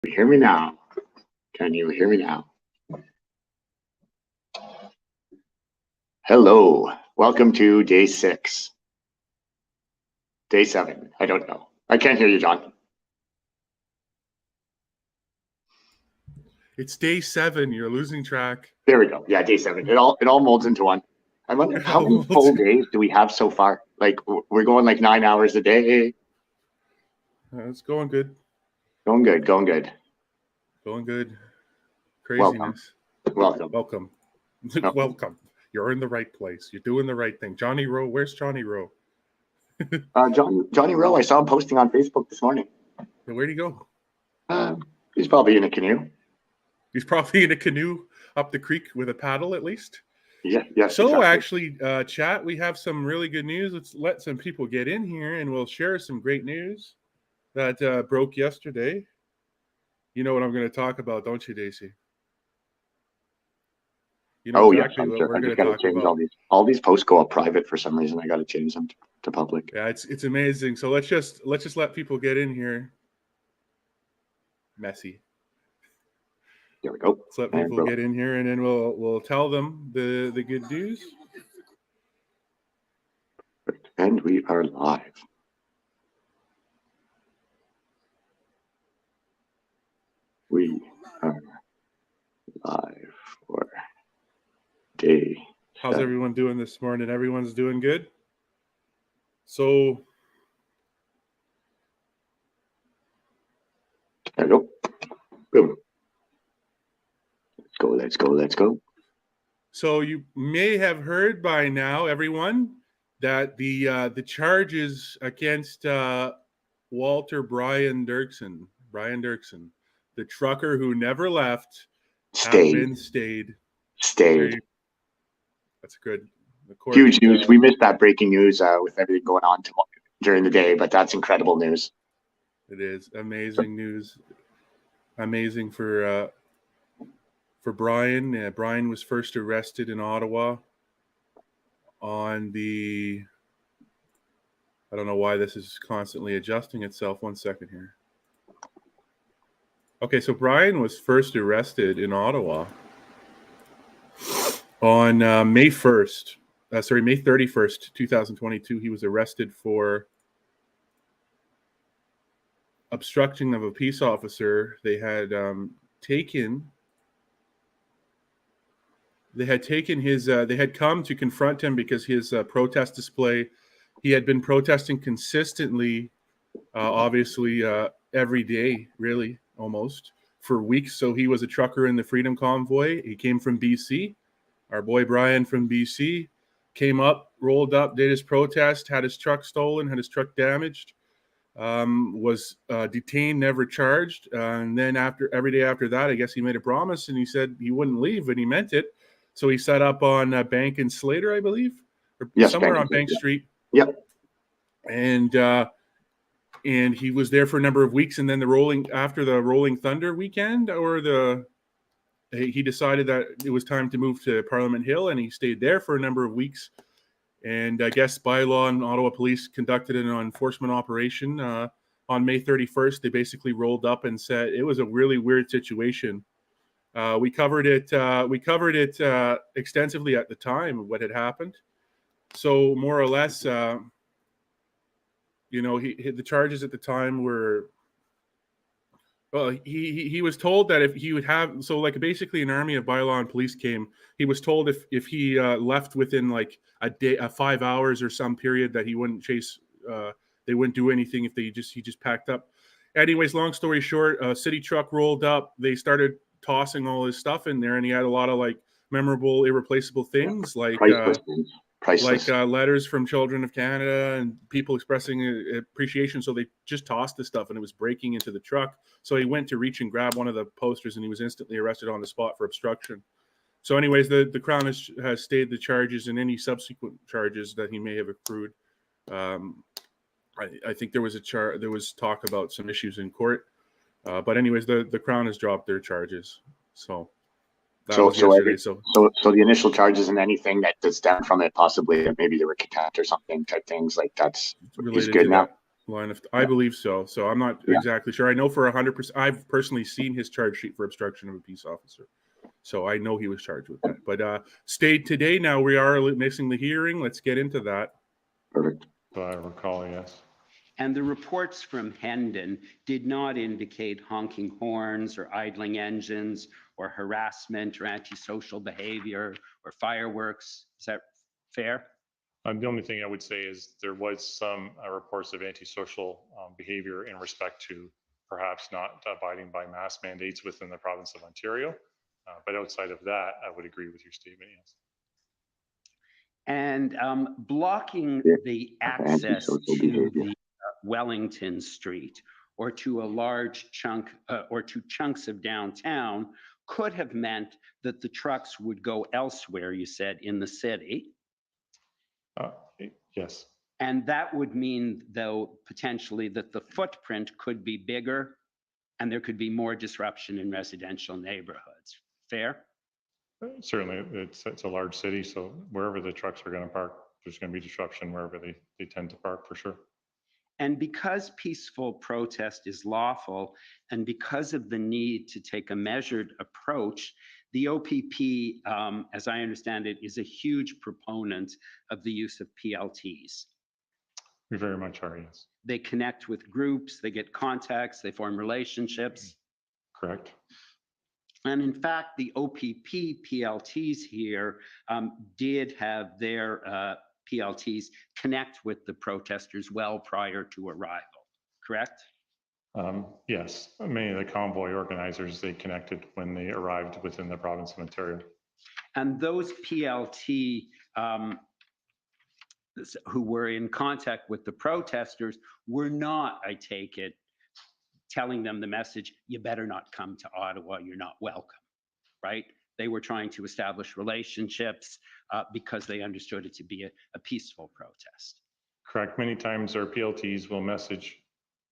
You hear me now? Can you hear me now? Hello, welcome to day 6. Day 7, I don't know. I can't hear you, John. It's day 7, you're losing track. There we go. Yeah, day 7. It all molds into one. I wonder how many full days do we have so far? Like we're going like 9 hours a day. It's going good. Going good. Going good. Craziness. Welcome. Welcome. You're in the right place. You're doing the right thing. Johnny Rowe, where's Johnny Rowe? Johnny Rowe, I saw him posting on Facebook this morning. Where'd he go? He's probably in a canoe. He's probably in a canoe up the creek with a paddle at least. Yeah. So exactly. Actually, chat, we have some really good news. Let's let some people get in here and we'll share some great news that broke yesterday. You know what I'm going to talk about, don't you, Daisy? You know exactly what we're going to talk about. All these posts go up private for some reason. I got to change them to public. Yeah, it's amazing. So let's just let people get in here. Messy. There we go. Let's let people get in here, and then we'll tell them the good news. And we are live. We are live for day 7. How's everyone doing this morning? Everyone's doing good? So there we go. Boom. Let's go. So you may have heard by now, everyone, that the charges against Walter Brian Dirksen, the trucker who never left, have been stayed. That's good. Huge news. We missed that breaking news with everything going on during the day, but that's incredible news. It is amazing news. Amazing for Brian. Brian was first arrested in Ottawa on the... I don't know why this is constantly adjusting itself. 1 second here. Okay, so Brian was first arrested in Ottawa on May 31st, 2022. He was arrested for obstruction of a peace officer. They had come to confront him because his protest display, he had been protesting consistently, obviously every day, really, almost, for weeks. So he was a trucker in the Freedom Convoy. He came from BC. Our boy Brian from BC came up, rolled up, did his protest, had his truck stolen, had his truck damaged, was detained, never charged. And then every day after that, I guess he made a promise and he said he wouldn't leave, and he meant it. So he set up on Bank and Slater, I believe, or somewhere on Bank Street. Yep. And he was there for a number of weeks, and then after the Rolling Thunder weekend, he decided that it was time to move to Parliament Hill, and he stayed there for a number of weeks. And I guess by law, and Ottawa Police conducted an enforcement operation on May 31st. They basically rolled up and said it was a really weird situation. We covered it extensively at the time, what had happened. So more or less, the charges at the time were, well, he was told that if he would have, so like basically an army of bylaw and police came, he was told if he left within like a day, 5 hours or some period, that he wouldn't chase, they wouldn't do anything if he just packed up. Anyways, long story short, a city truck rolled up. They started tossing all his stuff in there, and he had a lot of like memorable, irreplaceable things, like letters from Children of Canada and people expressing appreciation. So they just tossed the stuff, and it was breaking into the truck. So he went to reach and grab one of the posters, and he was instantly arrested on the spot for obstruction. So anyways, the Crown has stayed the charges and any subsequent charges that he may have accrued. I think there was talk about some issues in court. But anyways, the Crown has dropped their charges. So the initial charges and anything that stemmed from it, possibly maybe they were contempt or something type things like that's is good now. I believe so. So I'm not Yeah. exactly sure. I know for 100%. I've personally seen his charge sheet for obstruction of a peace officer, so I know he was charged with that. But stayed today. Now we are missing the hearing. Let's get into that. Perfect. So I recall, yes. And the reports from Hendon did not indicate honking horns or idling engines or harassment or antisocial behavior or fireworks. Is that fair? The only thing I would say is there was some reports of antisocial behavior in respect to perhaps not abiding by mask mandates within the province of Ontario. But outside of that, I would agree with your statement, yes. And blocking Yeah, the access antisocial to behavior. the Wellington Street or to a large chunk or to chunks of downtown could have meant that the trucks would go elsewhere, you said, in the city. Yes. And that would mean, though, potentially that the footprint could be bigger and there could be more disruption in residential neighborhoods. Fair? Certainly, it's a large city, so wherever the trucks are going to park, there's going to be disruption wherever they tend to park, for sure. And because peaceful protest is lawful, and because of the need to take a measured approach, the OPP, as I understand it, is a huge proponent of the use of PLTs. We very much are, yes. They connect with groups, they get contacts, they form relationships. Correct. And in fact, the OPP PLTs here did have their PLTs connect with the protesters well prior to arrival, correct? Yes, many of the convoy organizers, they connected when they arrived within the province of Ontario. And those PLT who were in contact with the protesters were not, I take it, telling them the message, you better not come to Ottawa, you're not welcome, right? They were trying to establish relationships because they understood it to be a peaceful protest. Correct. Many times our PLTs will message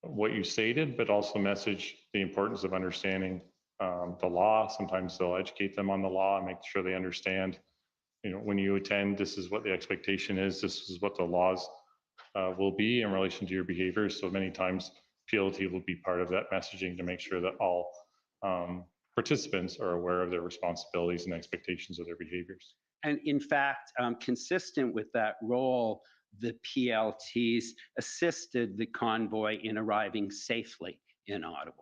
what you stated, but also message the importance of understanding the law. Sometimes they'll educate them on the law and make sure they understand, you know, when you attend, this is what the expectation is, this is what the laws will be in relation to your behavior. So many times PLT will be part of that messaging to make sure that all participants are aware of their responsibilities and expectations of their behaviors. And in fact, consistent with that role, the PLTs assisted the convoy in arriving safely in Ottawa.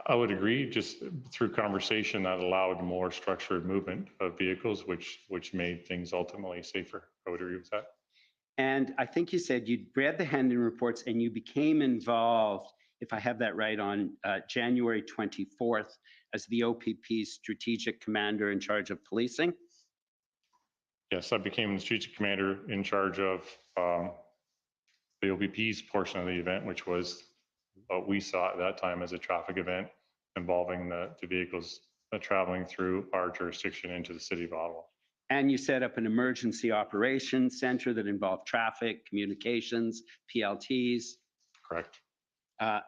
I would agree, just through conversation that allowed more structured movement of vehicles, which made things ultimately safer. I would agree with that. And I think you said you'd read the Hendon reports and you became involved, if I have that right, on January 24th as the OPP's strategic commander in charge of policing. Yes, I became the strategic commander in charge of the OPP's portion of the event, which was what we saw at that time as a traffic event involving the vehicles traveling through our jurisdiction into the city of Ottawa. And you set up an emergency operations center that involved traffic, communications, PLTs. Correct.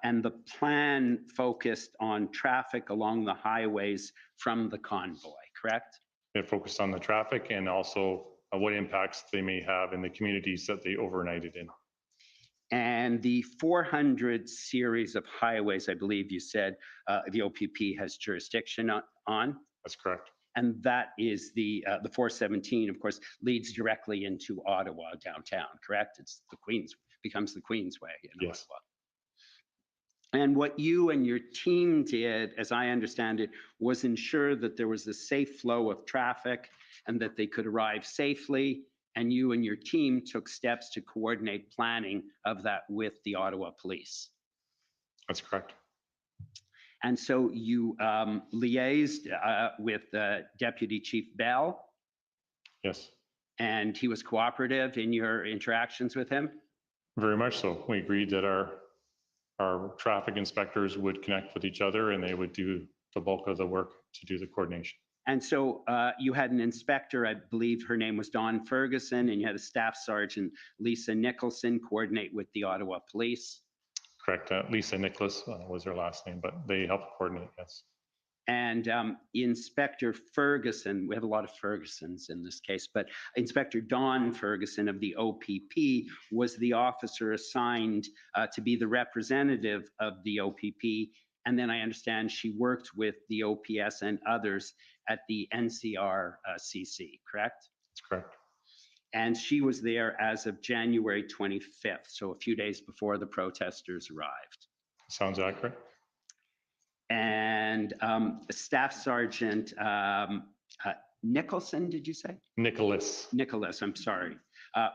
And the plan focused on traffic along the highways from the convoy, correct? It focused on the traffic and also what impacts they may have in the communities that they overnighted in. And the 400 series of highways, I believe you said, the OPP has jurisdiction on. That's correct. And that is the 417, of course, leads directly into Ottawa downtown, correct? It's the becomes the Queensway in Yes. Ottawa. And what you and your team did, as I understand it, was ensure that there was a safe flow of traffic and that they could arrive safely. And you and your team took steps to coordinate planning of that with the Ottawa Police. That's correct. And so you liaised with Deputy Chief Bell. Yes. And he was cooperative in your interactions with him? Very much so. We agreed that our traffic inspectors would connect with each other and they would do the bulk of the work to do the coordination. And so you had an inspector, I believe her name was Dawn Ferguson, and you had a staff sergeant, Lisa Nicholson, coordinate with the Ottawa Police. Correct. Lisa Nicholas was her last name, but they helped coordinate, yes. And Inspector Ferguson, we have a lot of Fergusons in this case, but Inspector Don Ferguson of the OPP was the officer assigned to be the representative of the OPP. And then I understand she worked with the OPS and others at the NCRCC, correct? That's correct. And she was there as of January 25th, so a few days before the protesters arrived. Sounds accurate. And Staff Sergeant Nicholson, did you say? Nicholas. Nicholas, I'm sorry,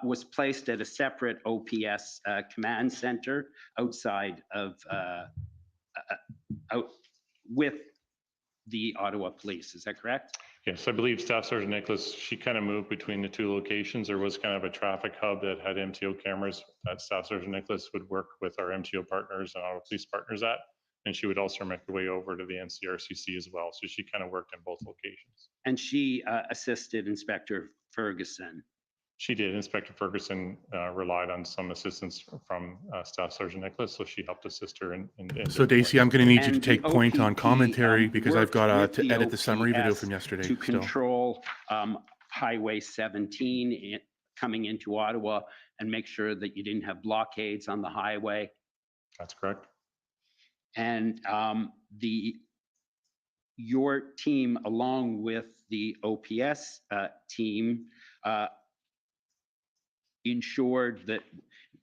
was placed at a separate OPS command center outside of, out with the Ottawa Police. Is that correct? Yes, I believe Staff Sergeant Nicholas, she kind of moved between the two locations. There was kind of a traffic hub that had MTO cameras that Staff Sergeant Nicholas would work with our MTO partners and our police partners at. And she would also make her way over to the NCRCC as well. So she kind of worked in both locations. And she assisted Inspector Ferguson. She did. Inspector Ferguson relied on some assistance from Staff Sergeant Nicholas, so she helped assist her in So Daisy, I'm going to need you to And take the point on OPP, commentary because I've worked got with to the edit the summary video OPS from yesterday. to Still. control Highway 17 coming into Ottawa and make sure that you didn't have blockades on the highway. That's correct. And your team, along with the OPS team,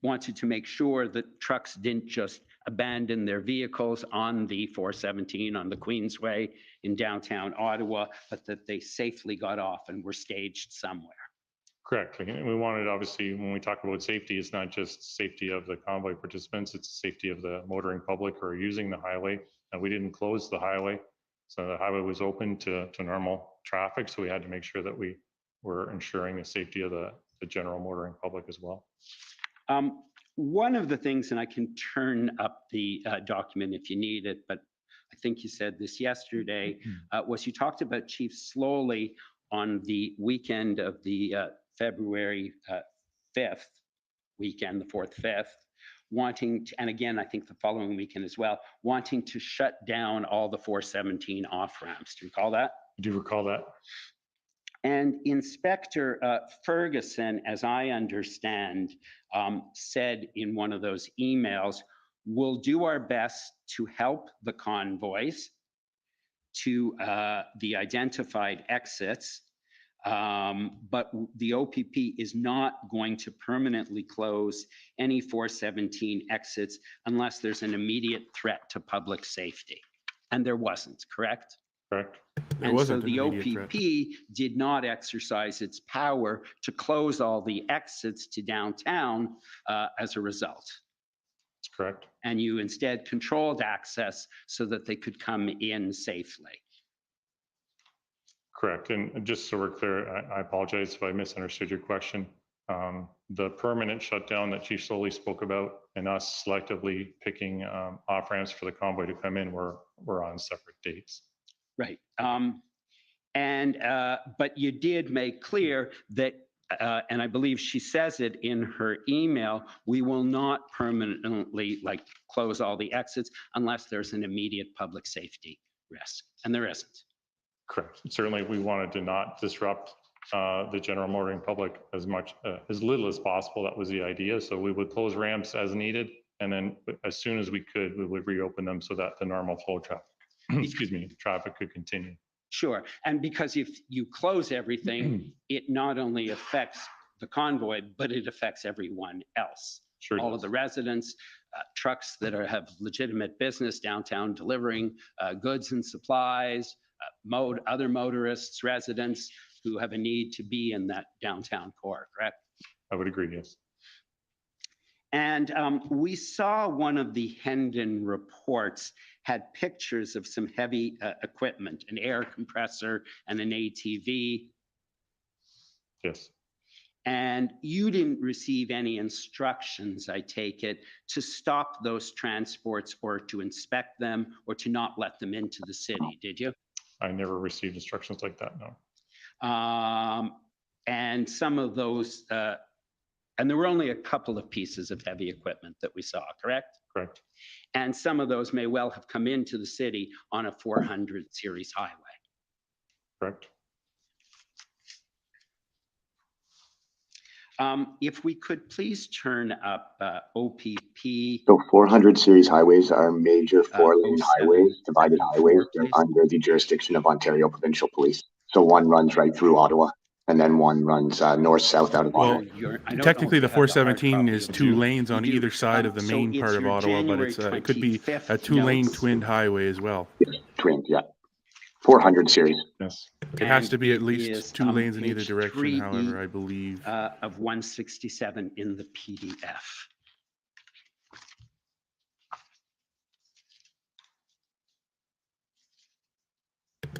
wanted to make sure that trucks didn't just abandon their vehicles on the 417 on the Queensway in downtown Ottawa, but that they safely got off and were staged somewhere. Correct. And we wanted, obviously, when we talk about safety, it's not just safety of the convoy participants, it's safety of the motoring public who are using the highway. And we didn't close the highway. So the highway was open to normal traffic. So we had to make sure that we were ensuring the safety of the general motoring public as well. One of the things, and I can turn up the document if you need it, but I think you said this yesterday, was you talked about Chief Slowly on the weekend of the February 5th weekend, the 4th, 5th, wanting to, and again, I think the following weekend as well, wanting to shut down all the 417 off ramps. Do you recall that? Do you recall that? And Inspector Ferguson, as I understand, said in one of those emails, we'll do our best to help the convoys to the identified exits, but the OPP is not going to permanently close any 417 exits unless there's an immediate threat to public safety. And there wasn't, correct? Correct. And so the OPP did not exercise its power to close all the exits to downtown as a result. That's correct. And you instead controlled access so that they could come in safely. Correct. And just so we're clear, I apologize if I misunderstood your question. The permanent shutdown that Chief Slowly spoke about and us selectively picking off ramps for the convoy to come in were on separate dates. Right. But you did make clear that, and I believe she says it in her email, we will not permanently close all the exits unless there's an immediate public safety risk, and there isn't. Correct. Certainly, we wanted to not disrupt the general motoring public as little as possible. That was the idea. So we would close ramps as needed, and then as soon as we could, we would reopen them so that the normal flow traffic, traffic could continue. Sure. And because if you close everything, it not only affects the convoy, but it affects everyone else. Sure. All of the residents, trucks that have legitimate business downtown delivering goods and supplies, other motorists, residents who have a need to be in that downtown core, correct? I would agree, yes. And we saw one of the Hendon reports had pictures of some heavy equipment, an air compressor and an ATV. Yes. And you didn't receive any instructions, I take it, to stop those transports or to inspect them or to not let them into the city, did you? I never received instructions like that, no. And some of those, and there were only a couple of pieces of heavy equipment that we saw, correct? Correct. And some of those may well have come into the city on a 400 series highway. Correct. If we could please turn up OPP. So 400 series highways are major four-lane 07, highways, divided 74, highways. They're please. under the jurisdiction of Ontario Provincial Police. So one runs right through Ottawa, and then one runs north-south out of Well, Ottawa. I don't know technically, if the you have hard 417 copy is of it. two lanes on You do. either side of the So main it's part of your Ottawa, but January it could be 25th a two-lane notes. twinned highway as well. Yes, twins, yeah. 400 series. Yes. It has to be And at it least is, two lanes in either page direction, 3E, however, I believe. of 167 in the PDF.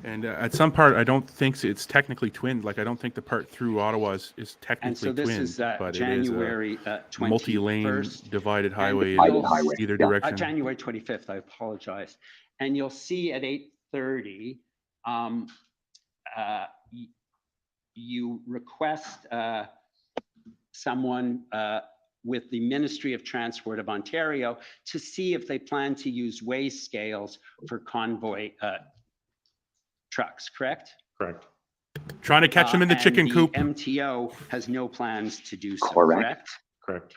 And at some part, I don't think it's technically twinned. Like, I don't think the part through Ottawa is And technically so this twinned, is but January it is a multi-lane 21st. divided highway in Divided highway, either yeah. direction. January 25th, I apologize. And you'll see at 8:30, you request someone with the Ministry of Transport of Ontario to see if they plan to use weigh scales for convoy trucks, correct? Correct. Trying to catch them in the chicken coop. MTO has no plans to do so, Correct. correct? Correct.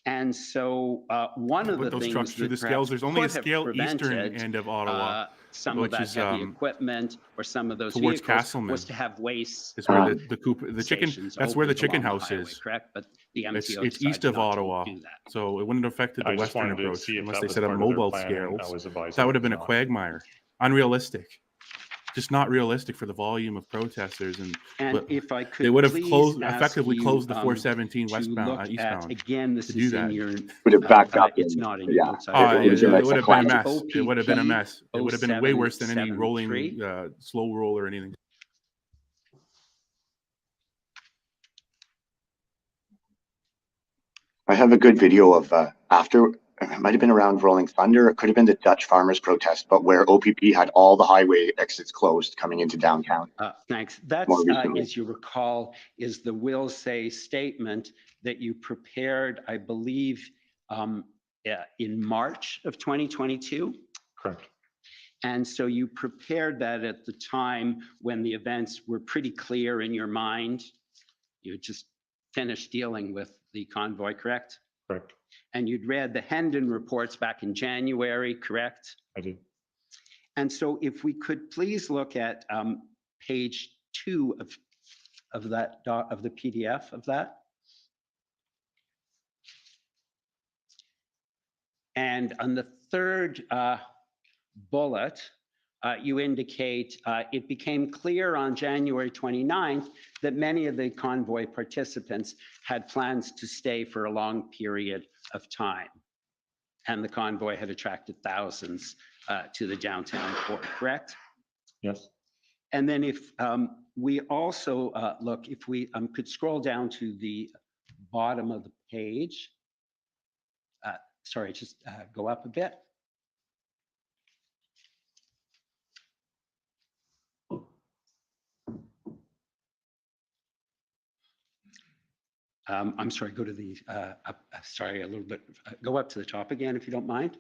And so one of Put the those things trucks through that the scales. There's only a perhaps could have scale eastern prevented, end of Ottawa, some of which that is, heavy equipment or some of those towards vehicles Castleman. was to have waste is where the coop, the chicken. stations That's where the opened chicken along house highway, is. correct? But the MTO It's decided east of not to Ottawa, do that. so it wouldn't have affected the I just western wanted to approach see if unless that they was set up part of their mobile plan, and I scales. was advised That would have it been a was not. quagmire. Unrealistic. Just not realistic for the volume of protesters, and And if I could, they would have please effectively ask closed the you, 417 to westbound, look at, eastbound. again, this to do is in that. your, Would have backed up. it's in- not in your yeah. notes. Oh, I It was it like would a have been a classic. mess. It would have been a mess. It would have been way worse than any 0773. rolling slow roll or anything. I have a good video of after, it might have been around Rolling Thunder. It could have been the Dutch farmers protest, but where OPP had all the highway exits closed coming into downtown. Thanks. That's, More recently. as you recall, is the will say statement that you prepared, I believe, in March of 2022. Correct. And so you prepared that at the time when the events were pretty clear in your mind. You just finished dealing with the convoy, correct? Correct. And you'd read the Hendon reports back in January, correct? I did. And so if we could please look at page 2 of that of the PDF of that. And on the third bullet, you indicate it became clear on January 29th that many of the convoy participants had plans to stay for a long period of time. And the convoy had attracted thousands to the downtown core, correct? Yes. And then if we also look, if we could scroll down to the bottom of the page. Sorry, just go up a bit. I'm sorry, go to the, sorry, a little bit, go up to the top again, if you don't mind.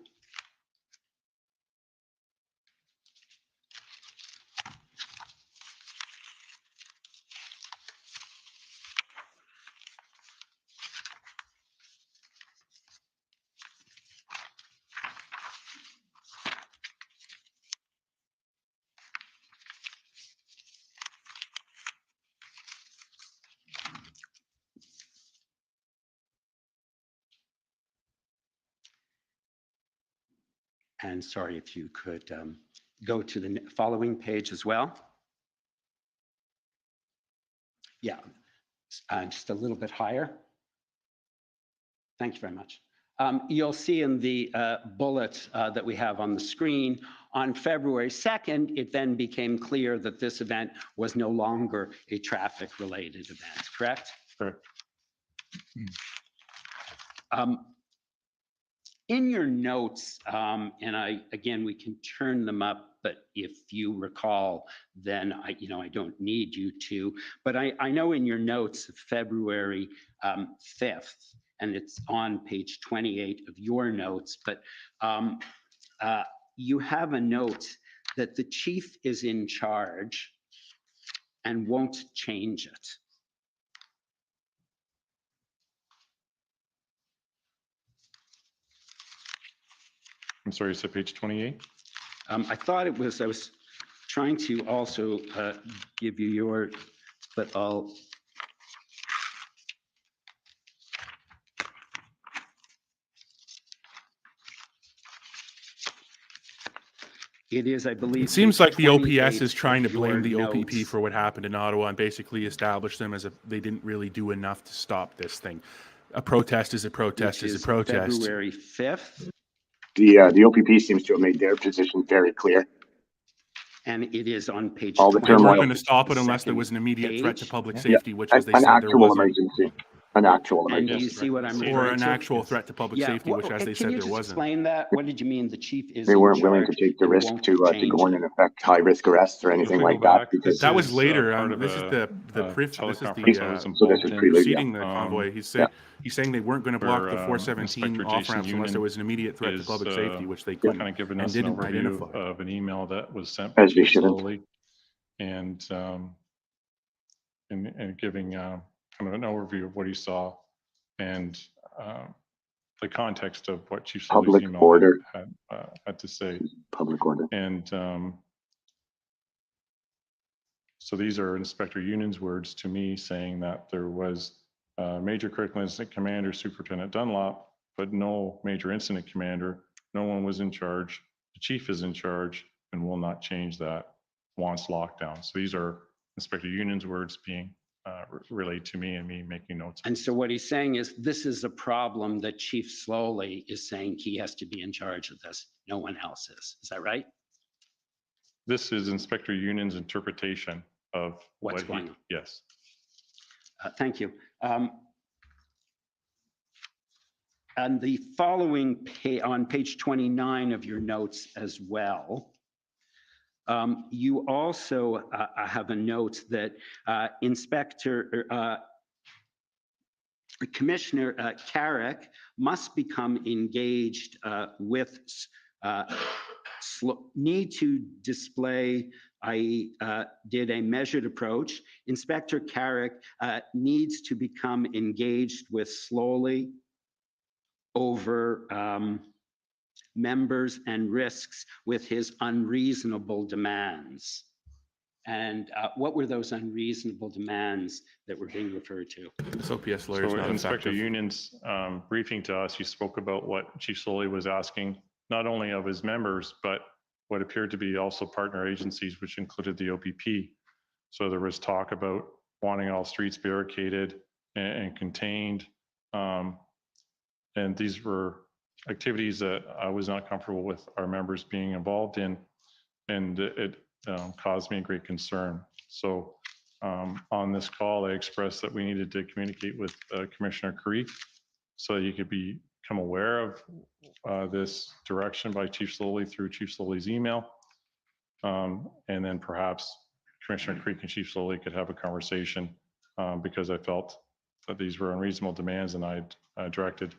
And sorry, if you could go to the following page as well. Yeah, just a little bit higher. Thank you very much. You'll see in the bullet that we have on the screen, on February 2nd, it then became clear that this event was no longer a traffic-related event, correct? Correct. In your notes, and again, we can turn them up, but if you recall, then I don't need you to, but I know in your notes of February 5th, and it's on page 28 of your notes, but you have a note that the chief is in charge and won't change it. I'm sorry, you said page 28? I thought it was, I was trying to also give you your, but I'll. It is, I believe. It seems like the 28 OPS is trying to of blame the your OPP notes. for what happened in Ottawa and basically establish them as if they didn't really do enough to stop this thing. A protest is a protest Which is a is protest. February 5th, The OPP seems to have made their position very clear. and it is on page All the 20. They weren't turmoil. going to stop it the unless there second was an immediate threat to page. public Yeah. safety, which An, as they an said there actual wasn't. emergency. An actual And emergency. you see what I'm Or Or referring an to? actual threat to public safety, which as they Can said you there just wasn't. explain that? What did you mean the chief is They in weren't willing to charge take the and risk won't to change go in it? and affect high risk arrests or anything we like go that. back, Because That was is, later. part of This is the teleconference I was so this involved is in, prelude, preceding the convoy. He's saying they weren't going to block where, the 417 Inspector off Jason ramps unless there Union was an immediate threat to is, public safety, which they kind couldn't of giving and us an didn't overview identify. of an email that was sent by As they Chief shouldn't. Slowly, and giving kind of an overview of what he saw and the context of what Chief Slowly's public email order. had to say. Public order. And so these are Inspector Union's words to me saying that there was major critical incident commander, Superintendent Dunlop, but no major incident commander. No one was in charge. The chief is in charge and will not change that, wants lockdown. So these are Inspector Union's words being relayed to me and me making notes. And so what he's saying is this is a problem that Chief Slowly is saying he has to be in charge of this. No one else is. Is that right? This is Inspector Union's interpretation of What's going on? Yes. Thank you. And the following on page 29 of your notes as well, you also have a note that Commissioner Carrick must become engaged with need to display, did a measured approach. Inspector Carrick needs to become engaged with Slowly over members and risks with his unreasonable demands. And what were those unreasonable demands that were being referred to? This OPS lawyer is So not Inspector effective. Union's briefing to us, he spoke about what Chief Slowly was asking, not only of his members, but what appeared to be also partner agencies, which included the OPP. So there was talk about wanting all streets barricaded and contained. And these were activities that I was not comfortable with our members being involved in, and it caused me great concern. So on this call, I expressed that we needed to communicate with Commissioner Craig so you could become aware of this direction by Chief Slowly through Chief Slowly's email. And then perhaps Commissioner Craig and Chief Slowly could have a conversation because I felt that these were unreasonable demands, and I directed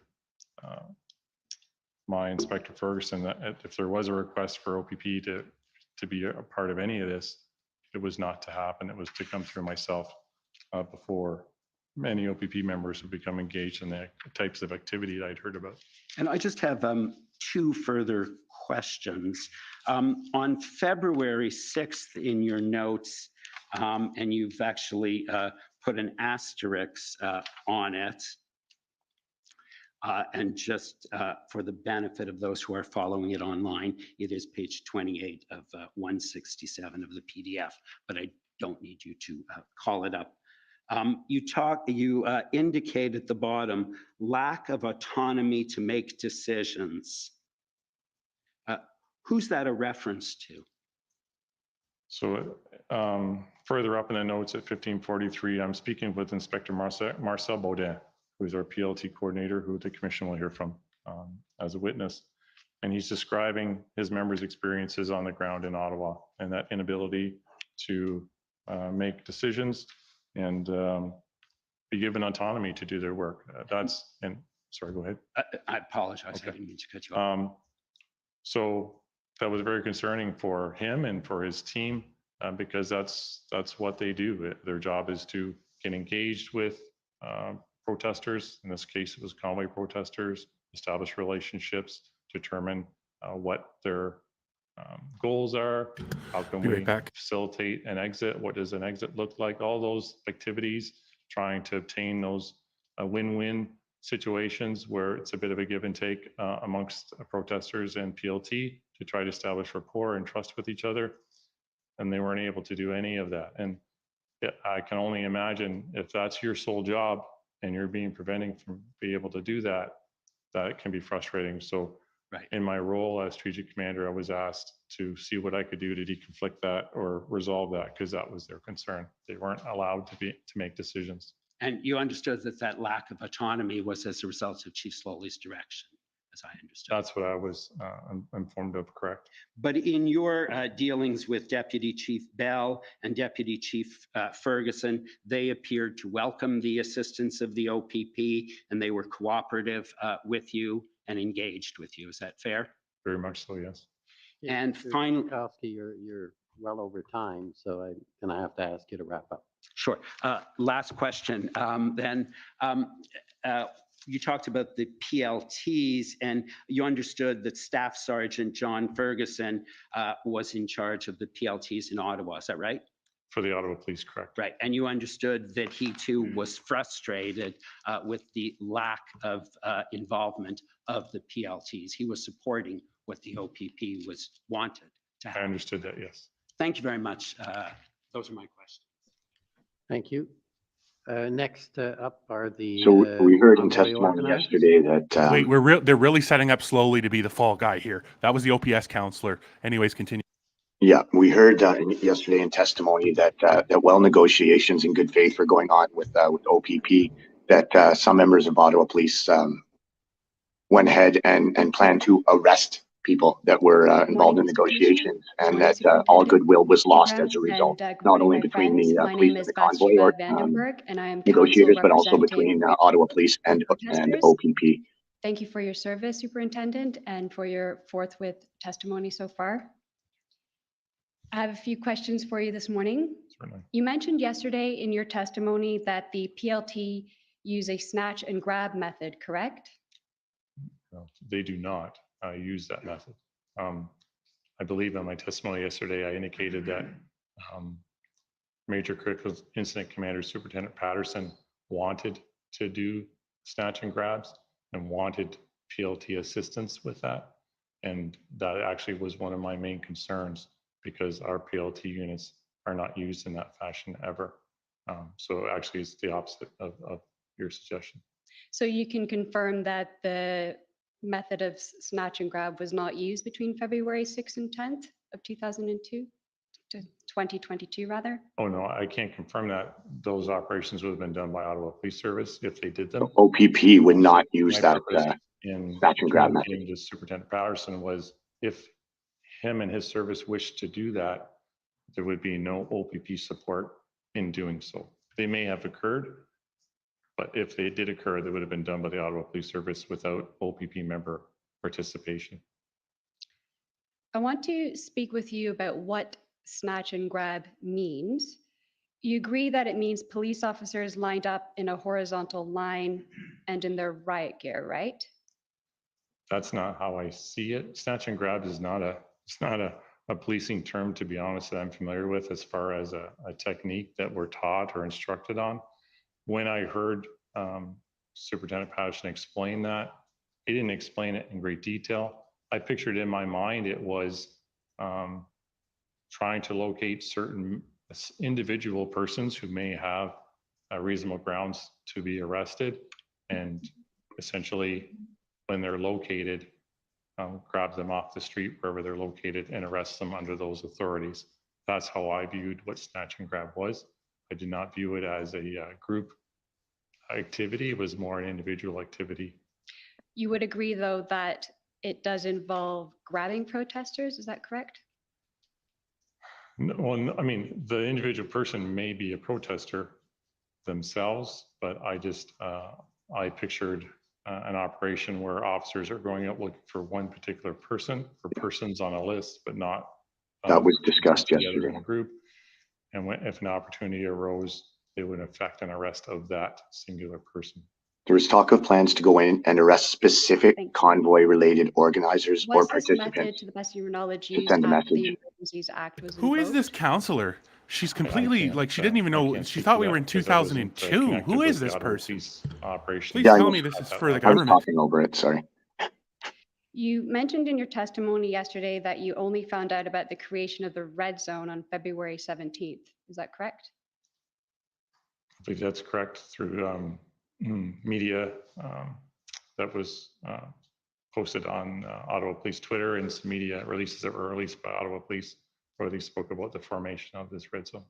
my Inspector Ferguson that if there was a request for OPP to be a part of any of this, it was not to happen. It was to come through myself before many OPP members would become engaged in the types of activity that I'd heard about. And I just have two further questions. On February 6th in your notes, and you've actually put an asterisk on it, and just for the benefit of those who are following it online, it is page 28 of 167 of the PDF, but I don't need you to call it up. You indicate at the bottom, lack of autonomy to make decisions. Who's that a reference to? So further up in the notes at 1543, I'm speaking with Inspector Marcel Baudin, who's our PLT coordinator, who the commission will hear from as a witness. And he's describing his members' experiences on the ground in Ottawa and that inability to make decisions and be given autonomy to do their work. And sorry, go ahead. I apologize. I Okay. didn't mean to cut you off. So that was very concerning for him and for his team because that's what they do. Their job is to get engaged with protesters. In this case, it was convoy protesters, establish relationships, determine what their goals are, how can Be right we back. facilitate an exit, what does an exit look like, all those activities, trying to obtain those win-win situations where it's a bit of a give and take amongst protesters and PLT to try to establish rapport and trust with each other. And they weren't able to do any of that. And I can only imagine if that's your sole job and you're being prevented from being able to do that, that can be frustrating. So Right. in my role as strategic commander, I was asked to see what I could do to deconflict that or resolve that because that was their concern. They weren't allowed to make decisions. And you understood that lack of autonomy was as a result of Chief Slowly's direction, as I understood. That's what I was informed of, correct? But in your dealings with Deputy Chief Bell and Deputy Chief Ferguson, they appeared to welcome the assistance of the OPP and they were cooperative with you and engaged with you. Is that fair? Very much so, yes. And Mr. finally, Kowski, you're well over time, so I'm gonna have to ask you to wrap up. sure. Last question. You talked about the PLTs and you understood that Staff Sergeant John Ferguson was in charge of the PLTs in Ottawa. Is that right? For the Ottawa Police, correct? Right. And you understood that he too was frustrated with the lack of involvement of the PLTs. He was supporting what the OPP was wanted to I have. understood that, yes. Thank you very much. Those are my questions. Thank you. Next up are the. So we heard in convoy testimony organizers. yesterday that Wait, they're really setting up slowly to be the fall guy here. That was the OPS counselor. Anyways, continue. yeah, we heard yesterday in testimony that while negotiations in good faith were going on with OPP, that some members of Ottawa Police went ahead and planned to arrest people that were involved in negotiations, and that all goodwill was lost as a result, not only between the police and the convoy or negotiators, but also between Ottawa Police and OPP. Thank you for your service, Superintendent, and for your forthwith testimony so far. I have a few questions for you this morning. Certainly. You mentioned yesterday in your testimony that the PLT use a snatch and grab method, correct? No, they do not use that method. I believe in my testimony yesterday, I indicated that Major Critical Incident Commander Superintendent Patterson wanted to do snatch and grabs and wanted PLT assistance with that. And that actually was one of my main concerns because our PLT units are not used in that fashion ever. So actually it's the opposite of your suggestion. So you can confirm that the method of snatch and grab was not used between February 6th and 10th of 2002 to 2022 rather? Oh no, I can't confirm that. Those operations would have been done by Ottawa Police Service if they did them. OPP would not use My that purpose in snatch and grab method. communicating to Superintendent Patterson was if him and his service wished to do that, there would be no OPP support in doing so. They may have occurred, but if they did occur, they would have been done by the Ottawa Police Service without OPP member participation. I want to speak with you about what snatch and grab means. You agree that it means police officers lined up in a horizontal line and in their riot gear, right? That's not how I see it. Snatch and grab is not a policing term, to be honest, that I'm familiar with as far as a technique that we're taught or instructed on. When I heard Superintendent Patterson explain that, he didn't explain it in great detail. I pictured in my mind it was trying to locate certain individual persons who may have reasonable grounds to be arrested, and essentially when they're located, grab them off the street wherever they're located and arrest them under those authorities. That's how I viewed what snatch and grab was. I did not view it as a group activity. It was more an individual activity. You would agree, though, that it does involve grabbing protesters, is that correct? No, well, no, I mean, the individual person may be a protester themselves, but I just, I pictured an operation where officers are going out looking for one particular person or persons on a list, but not. That was discussed together yesterday. in a group. And if an opportunity arose, they would effect an arrest of that singular person. There was talk of plans to go in and arrest specific Thank you. convoy-related organizers or Was this method, participants. to the best of your knowledge, To used send a after the message. Emergencies Act was Who is this invoked? counselor? She's completely can't, like she didn't even I know. can't She speak thought to we that were in because I wasn't, 2002. connected Who with is the this Ottawa person? Police operation. Please Yeah, tell I me know. this is At for the that I was government. talking over it, sorry. You mentioned in your testimony yesterday that you only found out about the creation of the red zone on February 17th. Is that correct? I believe that's correct through media that was posted on Ottawa Police Twitter and some media releases that were released by Ottawa Police where they spoke about the formation of this red zone.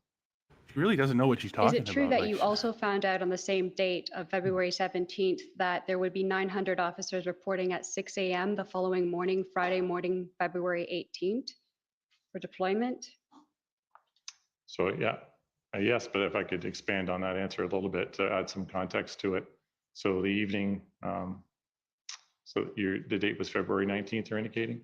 She really doesn't know what she's Is talking it true about. that like, you also found out on the same date of February 17th that there would be 900 officers reporting at 6 a.m. the following morning, Friday morning, February 18th for deployment? So yeah, yes, but if I could expand on that answer a little bit to add some context to it. So the evening, the date was February 19th, you're indicating?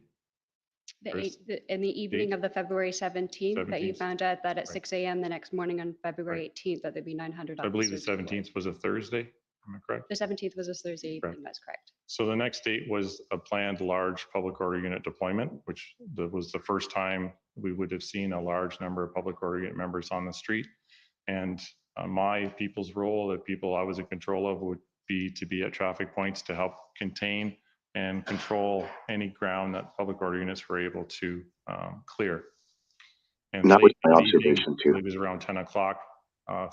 In the evening of the February 17th, that you 17th. found out that at Right. 6 a.m. the next morning on February 18th, that there'd be 900 I officers. believe the deployed. 17th was a Thursday, am I correct? The 17th was a Thursday evening, Correct. that's correct. So the next date was a planned large public order unit deployment, which was the first time we would have seen a large number of public order unit members on the street. And my people's role, the people I was in control of, would be to be at traffic points to help contain and control any ground that public order units were able to clear. And And that was late my that evening, observation I too. believe it was around 10 o'clock,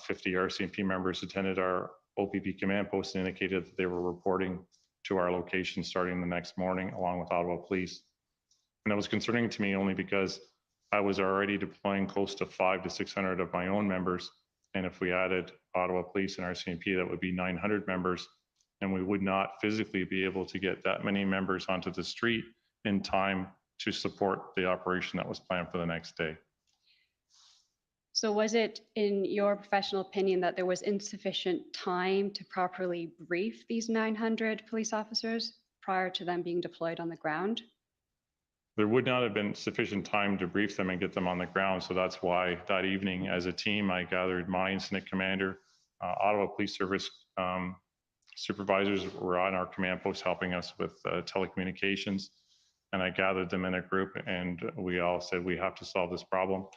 50 RCMP members attended our OPP command post and indicated that they were reporting to our location starting the next morning along with Ottawa Police. And that was concerning to me only because I was already deploying close to 500 to 600 of my own members. And if we added Ottawa Police and RCMP, that would be 900 members. And we would not physically be able to get that many members onto the street in time to support the operation that was planned for the next day. So was it, in your professional opinion, that there was insufficient time to properly brief these 900 police officers prior to them being deployed on the ground? There would not have been sufficient time to brief them and get them on the ground. So that's why that evening as a team, I gathered my incident commander, Ottawa Police Service supervisors were on our command post helping us with telecommunications. And I gathered them in a group and we all said, we have to solve this problem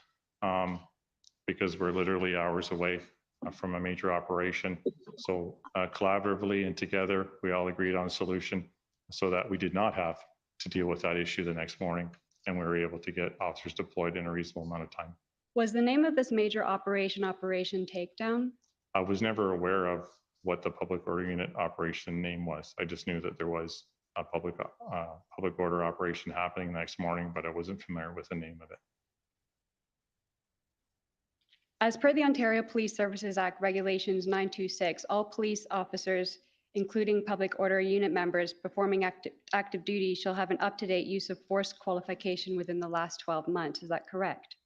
because we're literally hours away from a major operation. So collaboratively and together, we all agreed on a solution so that we did not have to deal with that issue the next morning. And we were able to get officers deployed in a reasonable amount of time. Was the name of this major Operation Takedown? I was never aware of what the public order unit operation name was. I just knew that there was a public order operation happening the next morning, but I wasn't familiar with the name of it. As per the Ontario Police Services Act Regulations 926, all police officers, including public order unit members performing active duty, shall have an up-to-date use of force qualification within the last 12 months. Is that correct?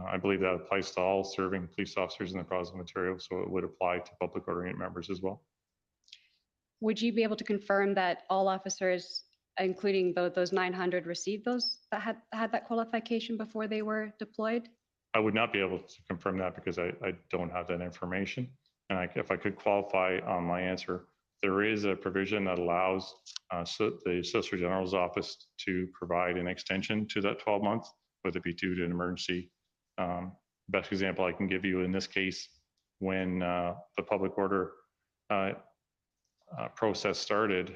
I believe that applies to all serving police officers in the province of Ontario, so it would apply to public order unit members as well. Would you be able to confirm that all officers, including those 900, received those that had that qualification before they were deployed? I would not be able to confirm that because I don't have that information. And if I could qualify on my answer, there is a provision that allows the Solicitor General's office to provide an extension to that 12 months, whether it be due to an emergency. Best example I can give you in this case, when the public order process started,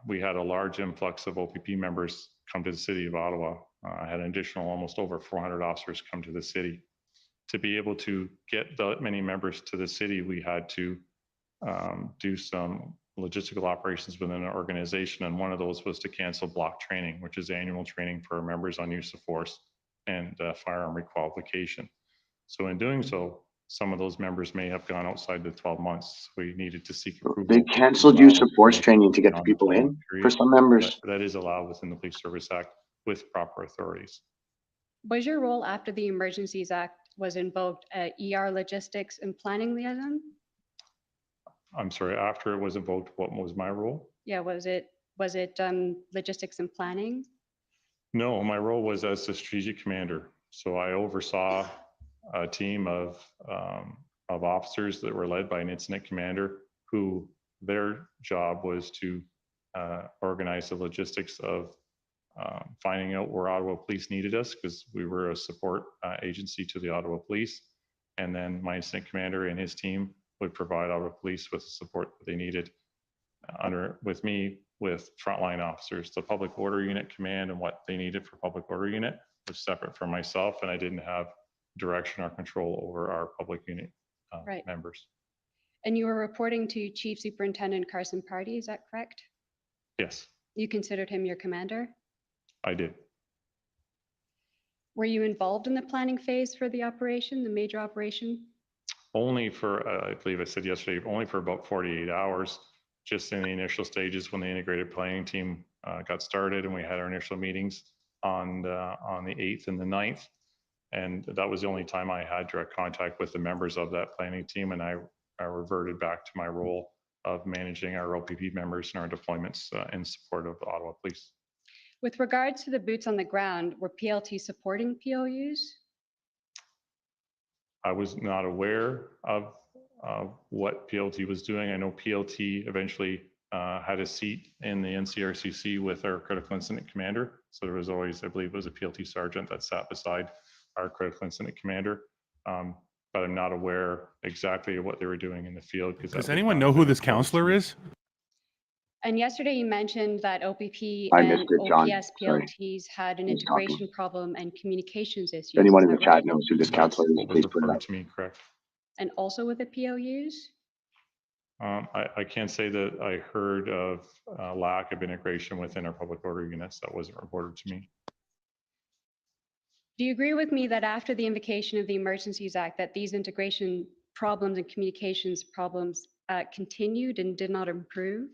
we had a large influx of OPP members come to the city of Ottawa. I had an additional almost over 400 officers come to the city. To be able to get that many members to the city, we had to do some logistical operations within our organization. And one of those was to cancel block training, which is annual training for our members on use of force and firearm requalification. So in doing so, some of those members may have gone outside the 12 months. We needed to seek approval. They canceled use of force training to get the people in for some members. That is allowed within the Police Service Act with proper authorities. Was your role after the Emergencies Act was invoked ER logistics and planning liaison? I'm sorry, after it was invoked, what was my role? Yeah, was it logistics and planning? No, my role was as the strategic commander. So I oversaw a team of officers that were led by an incident commander who their job was to organize the logistics of finding out where Ottawa Police needed us, because we were a support agency to the Ottawa Police. And then my incident commander and his team would provide Ottawa Police with the support that they needed with frontline officers. The public order unit command and what they needed for public order unit was separate from myself, and I didn't have direction or control over our public unit Right. members. And you were reporting to Chief Superintendent Carson Pardy, is that correct? Yes, You considered him your commander? I did. Were you involved in the planning phase for the operation, the major operation? Only for, I believe I said yesterday, only for about 48 hours, just in the initial stages when the integrated planning team got started and we had our initial meetings on the 8th and the 9th. And that was the only time I had direct contact with the members of that planning team. And I reverted back to my role of managing our OPP members and our deployments in support of the Ottawa Police. With regards to the boots on the ground, were PLT supporting POUs? I was not aware of what PLT was doing. I know PLT eventually had a seat in the NCRCC with our critical incident commander. So there was always, I believe it was a PLT sergeant that sat beside our critical incident commander. But I'm not aware exactly of what they were doing in the field. Does anyone know who this counselor is? And yesterday you mentioned that OPP I and missed it, John. OPS Sorry. PLTs had an Who's talking? integration problem and communications issues. If anyone is in the that right? chat knows who this counselor is, What was please put it reported up. to me, correct? And also with the POUs? I can't say that I heard of lack of integration within our public order units. That wasn't reported to me. Do you agree with me that after the invocation of the Emergencies Act, that these integration problems and communications problems continued and did not improve?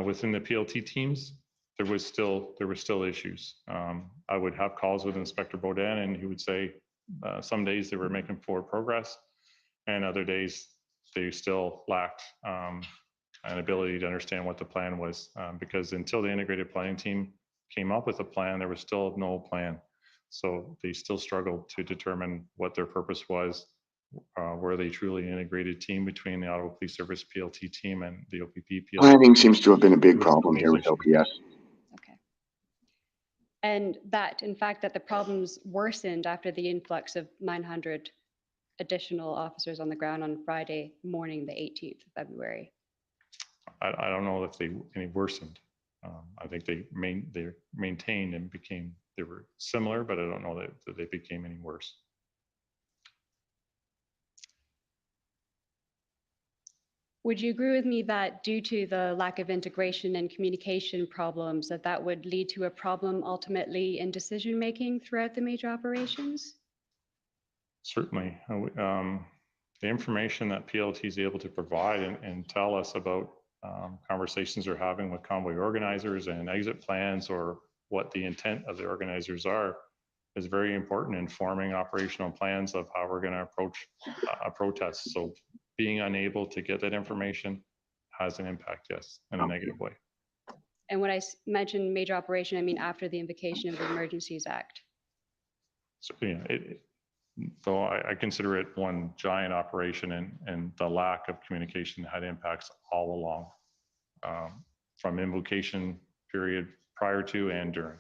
Within the PLT teams, there were still issues. I would have calls with Inspector Baudin, and he would say some days they were making forward progress, and other days they still lacked an ability to understand what the plan was, because until the integrated planning team came up with a plan, there was still no plan. So they still struggled to determine what their purpose was. Were they truly an integrated team between the Ottawa Police Service PLT team and the OPP PLT? Planning seems to have been a big With problem those here with issues. OPS. Okay. And that, in fact, that the problems worsened after the influx of 900 additional officers on the ground on Friday morning, the 18th of February. I don't know if they any worsened. I think they maintained and they were similar, but I don't know that they became any worse. Would you agree with me that due to the lack of integration and communication problems, that would lead to a problem ultimately in decision-making throughout the major operations? Certainly. The information that PLT is able to provide and tell us about conversations they're having with convoy organizers and exit plans, or what the intent of the organizers are, is very important in forming operational plans of how we're going to approach a protest. So being unable to get that information has an impact, yes, in a negative way. And when I mentioned major operation, I mean after the invocation of the Emergencies Act. So, yeah, though I consider it one giant operation, and the lack of communication had impacts all along, from invocation period prior to and during.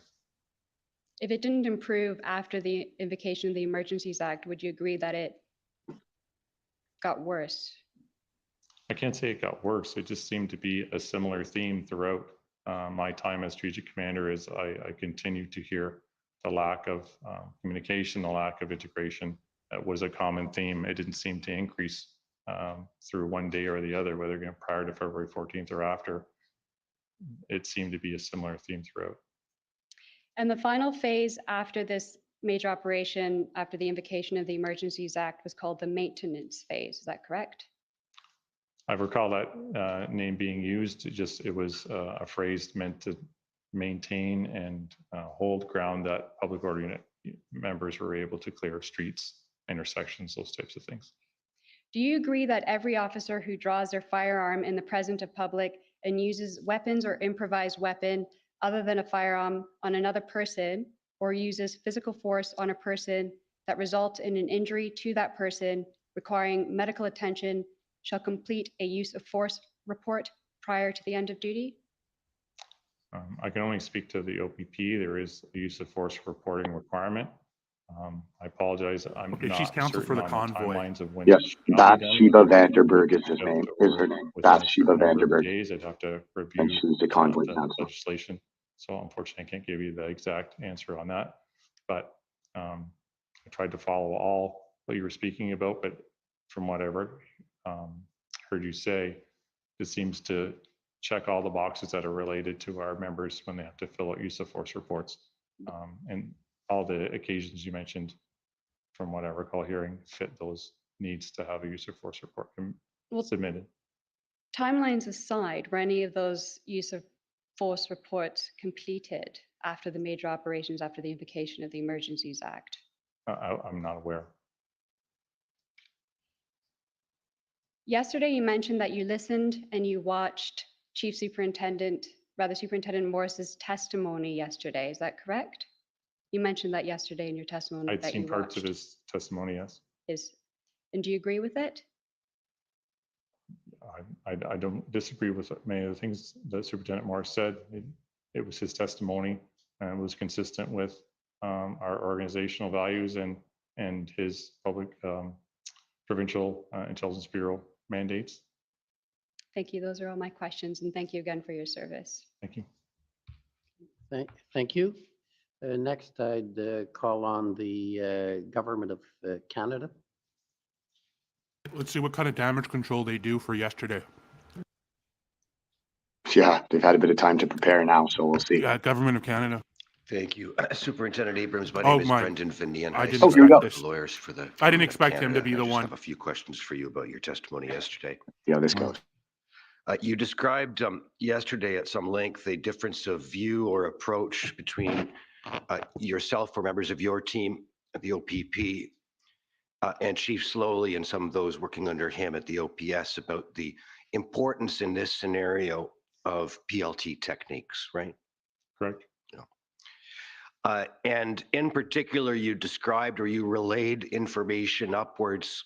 If it didn't improve after the invocation of the Emergencies Act, would you agree that it got worse? I can't say it got worse. It just seemed to be a similar theme throughout my time as strategic commander. As I continued to hear the lack of communication, the lack of integration was a common theme. It didn't seem to increase through one day or the other, whether prior to February 14th or after. It seemed to be a similar theme throughout. And the final phase after this major operation, after the invocation of the Emergencies Act, was called the maintenance phase. Is that correct? I recall that name being used. It was a phrase meant to maintain and hold ground that public order unit members were able to clear streets, intersections, those types of things. Do you agree that every officer who draws their firearm in the presence of public and uses weapons or improvised weapon other than a firearm on another person, or uses physical force on a person that results in an injury to that person requiring medical attention shall complete a use of force report prior to the end of duty? I can only speak to the OPP. There is a use of force reporting requirement. I apologize. I'm Okay, not she's counsel for certain the on convoy. timelines of when. Yes, it shall be done. Bathsheba Vanderberg is his If name, it is were her name. within a Bathsheba certain number of Vanderberg, days, I'd have to and review she's the convoy the counsel. legislation. So unfortunately, I can't give you the exact answer on that. But I tried to follow all what you were speaking about, but from what I've heard you say, it seems to check all the boxes that are related to our members when they have to fill out use of force reports. And all the occasions you mentioned, from what I recall hearing, fit those needs to have a use of force report Well, submitted. timelines aside, were any of those use of force reports completed after the major operations, after the invocation of the Emergencies Act? I'm not aware. Yesterday, you mentioned that you listened and you watched Superintendent Morris's testimony yesterday. Is that correct? You mentioned that yesterday in your testimony I'd that seen you parts of watched. his testimony, yes. And do you agree with it? I don't disagree with many of the things that Superintendent Morris said. It was his testimony and it was consistent with our organizational values and his public provincial intelligence bureau mandates. Thank you. Those are all my questions. And thank you again for your service. Thank you. Thank you. Next, I'd call on the Government of Canada. Let's see what kind of damage control they do for yesterday. Yeah, they've had a bit of time to prepare now, so we'll see. Government of Canada. Thank you. Superintendent Abrams, my Oh, name is my. Brendan Vindian. I didn't Oh, here we expect go. this. Lawyers for the I didn't Government of expect him to Canada. be the I just one. have a few questions for you about your testimony yesterday. Yeah, this goes. You described yesterday at some length a difference of view or approach between yourself or members of your team at the OPP and Chief Slowly and some of those working under him at the OPS about the importance in this scenario of PLT techniques, right? Correct. And in particular, you described or you relayed information upwards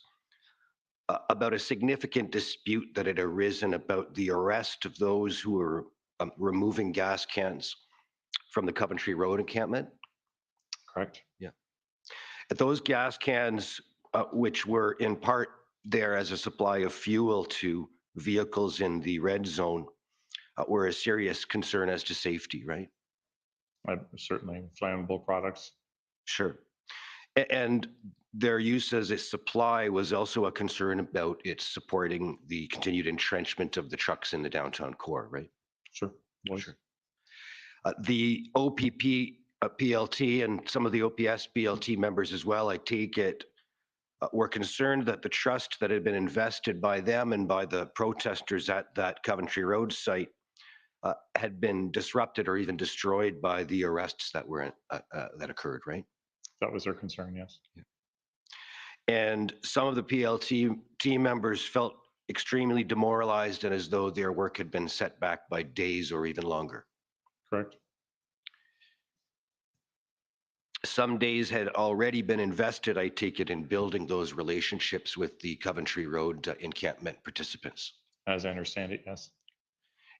about a significant dispute that had arisen about the arrest of those who were removing gas cans from the Coventry Road encampment. Correct. Yeah. Those gas cans, which were in part there as a supply of fuel to vehicles in the red zone, were a serious concern as to safety, right? Certainly flammable products. Sure. And their use as a supply was also a concern about its supporting the continued entrenchment of the trucks in the downtown core, right? Sure. Sure. The OPP PLT and some of the OPS BLT members as well, I take it, were concerned that the trust that had been invested by them and by the protesters at that Coventry Road site had been disrupted or even destroyed by the arrests that were that occurred, right? That was their concern, yes. Yeah. And some of the PLT team members felt extremely demoralized and as though their work had been set back by days or even longer. Correct. Some days had already been invested, I take it, in building those relationships with the Coventry Road encampment participants. As I understand it, yes.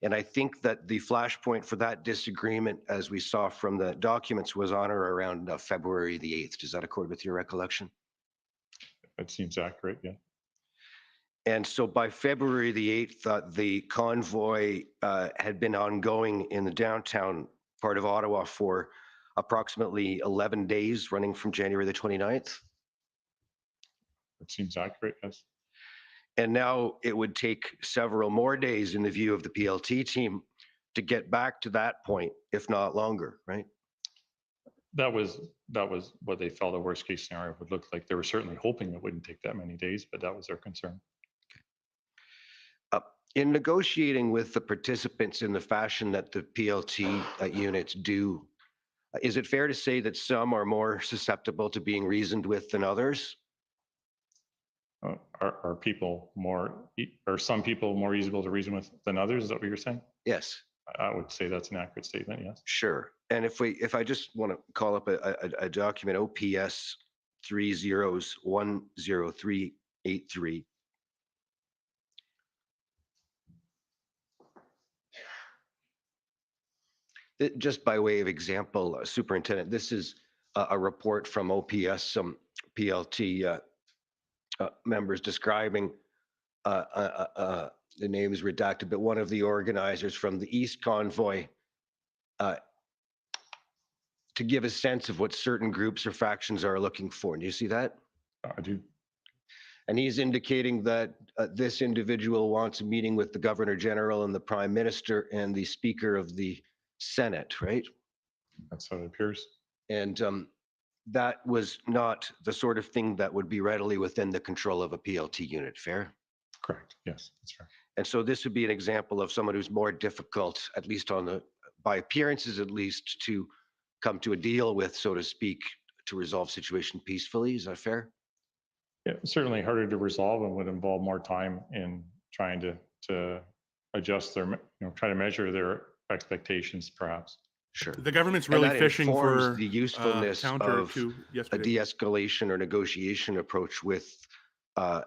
And I think that the flashpoint for that disagreement, as we saw from the documents, was on or around February the 8th. Does that accord with your recollection? It seems accurate, yeah. And so by February the 8th, the convoy had been ongoing in the downtown part of Ottawa for approximately 11 days, running from January the 29th. It seems accurate, yes. And now it would take several more days in the view of the PLT team to get back to that point, if not longer, right? That was what they felt a worst case scenario would look like. They were certainly hoping it wouldn't take that many days, but that was their concern. In negotiating with the participants in the fashion that the PLT units do, is it fair to say that some are more susceptible to being reasoned with than others? Are people more, are some people more easy to reason with than others? Is that what you're saying? Yes, I would say that's an accurate statement, yes. sure. And if I just want to call up a document, OPS 30-10383. Just by way of example, Superintendent, this is a report from OPS, some PLT members describing, the name is redacted, but one of the organizers from the East Convoy, to give a sense of what certain groups or factions are looking for. Do you see that? I do. And he's indicating that this individual wants a meeting with the Governor General and the Prime Minister and the Speaker of the Senate, right? That's how it appears. And that was not the sort of thing that would be readily within the control of a PLT unit, fair? Correct. Yes, that's fair. And so this would be an example of someone who's more difficult, at least by appearances at least, to come to a deal with, so to speak, to resolve situation peacefully. Is that fair? Yeah, certainly harder to resolve and would involve more time in trying to adjust their, try to measure their expectations, perhaps. Sure. The government's And really that fishing informs for the usefulness counter of to a yesterday. de-escalation or negotiation approach with a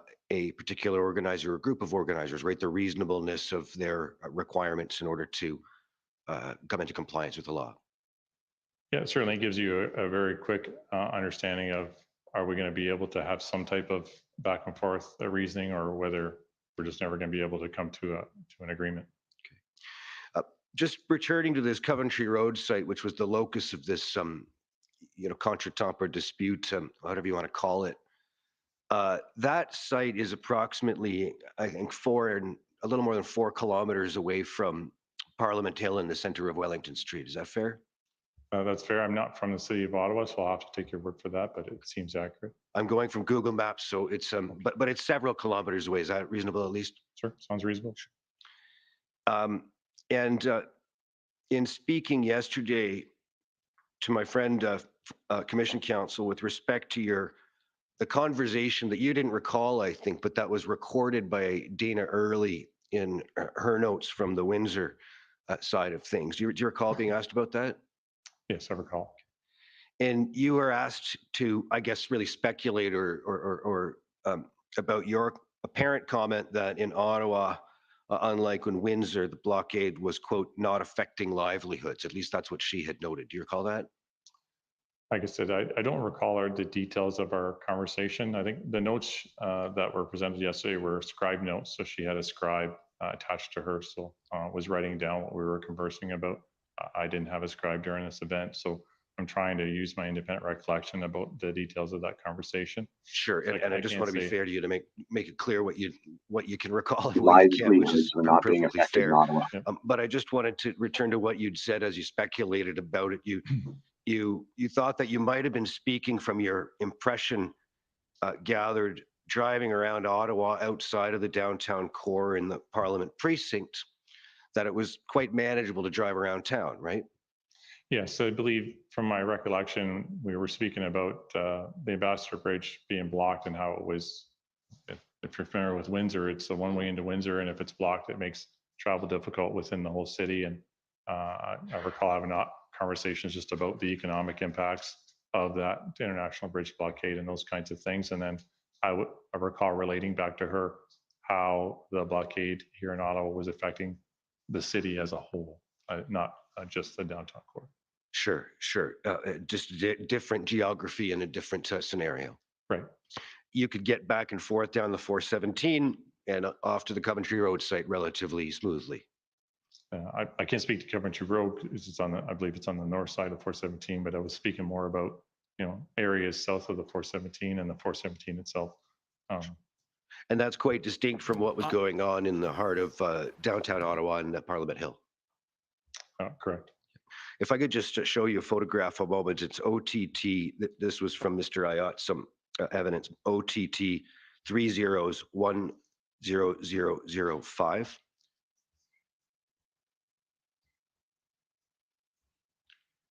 particular organizer or group of organizers, right? The reasonableness of their requirements in order to come into compliance with the law. Yeah, it certainly gives you a very quick understanding of, are we going to be able to have some type of back and forth reasoning, or whether we're just never going to be able to come to an agreement. Just returning to this Coventry Road site, which was the locus of this, contretemps or dispute, whatever you want to call it. That site is approximately, I think, a little more than 4 kilometers away from Parliament Hill in the center of Wellington Street. Is that fair? That's fair. I'm not from the city of Ottawa, so I'll have to take your word for that, but it seems accurate. I'm going from Google Maps, so it's but it's several kilometers away. Is that reasonable at least? Sure, sounds reasonable. And in speaking yesterday to my friend, Commission Counsel, with respect to the conversation that you didn't recall, I think, but that was recorded by Dana Early in her notes from the Windsor side of things. Do you recall being asked about that? Yes, I recall. And you were asked to, I guess, really speculate or about your apparent comment that in Ottawa, unlike in Windsor, the blockade was, quote, not affecting livelihoods. At least that's what she had noted. Do you recall that? Like I said, I don't recall the details of our conversation. I think the notes that were presented yesterday were scribe notes. So she had a scribe attached to her, so was writing down what we were conversing about. I didn't have a scribe during this event, so I'm trying to use my independent recollection about the details of that conversation. Sure, and I just want to be fair to you to make it clear what you can recall and what you can't, which is not being perfectly affected fair. in Ottawa. But I just wanted to return to what you'd said as you speculated about it. You thought that you might have been speaking from your impression gathered driving around Ottawa outside of the downtown core in the Parliament precinct, that it was quite manageable to drive around town, right? Yes, I believe from my recollection, we were speaking about the Ambassador Bridge being blocked and how it was, if you're familiar with Windsor, it's a one-way into Windsor, and if it's blocked, it makes travel difficult within the whole city. And I recall having conversations just about the economic impacts of that international bridge blockade and those kinds of things. And then I recall relating back to her how the blockade here in Ottawa was affecting the city as a whole, not just the downtown core. Sure. Just different geography in a different scenario. Right. You could get back and forth down the 417 and off to the Coventry Road site relatively smoothly. I can't speak to Coventry Road because it's I believe it's on the north side of 417, but I was speaking more about, areas south of the 417 and the 417 itself. And that's quite distinct from what was going on in the heart of downtown Ottawa and Parliament Hill. Correct. If I could just show you a photograph a moment, it's OTT. This was from Mr. Ayotte, some evidence. OTT 30-10005.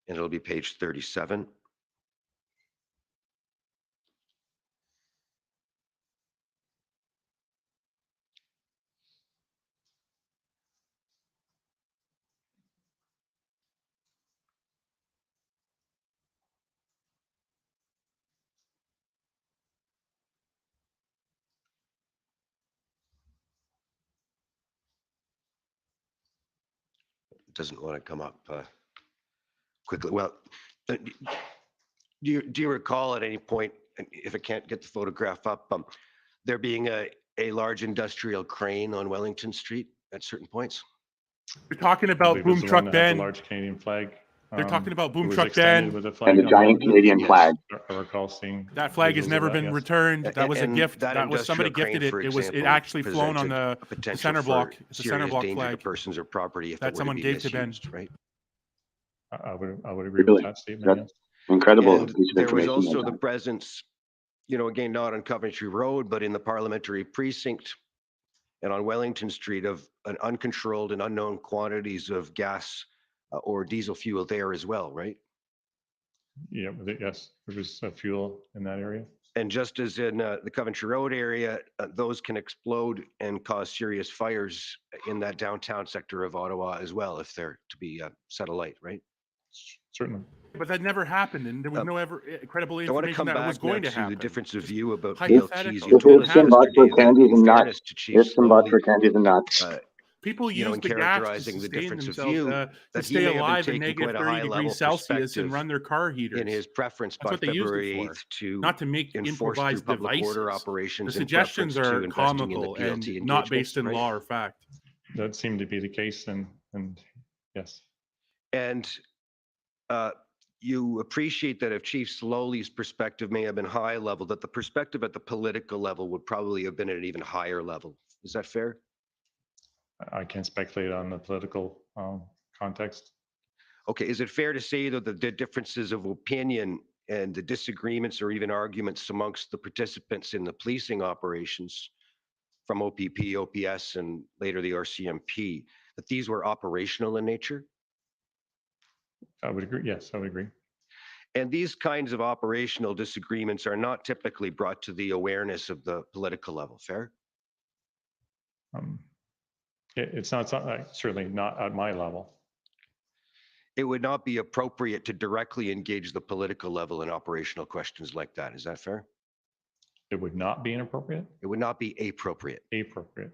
And it'll be page 37. doesn't want to come up quickly. Well, do you recall at any point, if I can't get the photograph up, there being a large industrial crane on Wellington Street at certain points? They're talking I about believe it was Boom the one Truck that had the Ben. large Canadian flag. They're talking about it Boom was Truck extended Ben. with a flag And the on giant top of it. Canadian Yes. flag. I recall seeing That flag has visuals of never that, been yes. returned. That was a And gift. that That was somebody industrial crane, gifted it. for It was. It example, actually flown on presented the a potential center for block. It's a center serious block danger to flag persons or property if that it were to someone be gave to Ben. misused, right? I would agree with Really? that statement, That's yes. incredible And piece of there was information. also like the that. presence, again, not on Coventry Road, but in the parliamentary precinct and on Wellington Street of an uncontrolled and unknown quantities of gas or diesel fuel there as well, right? Yeah, yes, there was fuel in that area. And just as in the Coventry Road area, those can explode and cause serious fires in that downtown sector of Ottawa as well, if they're to be set alight, right? Certainly. But that never happened, and there was no ever credible I want to information come that it was back now going to to happen. the difference of Just view about PLTs. hypothetical. You It told didn't us Some happen. butt for yesterday that candies in and nuts. fairness to Chief Here's some butt Slowly, for candies and nuts. People you know, use in the gas to characterizing the sustain difference of themselves, view, to that he stay may have been alive in taking negative quite a 30 high level degrees Celsius and perspective run their car heaters. in his preference That's by what they used it February for, 8th to not to make enforce through improvised public devices. order The operations in suggestions preference to are investing in the comical PLT and not based engagements, in right? law or fact. That seemed to be the case, and yes. And you appreciate that if Chief Slowly's perspective may have been high level, that the perspective at the political level would probably have been at an even higher level. Is that fair? I can't speculate on the political context. Okay, is it fair to say that the differences of opinion and the disagreements or even arguments amongst the participants in the policing operations from OPP, OPS, and later the RCMP, that these were operational in nature? I would agree. Yes, I would agree. And these kinds of operational disagreements are not typically brought to the awareness of the political level, fair? It's not certainly not at my level. It would not be appropriate to directly engage the political level in operational questions like that. Is that fair? It would not be inappropriate. It would not be appropriate. Appropriate.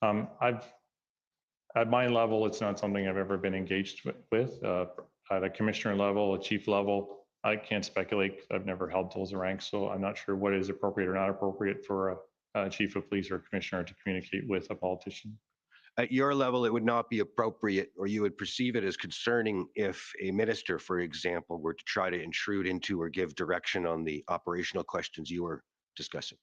At my level, it's not something I've ever been engaged with. At a commissioner level, a chief level, I can't speculate. I've never held those ranks, so I'm not sure what is appropriate or not appropriate for a chief of police or a commissioner to communicate with a politician. At your level, it would not be appropriate, or you would perceive it as concerning if a minister, for example, were to try to intrude into or give direction on the operational questions you were discussing.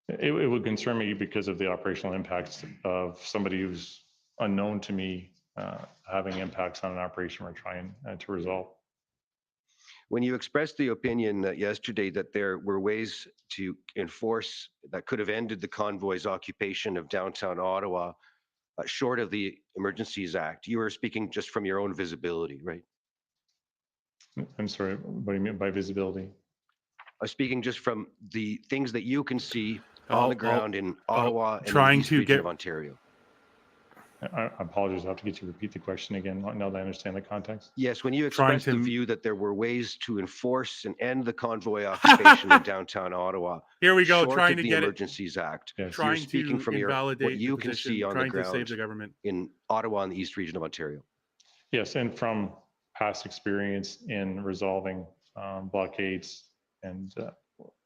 It would concern me because of the operational impacts of somebody who's unknown to me having impacts on an operation we're trying to resolve. When you expressed the opinion yesterday that there were ways to enforce that could have ended the convoy's occupation of downtown Ottawa, short of the Emergencies Act, you were speaking just from your own visibility, right? I'm sorry, what do you mean by visibility? I'm speaking just from the things that you can see on the ground in Ottawa and in the trying East to region get- of Ontario. I apologize, I have to get you to repeat the question again now that I understand the context. Yes, when you Trying expressed the to- view that there were ways to enforce and end the convoy occupation in downtown Ottawa, Here we go, short trying of to the get it, Emergencies Act, Yes. you're trying speaking to from your what invalidate you the can position, see on the trying to save ground the government. in Ottawa and the East region of Ontario. Yes, and from past experience in resolving blockades and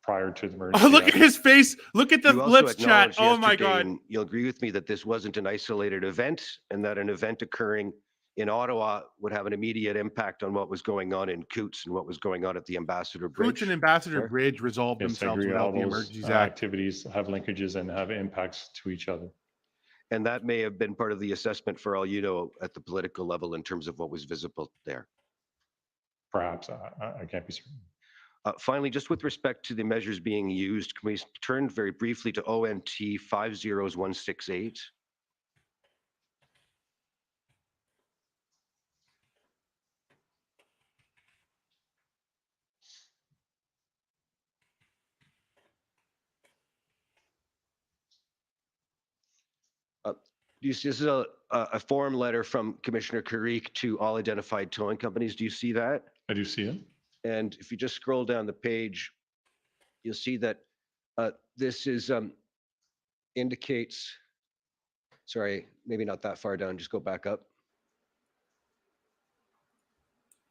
prior to the emergency. Oh, look at act. his face. Look at the You also Let's chat. acknowledged Oh my yesterday, God. and you'll agree with me that this wasn't an isolated event and that an event occurring in Ottawa would have an immediate impact on what was going on in Coots and what was going on at the Ambassador Bridge. Coots and Ambassador Fair? Bridge resolved Yes, I themselves agree. All without the those Emergencies Act. activities have linkages and have impacts to each other. And that may have been part of the assessment, for all you know, at the political level in terms of what was visible there. Perhaps, I can't be certain. Finally, just with respect to the measures being used, can we turn very briefly to ONT 50168? You see, this is a form letter from Commissioner Carrick to all identified towing companies. Do you see that? I do see it. And if you just scroll down the page, you'll see that this is indicates, sorry, maybe not that far down, just go back up.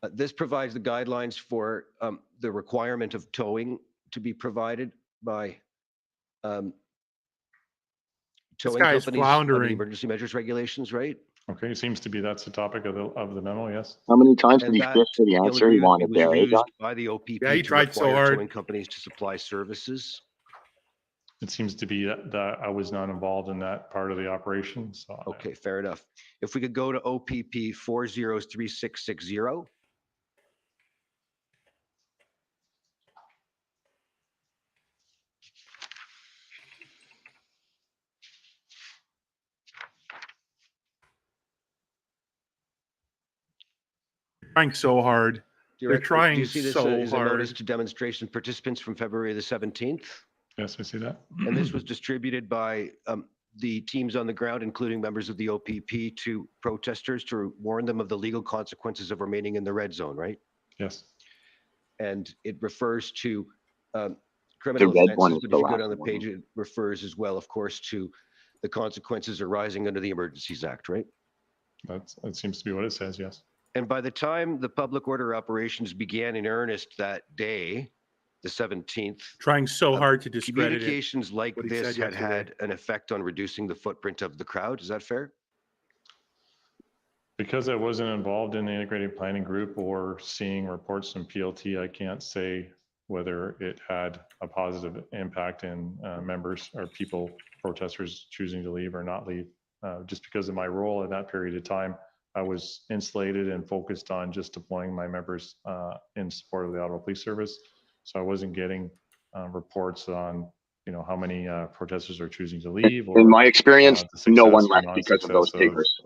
This provides the guidelines for the requirement of towing to be provided by towing guy is companies under the floundering. emergency measures regulations, right? Okay, it seems to be that's the topic of the memo, yes. How many times did And he that fish for the you'll answer agree he with me wanted was there, eh, used John? by the OPP Yeah, he to tried so require hard. towing companies to supply services. It seems to be that I was not involved in that part of the operation, so. Okay, fair enough. If we could go to OPP 403660. Trying so hard. They're Do you trying see this so as a notice hard. to demonstration participants from February the 17th? Yes, I see that. And this was distributed by the teams on the ground, including members of the OPP, to protesters to warn them of the legal consequences of remaining in the red zone, right? Yes. And it refers to criminal red one offenses, is but the if you go last down the one. page, it refers as well, of course, to the consequences arising under the Emergencies Act, right? That seems to be what it says, yes. And by the time the public order operations began in earnest that day, the 17th, Trying so hard to discredit it. communications like what he this said had yesterday. had an effect on reducing the footprint of the crowd. Is that fair? Because I wasn't involved in the integrated planning group or seeing reports from PLT, I can't say whether it had a positive impact in members or people, protesters choosing to leave or not leave. Just because of my role in that period of time, I was insulated and focused on just deploying my members in support of the Ottawa Police Service. So I wasn't getting reports on, you know, how many protesters are choosing to leave. Or In my experience, the no one success or left because of those non-success papers.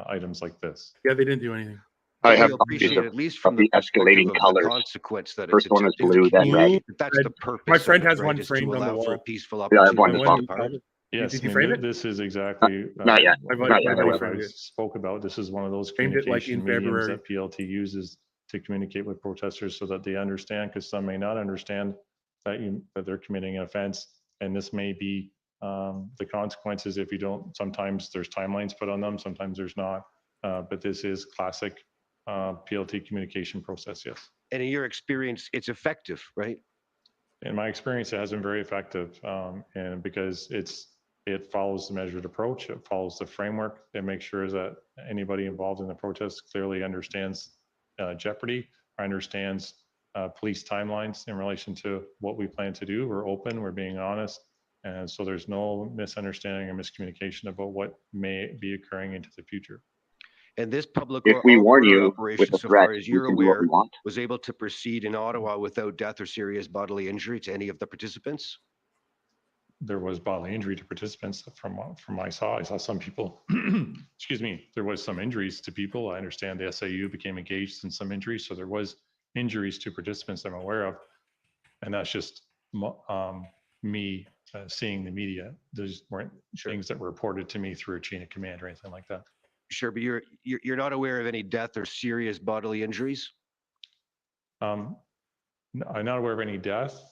Items like this. Yeah, they didn't do anything. I But have we copies appreciate, of at least from the the perspective escalating of the colors. consequence that First it's one is attempting blue, to then red. communicate. That's the Red. purpose. My friend of it, has right, one is framed to on the allow for a wall. peaceful Yeah, I have one opportunity as on well. their part. Yes, Did I you mean, frame it? this is exactly Not yet. My Not yet, buddy however. framed it. spoke about. This is one of those Framed it like in communication mediums February. that PLT uses to communicate with protesters so that they understand, because some may not understand that they're committing an offense, and this may be the consequences if you don't. Sometimes there's timelines put on them, sometimes there's not, but this is classic PLT communication process, yes. And in your experience, it's effective, right? In my experience, it has been very effective, and because it follows the measured approach, it follows the framework, it makes sure that anybody involved in the protest clearly understands jeopardy, understands police timelines in relation to what we plan to do. We're open, we're being honest, and so there's no misunderstanding or miscommunication about what may be occurring into the future. And this public If we warn order you operation, with a so threat, far as we you're can do what aware, we want. was able to proceed in Ottawa without death or serious bodily injury to any of the participants? There was bodily injury to participants from I saw some people, excuse me, there was some injuries to people. I understand the SAU became engaged in some injuries. So there was injuries to participants I'm aware of. And that's just me seeing the media. Those weren't things that were reported to me through a chain of command or anything like that. Sure, but you're not aware of any death or serious bodily injuries? I'm not aware of any death.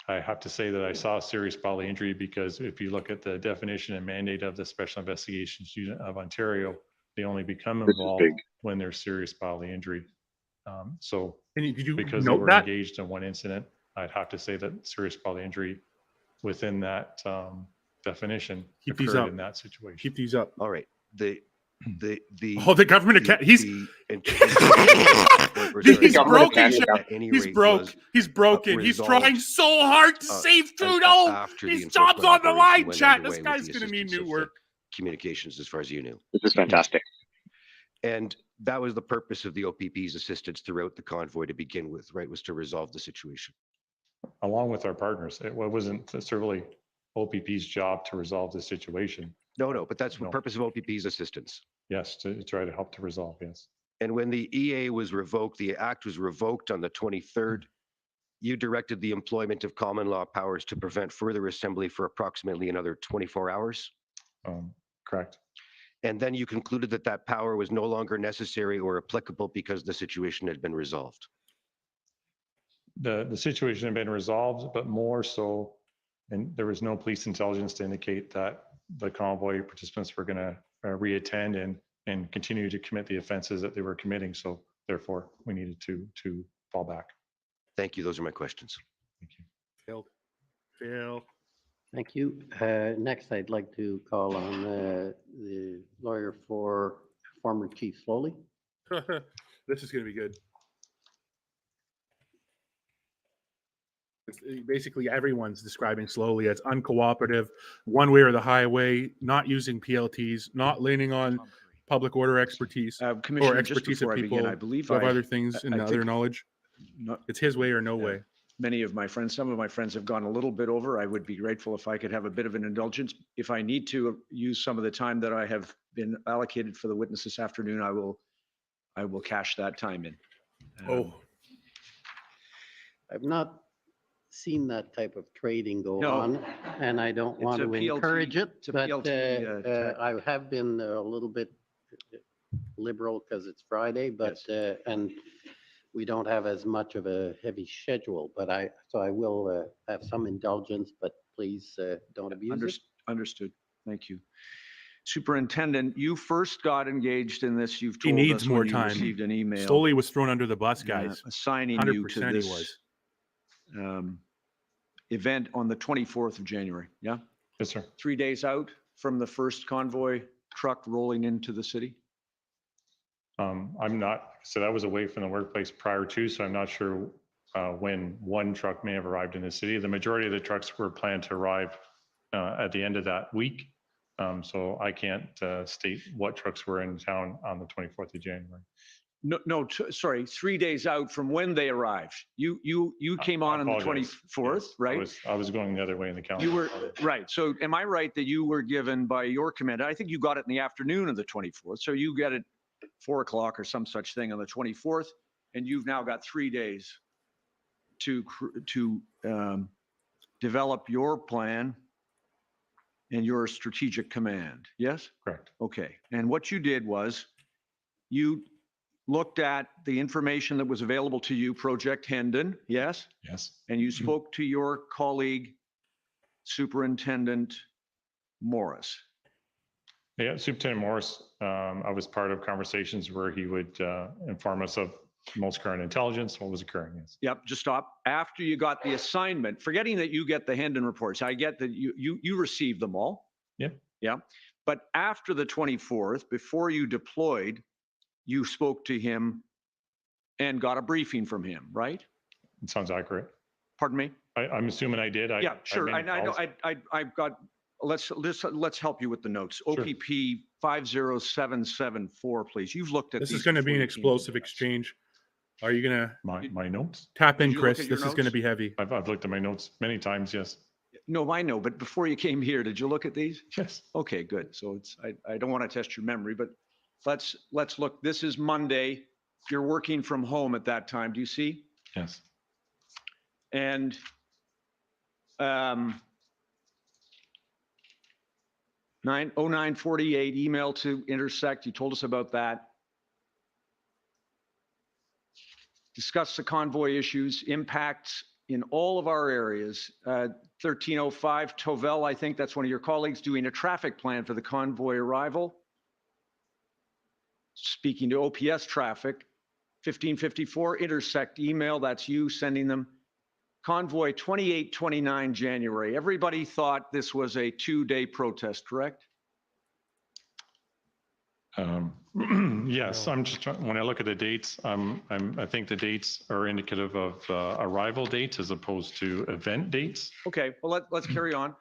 I have to say that I saw serious bodily injury because if you look at the definition and mandate of the Special Investigations Unit of Ontario, they only become involved when there's serious bodily injury. So Did you because they note were that? engaged in one incident, I'd have to say that serious bodily injury within that definition Keep these occurred up. in that situation. Keep these up. All right. The Oh, the government account. He's broken. He's broke. He's broken. He's trying so hard to save Trudeau. His job's on the line, chat. This guy's going to need new work. Communications, as far as you knew. This is fantastic. And that was the purpose of the OPP's assistance throughout the convoy to begin with, right? Was to resolve the situation. Along with our partners, it wasn't necessarily OPP's job to resolve the situation. No, but that's the purpose of OPP's assistance. Yes, to try to help to resolve, yes. And when the EA was revoked, the act was revoked on the 23rd, you directed the employment of common law powers to prevent further assembly for approximately another 24 hours? Correct. And then you concluded that that power was no longer necessary or applicable because the situation had been resolved? The situation had been resolved, but more so, and there was no police intelligence to indicate that the convoy participants were going to reattend and continue to commit the offenses that they were committing. So therefore, we needed to fall back. Thank you. Those are my questions. Thank you. Phil. Thank you. Next, I'd like to call on the lawyer for former Chief Slowly. This is going to be good. Basically, everyone's describing slowly as uncooperative, one way or the highway, not using PLTs, not leaning on public order expertise or Commissioner, just expertise of before I people begin, I believe who have I, other things and I other think- knowledge. not, It's his way or no Yeah. way. many of my friends, some of my friends have gone a little bit over. I would be grateful if I could have a bit of an indulgence. If I need to use some of the time that I have been allocated for the witness this afternoon, I will cash that time in. Oh, I've not seen that type of trading go No. on, and I don't It's want a to PLT encourage it, it's a but PLT, I have been a little bit liberal because it's Friday, but, and we don't have as much of a heavy schedule, but so I will have some indulgence, but please don't abuse it. Understood. Thank you. Superintendent, you first got engaged in this. You've He told needs us more when you time. received an email. slowly was thrown under the bus, guys. Assigning you to 100% he this was. Event on the 24th of January. Yeah? Yes, sir. 3 days out from the first convoy truck rolling into the city? I'm not, so that was away from the workplace prior to, so I'm not sure when one truck may have arrived in the city. The majority of the trucks were planned to arrive at the end of that week. So I can't state what trucks were in town on the 24th of January. No, sorry, 3 days out from when they arrived. You came on the apologize. 24th, Yes, right? I was going the other way in the calendar. You were, right. So am I right that you were given by your commander, I think you got it in the afternoon of the 24th. So you get it 4 o'clock or some such thing on the 24th, and you've now got 3 days to develop your plan and your strategic command. Yes? Correct. Okay. And what you did was you looked at the information that was available to you, Project Hendon, yes? Yes. And you spoke to your colleague, Superintendent Morris. Yeah, Superintendent Morris, I was part of conversations where he would inform us of most current intelligence, what was occurring. Yes. Yep, just stop. After you got the assignment, forgetting that you get the Hendon reports, I get that you received them all. Yep. Yeah. But after the 24th, before you deployed, you spoke to him and got a briefing from him, right? It sounds accurate. Pardon me? I'm assuming I did. Yeah, sure. made I know. calls. I've got, let's help you with the notes. Sure. OPP 50774, please. You've looked at This these is going to be an before you came explosive to us. exchange. Are you going to My notes? tap in, Did you look Chris? at your This is going to notes? be heavy. I've looked at my notes many times. Yes. No, I know, but before you came here, did you look at these? Yes. Okay, good. So it's, I don't want to test your memory, but let's look. This is Monday. You're working from home at that time. Do you see? Yes. And 0948 email to Intersect. You told us about that. Discuss the convoy issues, impacts in all of our areas. 1305 Tovel, I think that's one of your colleagues, doing a traffic plan for the convoy arrival. Speaking to OPS traffic. 1554 Intersect email, that's you sending them. Convoy 28-29 January. Everybody thought this was a 2-day protest, correct? Yes, I'm just trying, when I look at the dates, I think the dates are indicative of arrival dates as opposed to event dates. Okay, well, let's carry on.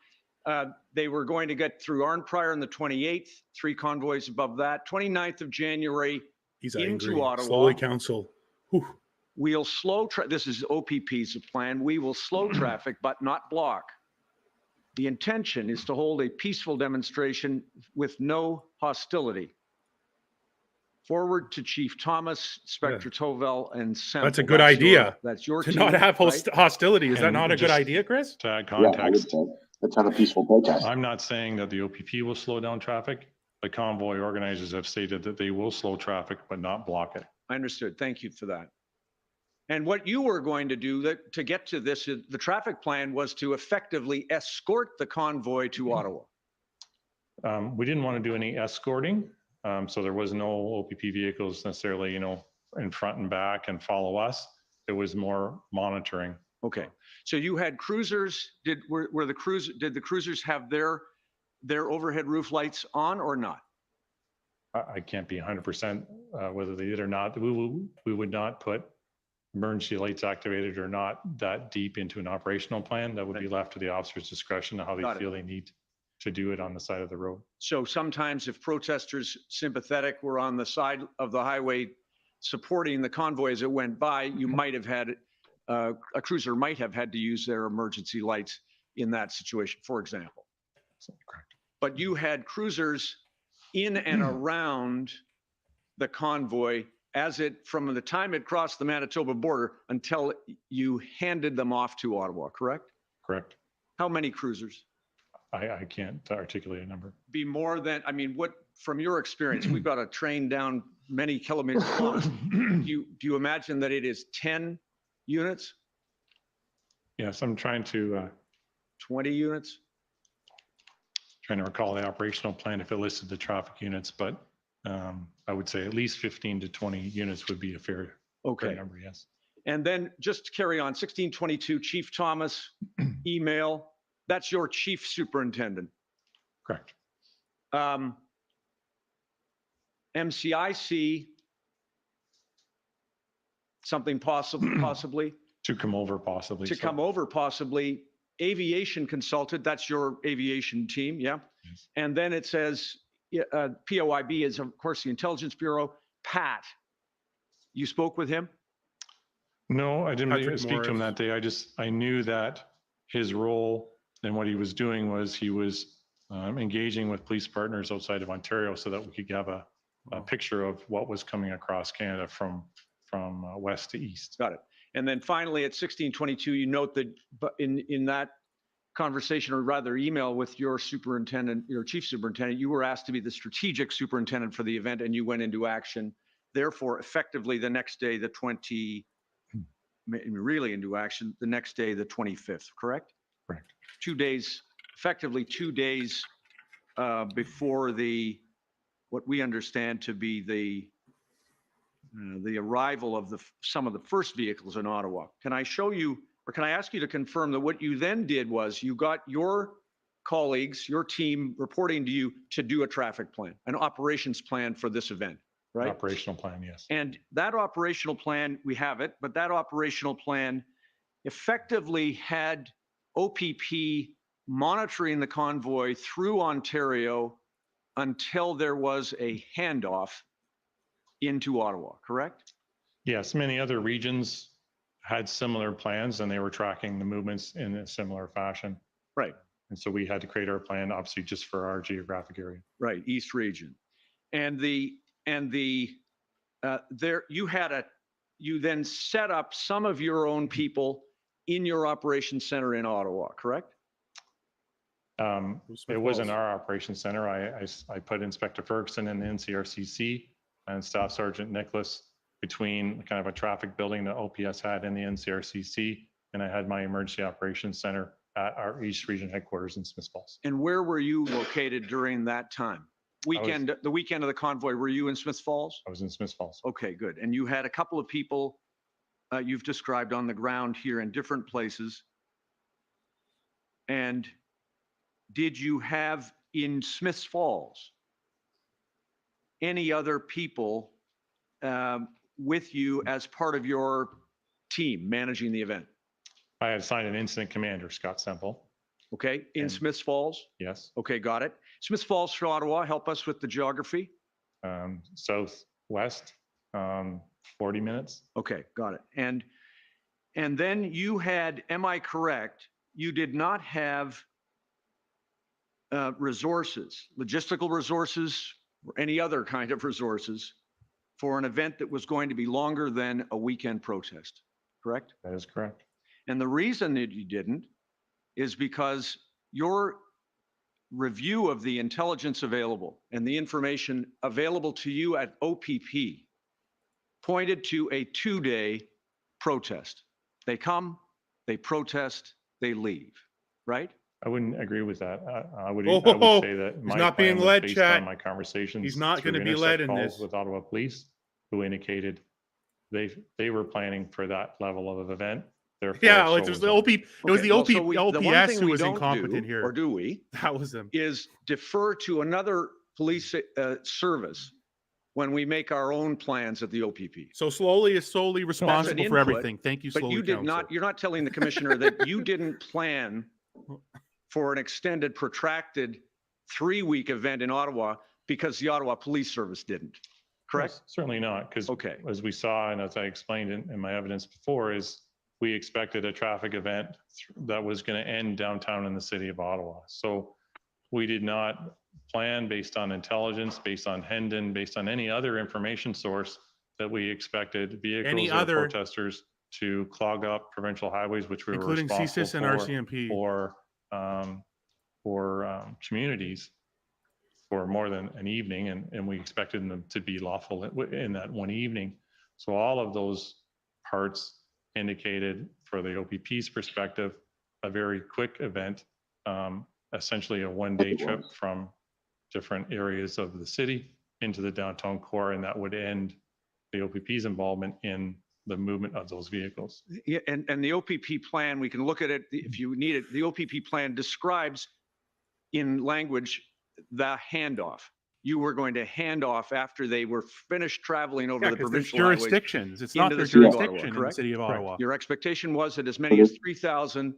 They were going to get through Arnprior on the 28th, 3 convoys above that. 29th of January, He's into angry. Ottawa. Slowly, council. Whew. We'll slow, this is OPP's plan. We will slow traffic, but not block. The intention is to hold a peaceful demonstration with no hostility. Forward to Chief Thomas, Inspector Tovel, and Semple. That's a good idea. That's your To team, not have right? hostility. Is that And not a good just- idea, Chris? To add Yeah, I would context, say, let's have a peaceful protest. I'm not saying that the OPP will slow down traffic. The convoy organizers have stated that they will slow traffic, but not block it. I understood. Thank you for that. And what you were going to do to get to this, the traffic plan was to effectively escort the convoy to Ottawa. We didn't want to do any escorting. So there was no OPP vehicles necessarily, in front and back and follow us. It was more monitoring. Okay, so you had cruisers, did the cruisers have their overhead roof lights on or not? I can't be 100% whether they did or not. We would not put emergency lights activated or not that deep into an operational plan. That would be left to the officer's discretion of how they feel they need to do it on the side of the road. So sometimes if protesters sympathetic were on the side of the highway supporting the convoy as it went by, you might have had, a cruiser might have had to use their emergency lights in that situation, for example. Correct. But you had cruisers in and around the convoy as it, from the time it crossed the Manitoba border until you handed them off to Ottawa, correct? Correct. How many cruisers? I can't articulate a number. Be more than, I mean, what, from your experience, we've got a train down many kilometers long. Do you imagine that it is 10 units, Yes, I'm trying to 20 units? recall the operational plan if it listed the traffic units, but I would say at least 15 to 20 units would be a fair Okay. number, yes. And then just to carry on, 1622, Chief Thomas, email, that's your chief superintendent. Correct. MCIC, something possibly To come over possibly. to come over possibly. Aviation consultant, that's your aviation team, yeah? Yes. And then it says, POIB is of course the Intelligence Bureau. Pat, you spoke with him? No, I didn't Patrick speak to him Morris. that day. I knew that his role and what he was doing was he was engaging with police partners outside of Ontario so that we could have a picture of what was coming across Canada from west to east. Got it. And then finally at 1622, you note that in that conversation, or rather email with your superintendent, your chief superintendent, you were asked to be the strategic superintendent for the event and you went into action. Therefore, effectively the next day, really into action, the next day, the 25th, correct? Correct. 2 days, effectively 2 days before what we understand to be the arrival of some of the first vehicles in Ottawa. Can I show you, or can I ask you to confirm that what you then did was you got your colleagues, your team reporting to you to do a traffic plan, an operations plan for this event, right? Operational plan, yes. And that operational plan, we have it, but that operational plan effectively had OPP monitoring the convoy through Ontario until there was a handoff into Ottawa, correct? Yes, many other regions had similar plans and they were tracking the movements in a similar fashion. Right, And so we had to create our plan, obviously, just for our geographic area. right, East Region. And you then set up some of your own people in your operations center in Ottawa, correct? It wasn't our operations center. I put Inspector Ferguson in the NCRCC and Staff Sergeant Nicholas between kind of a traffic building that OPS had in the NCRCC, and I had my emergency operations center at our East Region headquarters in Smiths Falls. And where were you located during that time? The weekend of the convoy, were you in Smiths Falls? I was in Smiths Falls. Okay, good. And you had a couple of people you've described on the ground here in different places. And did you have in Smiths Falls any other people with you as part of your team managing the event? I had assigned an incident commander, Scott Semple. Okay, in And- Smiths Falls? Yes. Okay, got it. Smiths Falls to Ottawa, help us with the geography. Southwest, 40 minutes. Okay, got it. And then you had, am I correct, you did not have resources, logistical resources, or any other kind of resources for an event that was going to be longer than a weekend protest, correct? That is correct. And the reason that you didn't is because your review of the intelligence available and the information available to you at OPP pointed to a 2-day protest. They come, they protest, they leave, right? I wouldn't agree with that. I would Oh, say that he's my not plan being was led, based chat. on my conversations. He's not through gonna be led intercept in calls this. with Ottawa Police, who indicated they were planning for that level of event. Therefore, Yeah, so it was the I. OP. It was the well, OP, so the one OPS thing who we was don't incompetent do, here. or do we, That was him. is defer to another police service when we make our own plans at the OPP. So Slowly is solely responsible for input, everything. Thank you, But Slowly you did Council. not, you're not telling the commissioner that you didn't plan for an extended, protracted 3-week event in Ottawa because the Ottawa Police Service didn't, correct? No, certainly not, because Okay. as we saw and as I explained in my evidence before, is we expected a traffic event that was going to end downtown in the city of Ottawa. So we did not plan based on intelligence, based on Hendon, based on any other information source that we expected vehicles or protesters to clog up provincial highways, which we were including responsible CSIS and RCMP. for communities for more than an evening, and we expected them to be lawful in that one evening. So all of those parts indicated, for the OPP's perspective, a very quick event, essentially a one-day trip from different areas of the city into the downtown core, and that would end the OPP's involvement in the movement of those vehicles. Yeah, and the OPP plan, we can look at it if you need it. The OPP plan describes in language the handoff. You were going to hand off after they were finished traveling over Yeah, the 'cause there's provincial highways jurisdictions. It's not into their the city of jurisdiction Ottawa, in the correct? city of Ottawa. Your expectation was that as many as 3,000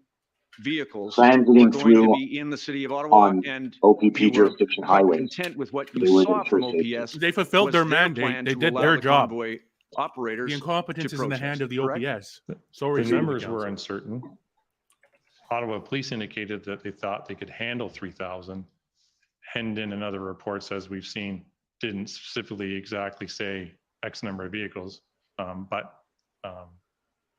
vehicles were transiting going to through be in the city of Ottawa, on and OPP you were jurisdiction quite highways. content with what you They were saw the from church OPS. They fulfilled was their their mandate. plan They to did allow their the job. convoy operators The incompetence to is in the hand protest, of the correct? OPS. The Sorry, Slowly numbers were Council. uncertain. Ottawa Police indicated that they thought they could handle 3,000. Hendon and other reports, as we've seen, didn't specifically exactly say X number of vehicles, but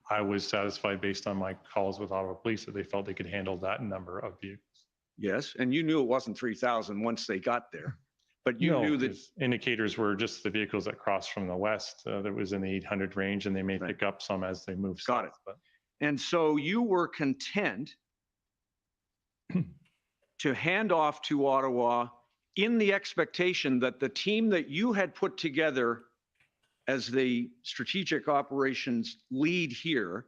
I was satisfied based on my calls with Ottawa Police that they felt they could handle that number of vehicles. Yes, and you knew it wasn't 3,000 once they got there, but you knew that. Indicators were just the vehicles that crossed from the west that was in the 800 range, and they may pick up some as they move south. Got it. But And so you were content to hand off to Ottawa in the expectation that the team that you had put together as the strategic operations lead here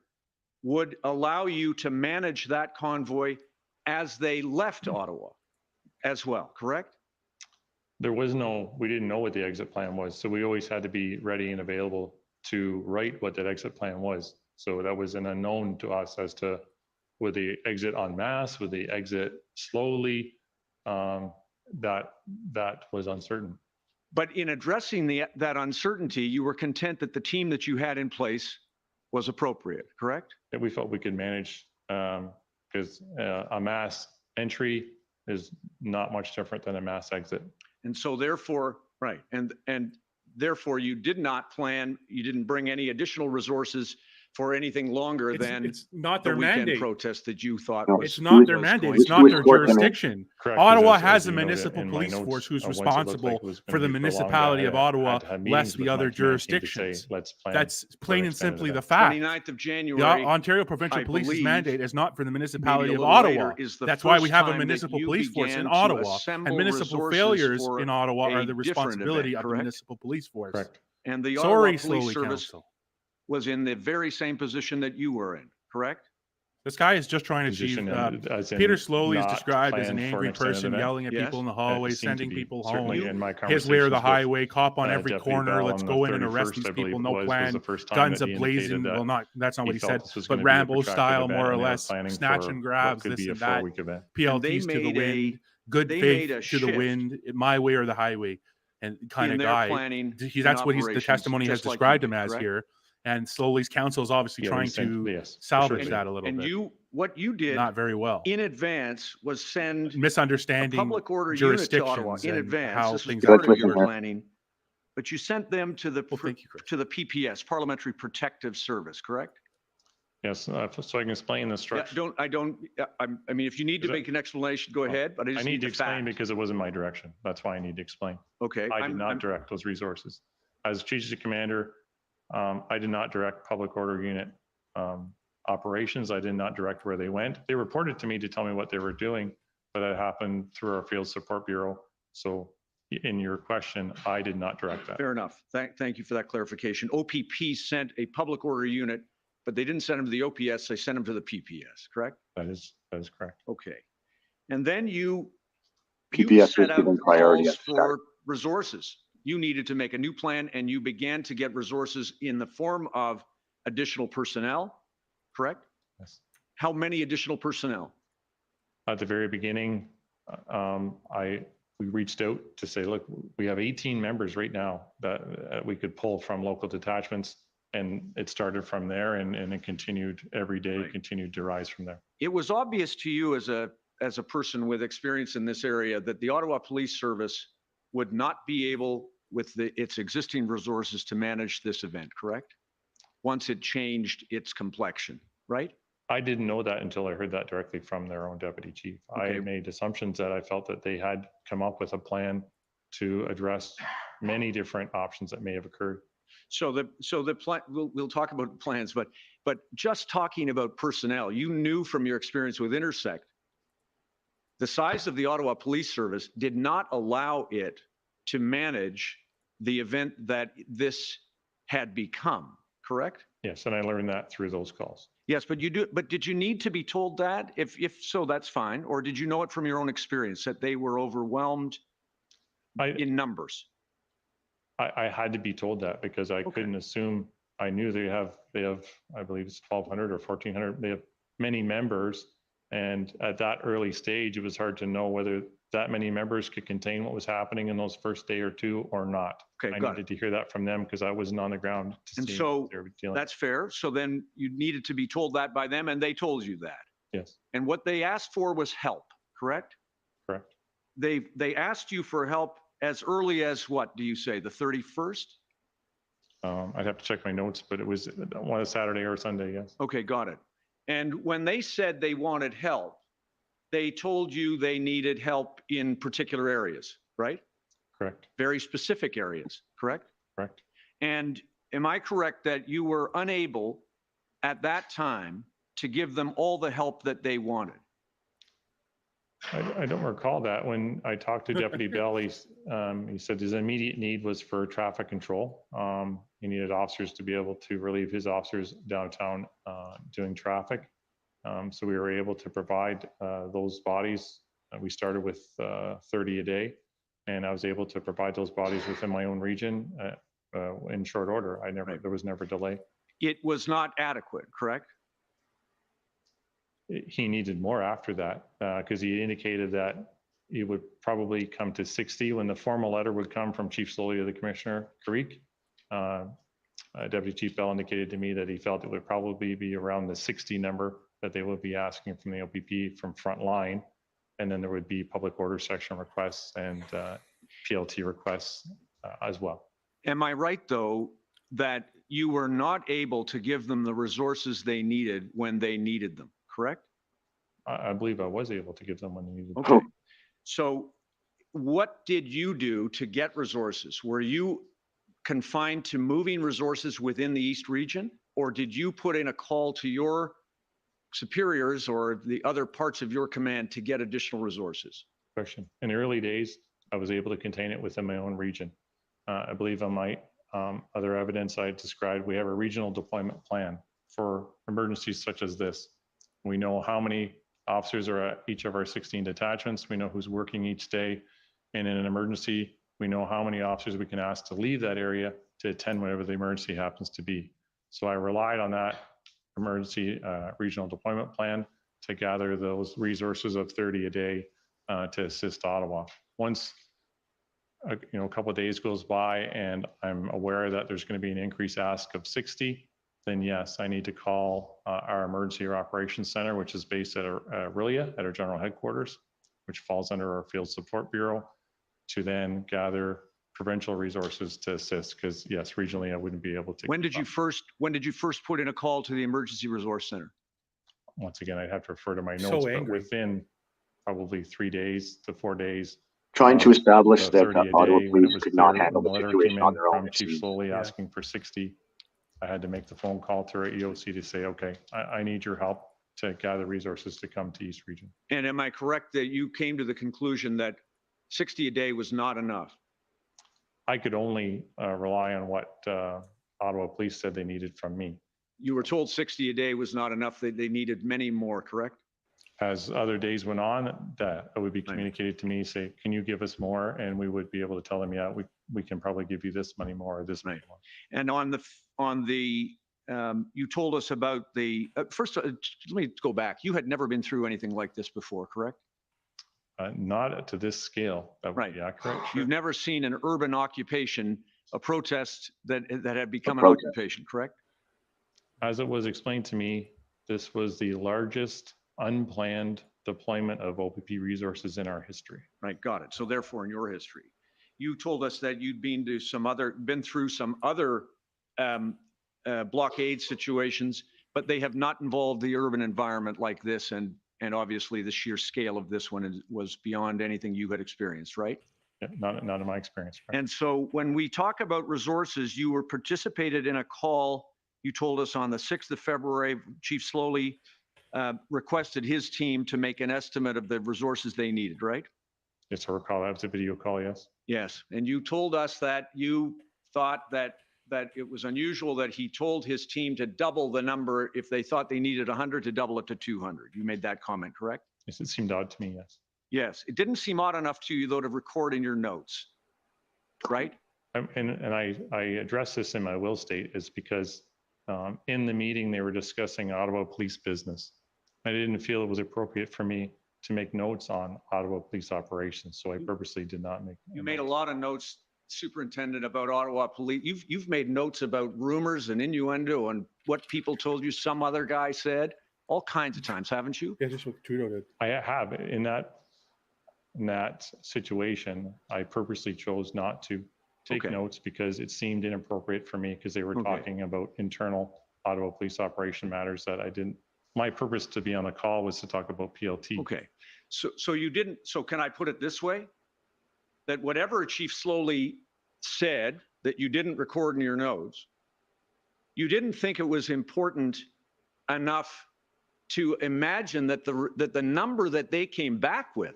would allow you to manage that convoy as they left Ottawa as well, correct? we didn't know what the exit plan was. So we always had to be ready and available to write what that exit plan was. So that was an unknown to us as to would they exit en masse, would they exit slowly? That was uncertain. But in addressing that uncertainty, you were content that the team that you had in place was appropriate, correct? That we felt we could manage, because a mass entry is not much different than a mass exit. And so therefore, right, and therefore you did not plan, you didn't bring any additional resources for anything longer than It's not the their weekend mandate. protest that you thought No, was. It's not their was mandate. going It's to not be their Correct. jurisdiction. Correct, 'cause Ottawa as has a you noted municipal in my police notes, force who's once it looked like responsible it was gonna for the be prolonged, municipality of I Ottawa, had to have less meetings the with other my command team to say, jurisdictions. let's plan That's for plain and extended simply the event. fact. 29th of The January, Ontario Provincial I Police's believe, mandate is not for the maybe municipality a of little later, Ottawa. is the That's why we first have a time that municipal you police force in began to Ottawa, assemble and municipal resources failures for in Ottawa are a the different responsibility event, of the correct? municipal police force. Correct. and the Sorry, Ottawa Police Slowly Service Council. was in the very same position that you were in, correct? This guy is just trying to achieve. Position as in Peter Slowly is not described as an planned for angry extended person event. yelling at Yes. people in the It hallway, seemed to sending be, people certainly home. in my His way or the conversations with, highway, cop on every Deputy corner. Bell Let's on go the in and arrest 31st, these I people. believe No was plan. the first time Guns that he a indicated blazing. that Well, not that's not what he he felt said. this was But gonna be a Rambo protracted style, event, more or and they were less, planning snatch for and what grabs, could this be a and that. 4-week event. And they PLTs to the made a- wind. Good they faith made a to the shift wind. My way or the highway. And kind in of their guy. planning and That's what the operations, testimony has just like you described did, him as correct? here. And Slowly's counsel is obviously Yeah, trying we sent- to yes, for salvage sure. that a little And bit. what you did Not very well. in advance was send a Misunderstanding public order unit to Ottawa jurisdictions in and advance. how This was things part Let's of listen your here. planning, but you sent them to the Well, thank you, Chris. to the PPS, Parliamentary Protective Service, correct? Yes, so I can explain the Yeah, structure. I mean, if you need to Is that- make an explanation, go ahead, but I I just need need to the explain facts. because it wasn't my direction. That's why I need to explain. Okay. I did not direct those resources. As strategic commander, I did not direct public order unit operations. I did not direct where they went. They reported to me to tell me what they were doing, but that happened through our Field Support Bureau. So in your question, I did not direct that. Fair enough. Thank you for that clarification. OPP sent a public order unit, but they didn't send them to the OPS, they sent them to the PPS, correct? That is correct. Okay. And then you PPS set was out given priority calls at the start. for resources. You needed to make a new plan and you began to get resources in the form of additional personnel, correct? Yes. How many additional personnel? At the very beginning, we reached out to say, look, we have 18 members right now that we could pull from local detachments. And it started from there and it continued every day, Right. continued to rise from there. It was obvious to you as a person with experience in this area that the Ottawa Police Service would not be able, with its existing resources, to manage this event, correct? Once it changed its complexion, right? I didn't know that until I heard that directly from their own deputy chief. Okay. I made assumptions that I felt that they had come up with a plan to address many different options that may have occurred. So the plan, we'll talk about plans, but just talking about personnel, you knew from your experience with Intersect, the size of the Ottawa Police Service did not allow it to manage the event that this had become, correct? Yes, and I learned that through those calls. Yes, but did you need to be told that? If so, that's fine. Or did you know it from your own experience that they were overwhelmed in numbers? I had to be told that because I couldn't assume. I knew they have, I believe it's 1,200 or 1,400. They have many members. And at that early stage, it was hard to know whether that many members could contain what was happening in those first day or two or not. Okay, I got needed to hear that from them because I wasn't on the ground to And see so what they were dealing. that's fair. So then you needed to be told that by them and they told you that. Yes, And what they asked for was help, correct? correct. They asked you for help as early as what do you say, the 31st? I'd have to check my notes, but it was one a Saturday or Sunday, yes. Okay, got it. And when they said they wanted help, they told you they needed help in particular areas, right? Correct, Very specific areas, correct? correct. And am I correct that you were unable at that time to give them all the help that they wanted? I don't recall that. When I talked to Deputy Bell, he said his immediate need was for traffic control. He needed officers to be able to relieve his officers downtown doing traffic. So we were able to provide those bodies. We started with 30 a day, and I was able to provide those bodies within my own region in short order. There was never delay. It was not adequate, correct? He needed more after that because he indicated that he would probably come to 60 when the formal letter would come from Chief Slowly to the Commissioner Creek. Deputy Chief Bell indicated to me that he felt it would probably be around the 60 number that they would be asking from the OPP from frontline. And then there would be public order section requests and PLT requests as well. Am I right, though, that you were not able to give them the resources they needed when they needed them, correct? I believe I was able to give them when they needed them. Okay. So what did you do to get resources? Were you confined to moving resources within the East region? Or did you put in a call to your superiors or the other parts of your command to get additional resources? Question. In the early days, I was able to contain it within my own region. I believe on my other evidence I described, we have a regional deployment plan for emergencies such as this. We know how many officers are at each of our 16 detachments. We know who's working each day. And in an emergency, we know how many officers we can ask to leave that area to attend whatever the emergency happens to be. So I relied on that emergency regional deployment plan to gather those resources of 30 a day to assist Ottawa. Once a couple of days goes by and I'm aware that there's going to be an increased ask of 60, then yes, I need to call our emergency operations center, which is based at Aurelia at our general headquarters, which falls under our Field Support Bureau, to then gather provincial resources to assist. Because yes, regionally I wouldn't be able to. When did you first put in a call to the Emergency Resource Center? Once again, I'd have to refer to my So notes, but angry. within probably 3 days to 4 days. Trying to establish that 30 a Ottawa day when it Police was could not clear, handle when the letter situation came on in their own. from it Chief seems. Slowly Yeah. asking for 60. I had to make the phone call to our EOC to say, okay, I need your help to gather resources to come to East Region. And am I correct that you came to the conclusion that 60 a day was not enough? I could only rely on what Ottawa Police said they needed from me. You were told 60 a day was not enough, that they needed many more, correct? As other days went on, that would be communicated to me, say, can you give us more? And we would be able to tell them, yeah, we can probably give you this money more or this money more. And on the you told us about the, first, let me go back. You had never been through anything like this before, correct? Not to this scale. That would be accurate. You've never seen an urban occupation, a protest that had become an protest. occupation, correct? As it was explained to me, this was the largest unplanned deployment of OPP resources in our history. Right, got it. So therefore, in your history, you told us that you'd been through some other blockade situations, but they have not involved the urban environment like this, and obviously the sheer scale of this one was beyond anything you had experienced, right? Yeah, not in my experience. Right? And so when we talk about resources, you were participated in a call, you told us on the 6th of February, Chief Slowly requested his team to make an estimate of the resources they needed, right? Yes, I recall that was a video call, yes. Yes, and you told us that you thought that it was unusual that he told his team to double the number if they thought they needed 100, to double it to 200. You made that comment, correct? Yes, it seemed odd to me, yes. Yes, it didn't seem odd enough to you, though, to record in your notes, right? And I addressed this in my will state is because in the meeting, they were discussing Ottawa Police business. I didn't feel it was appropriate for me to make notes on Ottawa Police operations, so I purposely did not make. You made a lot of notes, Superintendent, about Ottawa Police. You've made notes about rumors and innuendo and what people told you some other guy said, all kinds of times, haven't you? Yeah, just what Trudeau did. I have. In that situation, I purposely chose not to take notes because it seemed inappropriate for me because they were talking about internal Ottawa Police operation matters that I didn't. My purpose to be on the call was to talk about PLT. Okay, so you didn't, so can I put it this way? That whatever Chief Slowly said that you didn't record in your notes, you didn't think it was important enough to imagine that the number that they came back with,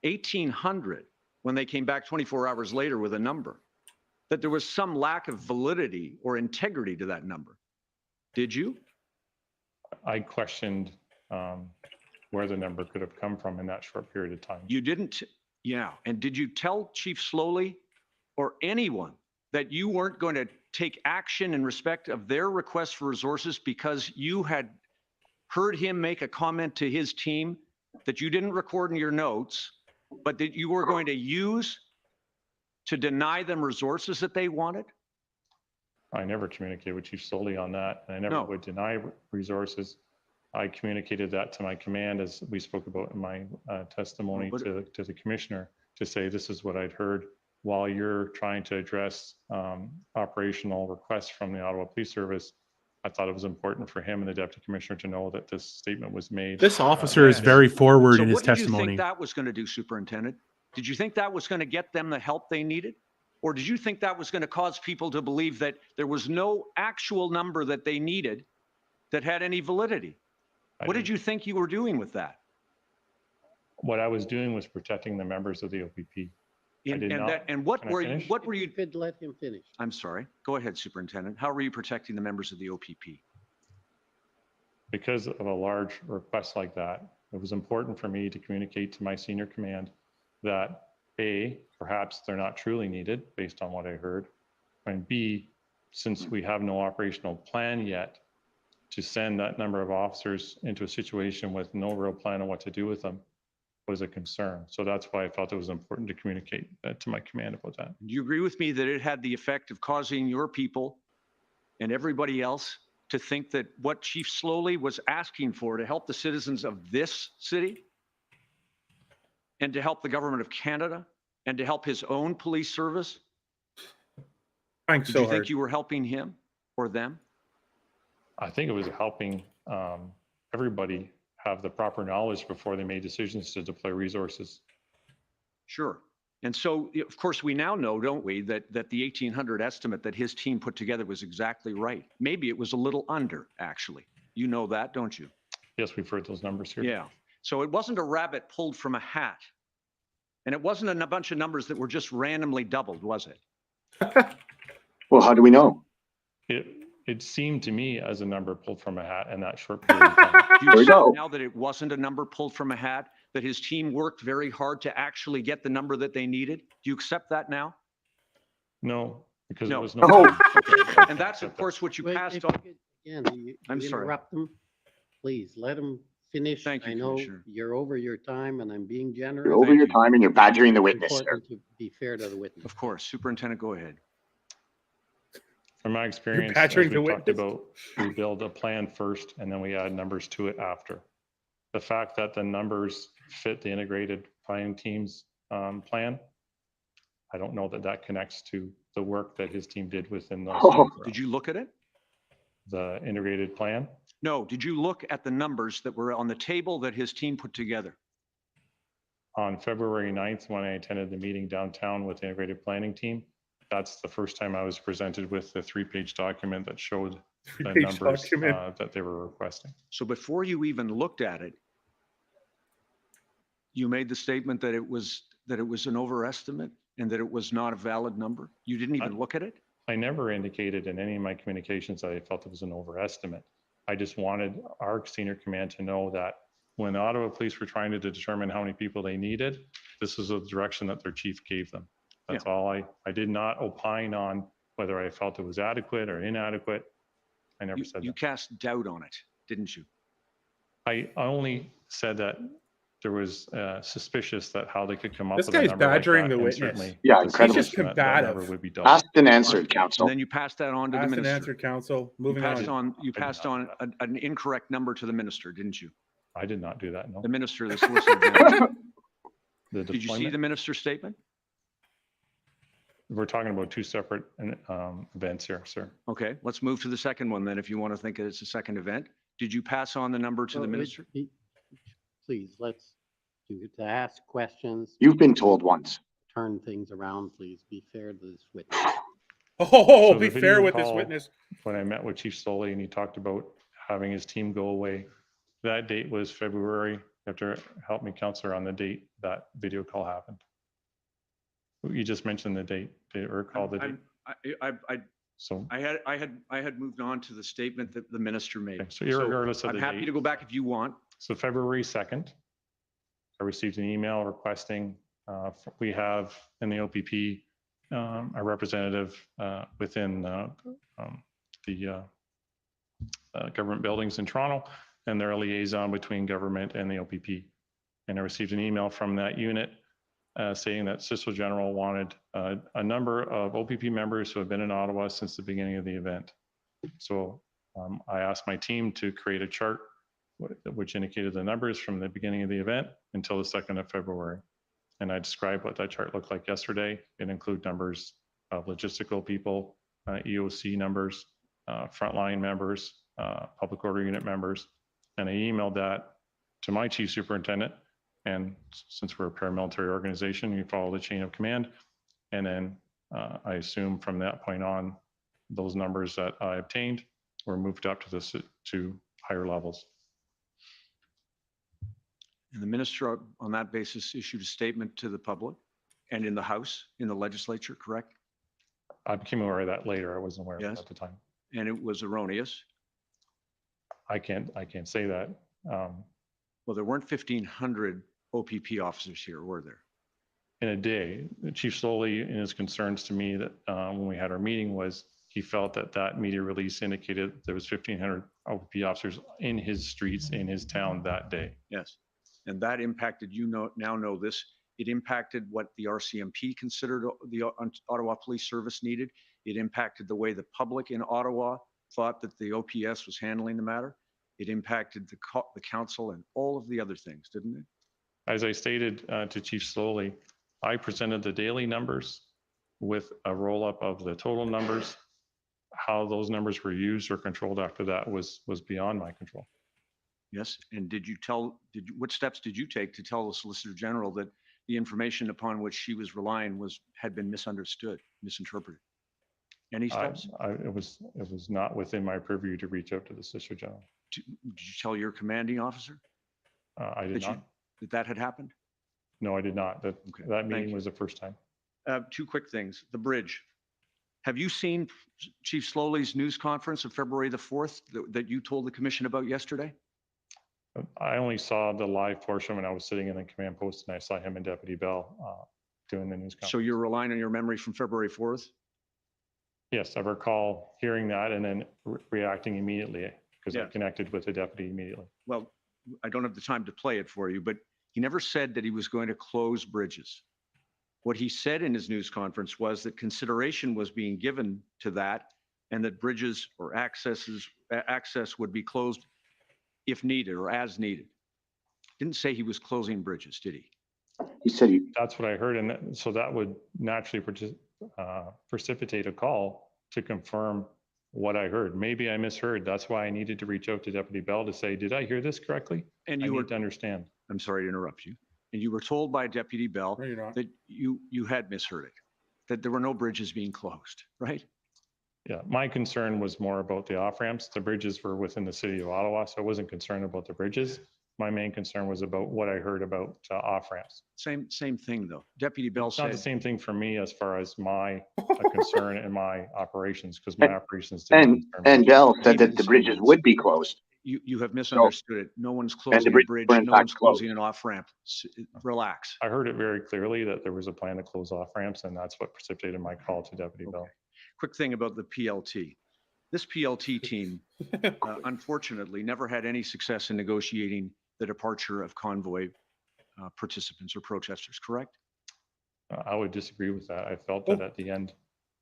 1,800, when they came back 24 hours later with a number, that there was some lack of validity or integrity to that number. Did you? I questioned where the number could have come from in that short period of time. You didn't, yeah. And did you tell Chief Slowly or anyone that you weren't going to take action in respect of their request for resources because you had heard him make a comment to his team that you didn't record in your notes, but that you were going to use to deny them resources that they wanted? I never communicated with Chief Slowly on that, and I never would deny resources. I communicated that to my command, as we spoke about in my testimony to the commissioner, to say this is what I'd heard while you're trying to address operational requests from the Ottawa Police Service. I thought it was important for him and the deputy commissioner to know that this statement was made. This officer is very forward in his what did you testimony. think that was going to do, Superintendent? Did you think that was going to get them the help they needed? Or did you think that was going to cause people to believe that there was no actual number that they needed that had any validity? What did you think you were doing with that? What I was doing was protecting the members of the OPP. What were you? You could let him finish. I'm sorry. Go ahead, Superintendent. How were you protecting the members of the OPP? Because of a large request like that, it was important for me to communicate to my senior command that A, perhaps they're not truly needed based on what I heard, and B, since we have no operational plan yet to send that number of officers into a situation with no real plan on what to do with them was a concern. So that's why I felt it was important to communicate to my command about that. Do you agree with me that it had the effect of causing your people and everybody else to think that what Chief Slowly was asking for to help the citizens of this city and to help the government of Canada and to help his own police service? Thanks Did so you hard. think you were helping him or them? I think it was helping everybody have the proper knowledge before they made decisions to deploy resources. Sure. And so, of course, we now know, don't we, that the 1,800 estimate that his team put together was exactly right. Maybe it was a little under, actually. You know that, don't you? Yes, we've heard those numbers here. Yeah. So it wasn't a rabbit pulled from a hat. And it wasn't a bunch of numbers that were just randomly doubled, was it? Well, how do we know? It seemed to me as a number pulled from a hat in that short period of time. Do you There we accept go. now that it wasn't a number pulled from a hat, that his team worked very hard to actually get the number that they needed? Do you accept that now? No, because No. there was no. No. time. Okay, And that's, of accept that. course, what you Wait, passed if on. you could- Again, you I'm sorry. interrupt them. Please, let them finish. Thank you, I know Commissioner. you're over your time and I'm being generous. You're over Thank your you. time and you're badgering the It's witness, sir. important to be fair to the witness. Of course, Superintendent, go ahead. From my experience, as badgering we the talked witness. about, we build a plan first and then we add numbers to it after. The fact that the numbers fit the integrated planning team's plan, I don't know that that connects to the work that his team did within those. Oh. Did you look at it? The integrated plan? No, did you look at the numbers that were on the table that his team put together? On February 9th, when I attended the meeting downtown with the integrated planning team, that's the first time I was presented with the 3-page document that showed the 3-page numbers document. that they were requesting. So before you even looked at it, you made the statement that it was an overestimate and that it was not a valid number? You didn't even look at it? I never indicated in any of my communications that I felt it was an overestimate. I just wanted our senior command to know that when the Ottawa Police were trying to determine how many people they needed, this was the direction that their chief gave them. That's all. I did not opine on whether I felt it was adequate or inadequate. I never said You that. cast doubt on it, didn't you? I only said that there was suspicious that how they could come up This with a guy's number like badgering that, the and witness. certainly Yeah, the incredible. He's just suspicion that combative. number would be double. Asked and answered, And counsel. then you passed that on to the Asked and minister. answered, counsel. You Moving passed on. you passed on an incorrect number to the minister, didn't you? I did not do that, no. The minister, the solicitor general. The Did you see deployment, the minister's statement? we're talking about two separate events here, sir. Okay, let's move to the second one then, if you want to think it's a second event. Did you pass on the number to the minister? Please, let's to ask questions, You've been told once. turn things around, please. Be fair to this witness. Oh, So be the fair video with this call- witness. When I met with Chief Solly and he talked about having his team go away, that date was February. You have to help me, counselor, on the date that video call happened. You just mentioned the date. Do you recall the date? So, I had moved on to the statement that the minister made. okay, so irregardless of I'm the happy date. to go back if you want. So February 2nd, I received an email requesting, we have in the OPP, a representative within the government buildings in Toronto, and they're a liaison between government and the OPP. And I received an email from that unit saying that Cicero General wanted a number of OPP members who have been in Ottawa since the beginning of the event. So I asked my team to create a chart which indicated the numbers from the beginning of the event until the 2nd of February. And I described what that chart looked like yesterday. It included numbers of logistical people, EOC numbers, frontline members, public order unit members. And I emailed that to my chief superintendent. And since we're a paramilitary organization, you follow the chain of command. And then I assume from that point on, those numbers that I obtained were moved up to higher levels. And the minister on that basis issued a statement to the public and in the House, in the legislature, correct? I became aware of that later. I wasn't aware of Yes. it at the time. And it was erroneous. I can't say that. Well, there weren't 1,500 OPP officers here, were there? In a day, Chief Solly, in his concerns to me that when we had our meeting, was he felt that that media release indicated there was 1,500 OPP officers in his streets, in his town that day. Yes. And that impacted, now know this, it impacted what the RCMP considered the Ottawa Police Service needed. It impacted the way the public in Ottawa thought that the OPS was handling the matter. It impacted the council and all of the other things, didn't it? As I stated to Chief Solly, I presented the daily numbers with a roll-up of the total numbers. How those numbers were used or controlled after that was beyond my control. Yes. And what steps did you take to tell the Solicitor General that the information upon which she was relying had been misunderstood, misinterpreted. Any steps? It was not within my purview to reach out to the Solicitor General. Did you tell your commanding officer I did that not. that had happened? No, I did not. That Thank meeting you. was the first time. Two quick things. The bridge. Have you seen Chief Slowly's news conference of February the 4th that you told the commission about yesterday? I only saw the live portion when I was sitting in the command post, and I saw him and Deputy Bell doing the news conference. So you're relying on your memory from February 4th? Yes, I recall hearing that and then reacting immediately because I Yeah. connected with the deputy immediately. Well, I don't have the time to play it for you, but he never said that he was going to close bridges. What he said in his news conference was that consideration was being given to that and that bridges or access would be closed if needed or as needed. Didn't say he was closing bridges, did he? He said he, That's what I heard. And so that would naturally precipitate a call to confirm what I heard. Maybe I misheard. That's why I needed to reach out to Deputy Bell to say, did I hear this correctly? And I you were, need to understand. I'm sorry to interrupt you. And you were told by Deputy Bell No, you're not. that you had misheard it, that there were no bridges being closed, right? Yeah, my concern was more about the off-ramps. The bridges were within the city of Ottawa, so I wasn't concerned about the bridges. My main concern was about what I heard about off-ramps. Same thing though. Deputy Bell It's not said. the same thing for me as far as my concern and my operations, because my operations didn't concern and me. Bell said Maybe that the the same bridges things. would be closed. You have misunderstood it. No one's closing a bridges bridge. were in No fact one's closing an off-ramp. Relax. I heard it very clearly that there was a plan to close off-ramps, and that's what precipitated my call to Deputy Bell. Quick thing about the PLT. This PLT team, unfortunately, never had any success in negotiating the departure of convoy participants or protesters, correct? I would disagree with that. I felt that at the end,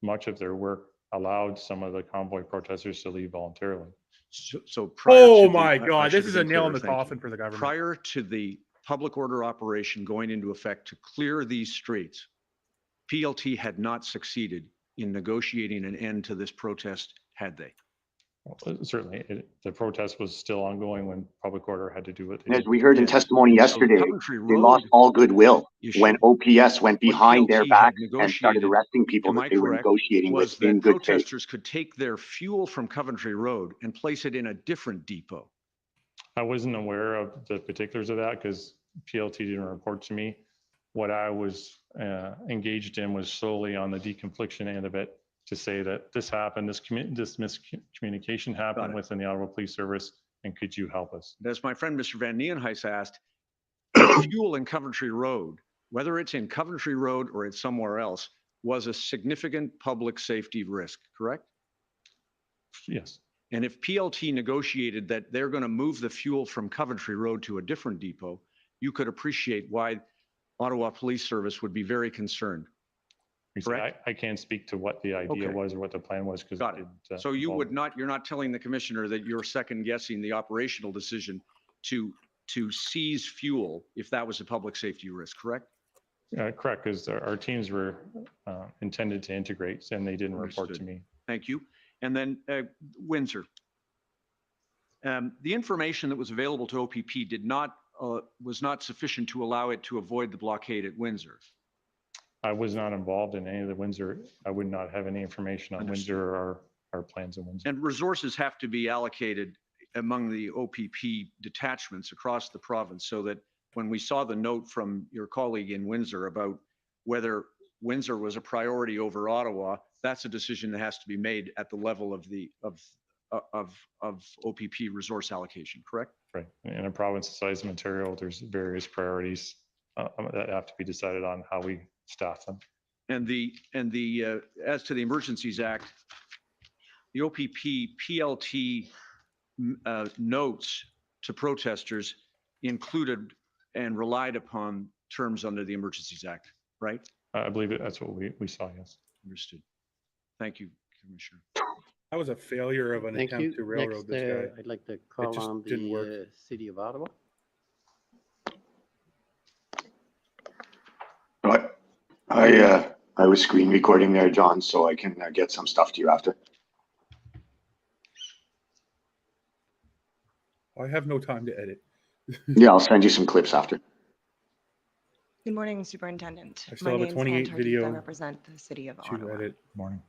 much of their work allowed some of the convoy protesters to leave voluntarily. So prior to Oh the- my I God, should this have is a been nail in clearer, the thank you. coffin for the government. Prior to the public order operation going into effect to clear these streets, PLT had not succeeded in negotiating an end to this protest, had they? Well, certainly, the protest was still ongoing when public order had to do what they And as did. we heard in Yes. testimony And so yesterday, Coventry they lost Road all goodwill issue, when OPS went behind their PLT had backs and started negotiated, arresting people am that I they were correct, negotiating was with in that good faith. protesters could take their fuel from Coventry Road and place it in a different depot. I wasn't aware of the particulars of that because PLT didn't report to me. What I was engaged in was solely on the deconfliction end of it to say that this happened, this miscommunication happened it. within the Ottawa Police Service, and could you help us? As my friend Mr. Van Nieuwenhuis asked, the fuel in Coventry Road, whether it's in Coventry Road or it's somewhere else, was a significant public safety risk, correct? Yes. And if PLT negotiated that they're going to move the fuel from Coventry Road to a different depot, you could appreciate why Ottawa Police Service would be very concerned. Correct? I can't speak to what the idea Okay. was or what the plan was because Got it. So you would not, you're not telling the commissioner that you're second guessing the operational decision to seize fuel if that was a public safety risk, correct? Correct, because our teams were intended to integrate and they didn't report to Understood. me. Thank you. And then Windsor. The information that was available to OPP was not sufficient to allow it to avoid the blockade at Windsor. I was not involved in any of the Windsor. I would not have any information on Understood. Windsor or our plans in Windsor. And resources have to be allocated among the OPP detachments across the province so that when we saw the note from your colleague in Windsor about whether Windsor was a priority over Ottawa, that's a decision that has to be made at the level of the OPP resource allocation, correct? Right. In a province the size of Ontario, there's various priorities that have to be decided on how we staff them. And as to the Emergencies Act, the OPP PLT notes to protesters included and relied upon terms under the Emergencies Act, right? I believe that's what we saw, yes. Understood. Thank you, Commissioner. That was a failure of an Thank attempt you. to railroad Next, this guy. I'd like to call just on didn't work. the City of Ottawa. But I was screen recording there, John, so I can get some stuff to you after. I have no time to edit. Yeah, I'll send you some clips after. Good morning, Superintendent. I still have a name's 28 Ann Tardif. video I represent the city of to Ottawa. edit. Morning.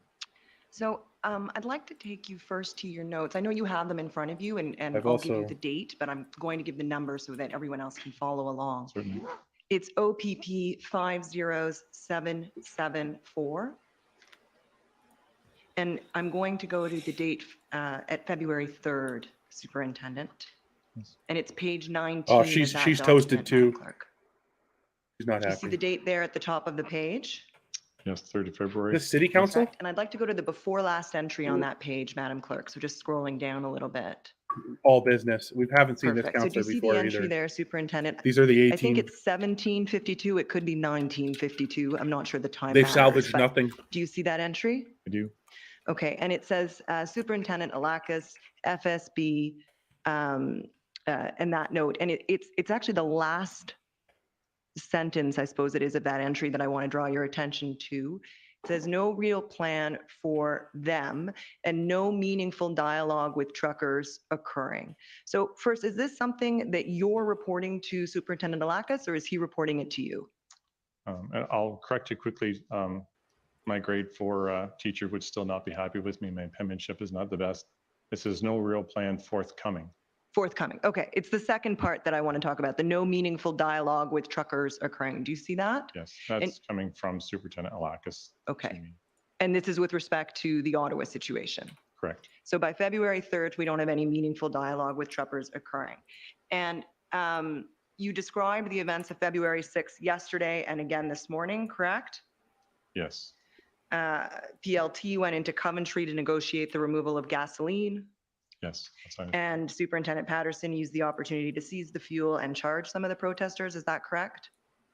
So I'd like to take you first to your notes. I know you have them in front of you, and I've I'll give you also- the date, but I'm going to give the number so that everyone else can follow along. Certainly. It's OPP 50774. And I'm going to go to the date at February 3rd, Superintendent. Yes. And it's page 19. Oh, of she's that toasted document, Madam too. Clerk. She's not Do you see happy. the date there at the top of the page? Yes, 30 February. The city council? Correct. And I'd like to go to the before last entry on that page, Madam Clerk. So just scrolling down a little bit. All business. We haven't seen this Perfect. So do you counselor see the before entry either. there, Superintendent? These are the I think 18. it's 1752. It could be 1952. I'm not sure the time. They've matters, salvaged but nothing. Do you see that entry? I do. Okay, and it says Superintendent Alakas, FSB, and that note. And it's actually the last sentence, I suppose it is, of that entry that I want to draw your attention to. It says no real plan for them and no meaningful dialogue with truckers occurring. So first, is this something that you're reporting to Superintendent Alakas, or is he reporting it to you? And I'll correct you quickly. My grade 4 teacher would still not be happy with me. My penmanship is not the best. This is no real plan forthcoming. Forthcoming. Okay, it's the second part that I want to talk about, the no meaningful dialogue with truckers occurring. Do you see that? Yes, that's coming from Superintendent Alakas. to Okay. me. And this is with respect to the Ottawa situation. Correct. So by February 3rd, we don't have any meaningful dialogue with truckers occurring. And you described the events of February 6th yesterday and again this morning, correct? Yes, PLT went into Coventry to negotiate the removal of gasoline, yes. That's fine. and Superintendent Patterson used the opportunity to seize the fuel and charge some of the protesters. Is that correct?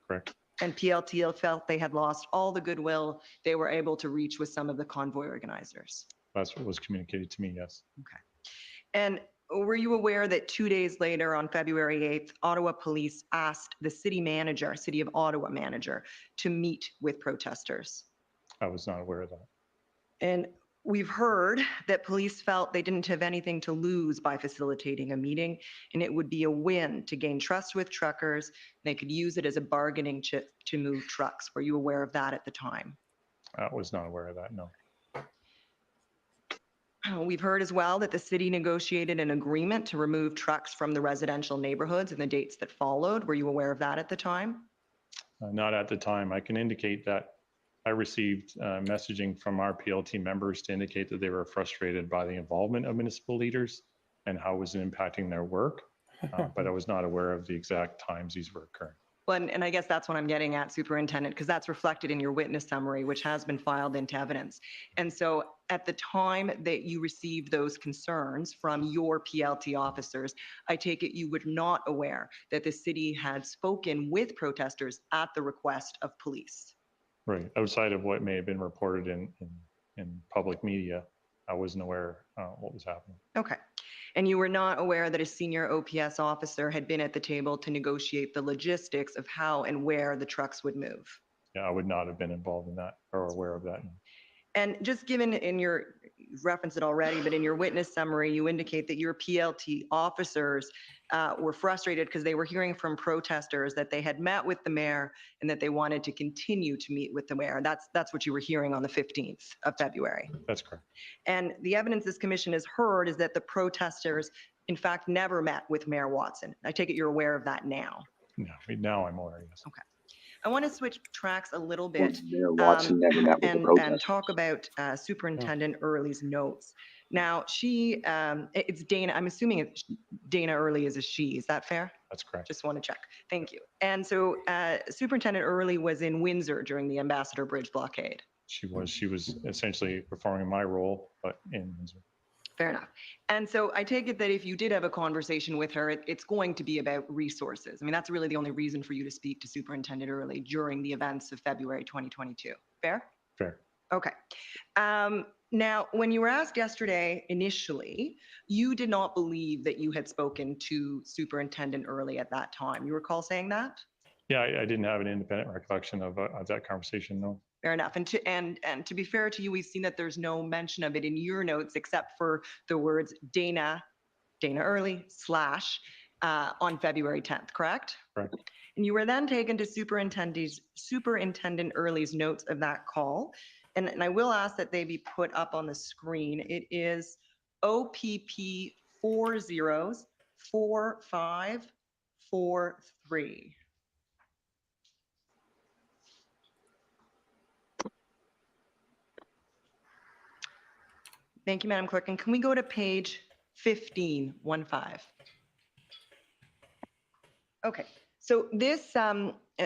Correct. And PLT felt they had lost all the goodwill they were able to reach with some of the convoy organizers. That's what was communicated to me, yes. And were you aware that 2 days later, on February 8th, Ottawa Police asked the city manager, City of Ottawa manager, to meet with protesters? I was not aware of that. And we've heard that police felt they didn't have anything to lose by facilitating a meeting, and it would be a win to gain trust with truckers. They could use it as a bargaining chip to move trucks. Were you aware of that at the time? I was not aware of that, no. We've heard as well that the city negotiated an agreement to remove trucks from the residential neighborhoods in the dates that followed. Were you aware of that at the time? Not at the time. I can indicate that I received messaging from our PLT members to indicate that they were frustrated by the involvement of municipal leaders and how it was impacting their work, but I was not aware of the exact times these were occurring. Well, and I guess that's what I'm getting at, Superintendent, because that's reflected in your witness summary, which has been filed into evidence. And so at the time that you received those concerns from your PLT officers, I take it you were not aware that the city had spoken with protesters at the request of police. Right. Outside of what may have been reported in public media, I wasn't aware what was happening. Okay. And you were not aware that a senior OPS officer had been at the table to negotiate the logistics of how and where the trucks would move? Yeah, I would not have been involved in that or aware of that. And just given in your, you've referenced it already, but in your witness summary, you indicate that your PLT officers were frustrated because they were hearing from protesters that they had met with the mayor and that they wanted to continue to meet with the mayor. That's what you were hearing on the 15th of February. That's correct. And the evidence this commission has heard is that the protesters, in fact, never met with Mayor Watson. I take it you're aware of that now. No, now I'm aware, yes. Okay. I want to switch tracks a little bit Mayor Watson never met with the and protesters. talk about Superintendent Early's notes. Now, it's Dana, I'm assuming it's Dana Early is a she, is that fair? That's correct. Just want to check. Thank you. And so Superintendent Early was in Windsor during the Ambassador Bridge blockade. She was essentially performing my role, but in Windsor. Fair enough. And so I take it that if you did have a conversation with her, it's going to be about resources. I mean, that's really the only reason for you to speak to Superintendent Early during the events of February 2022. Fair? Fair. Okay. Now, when you were asked yesterday initially, you did not believe that you had spoken to Superintendent Early at that time. You recall saying that? Yeah, I didn't have an independent recollection of that conversation, no. Fair enough. And to be fair to you, we've seen that there's no mention of it in your notes except for the words Dana Early / on February 10th, correct? Correct. And you were then taken to Superintendent Early's notes of that call. And I will ask that they be put up on the screen. It is OPP 404543. Thank you, Madam Clerk. And can we go to page 15? Okay, so this,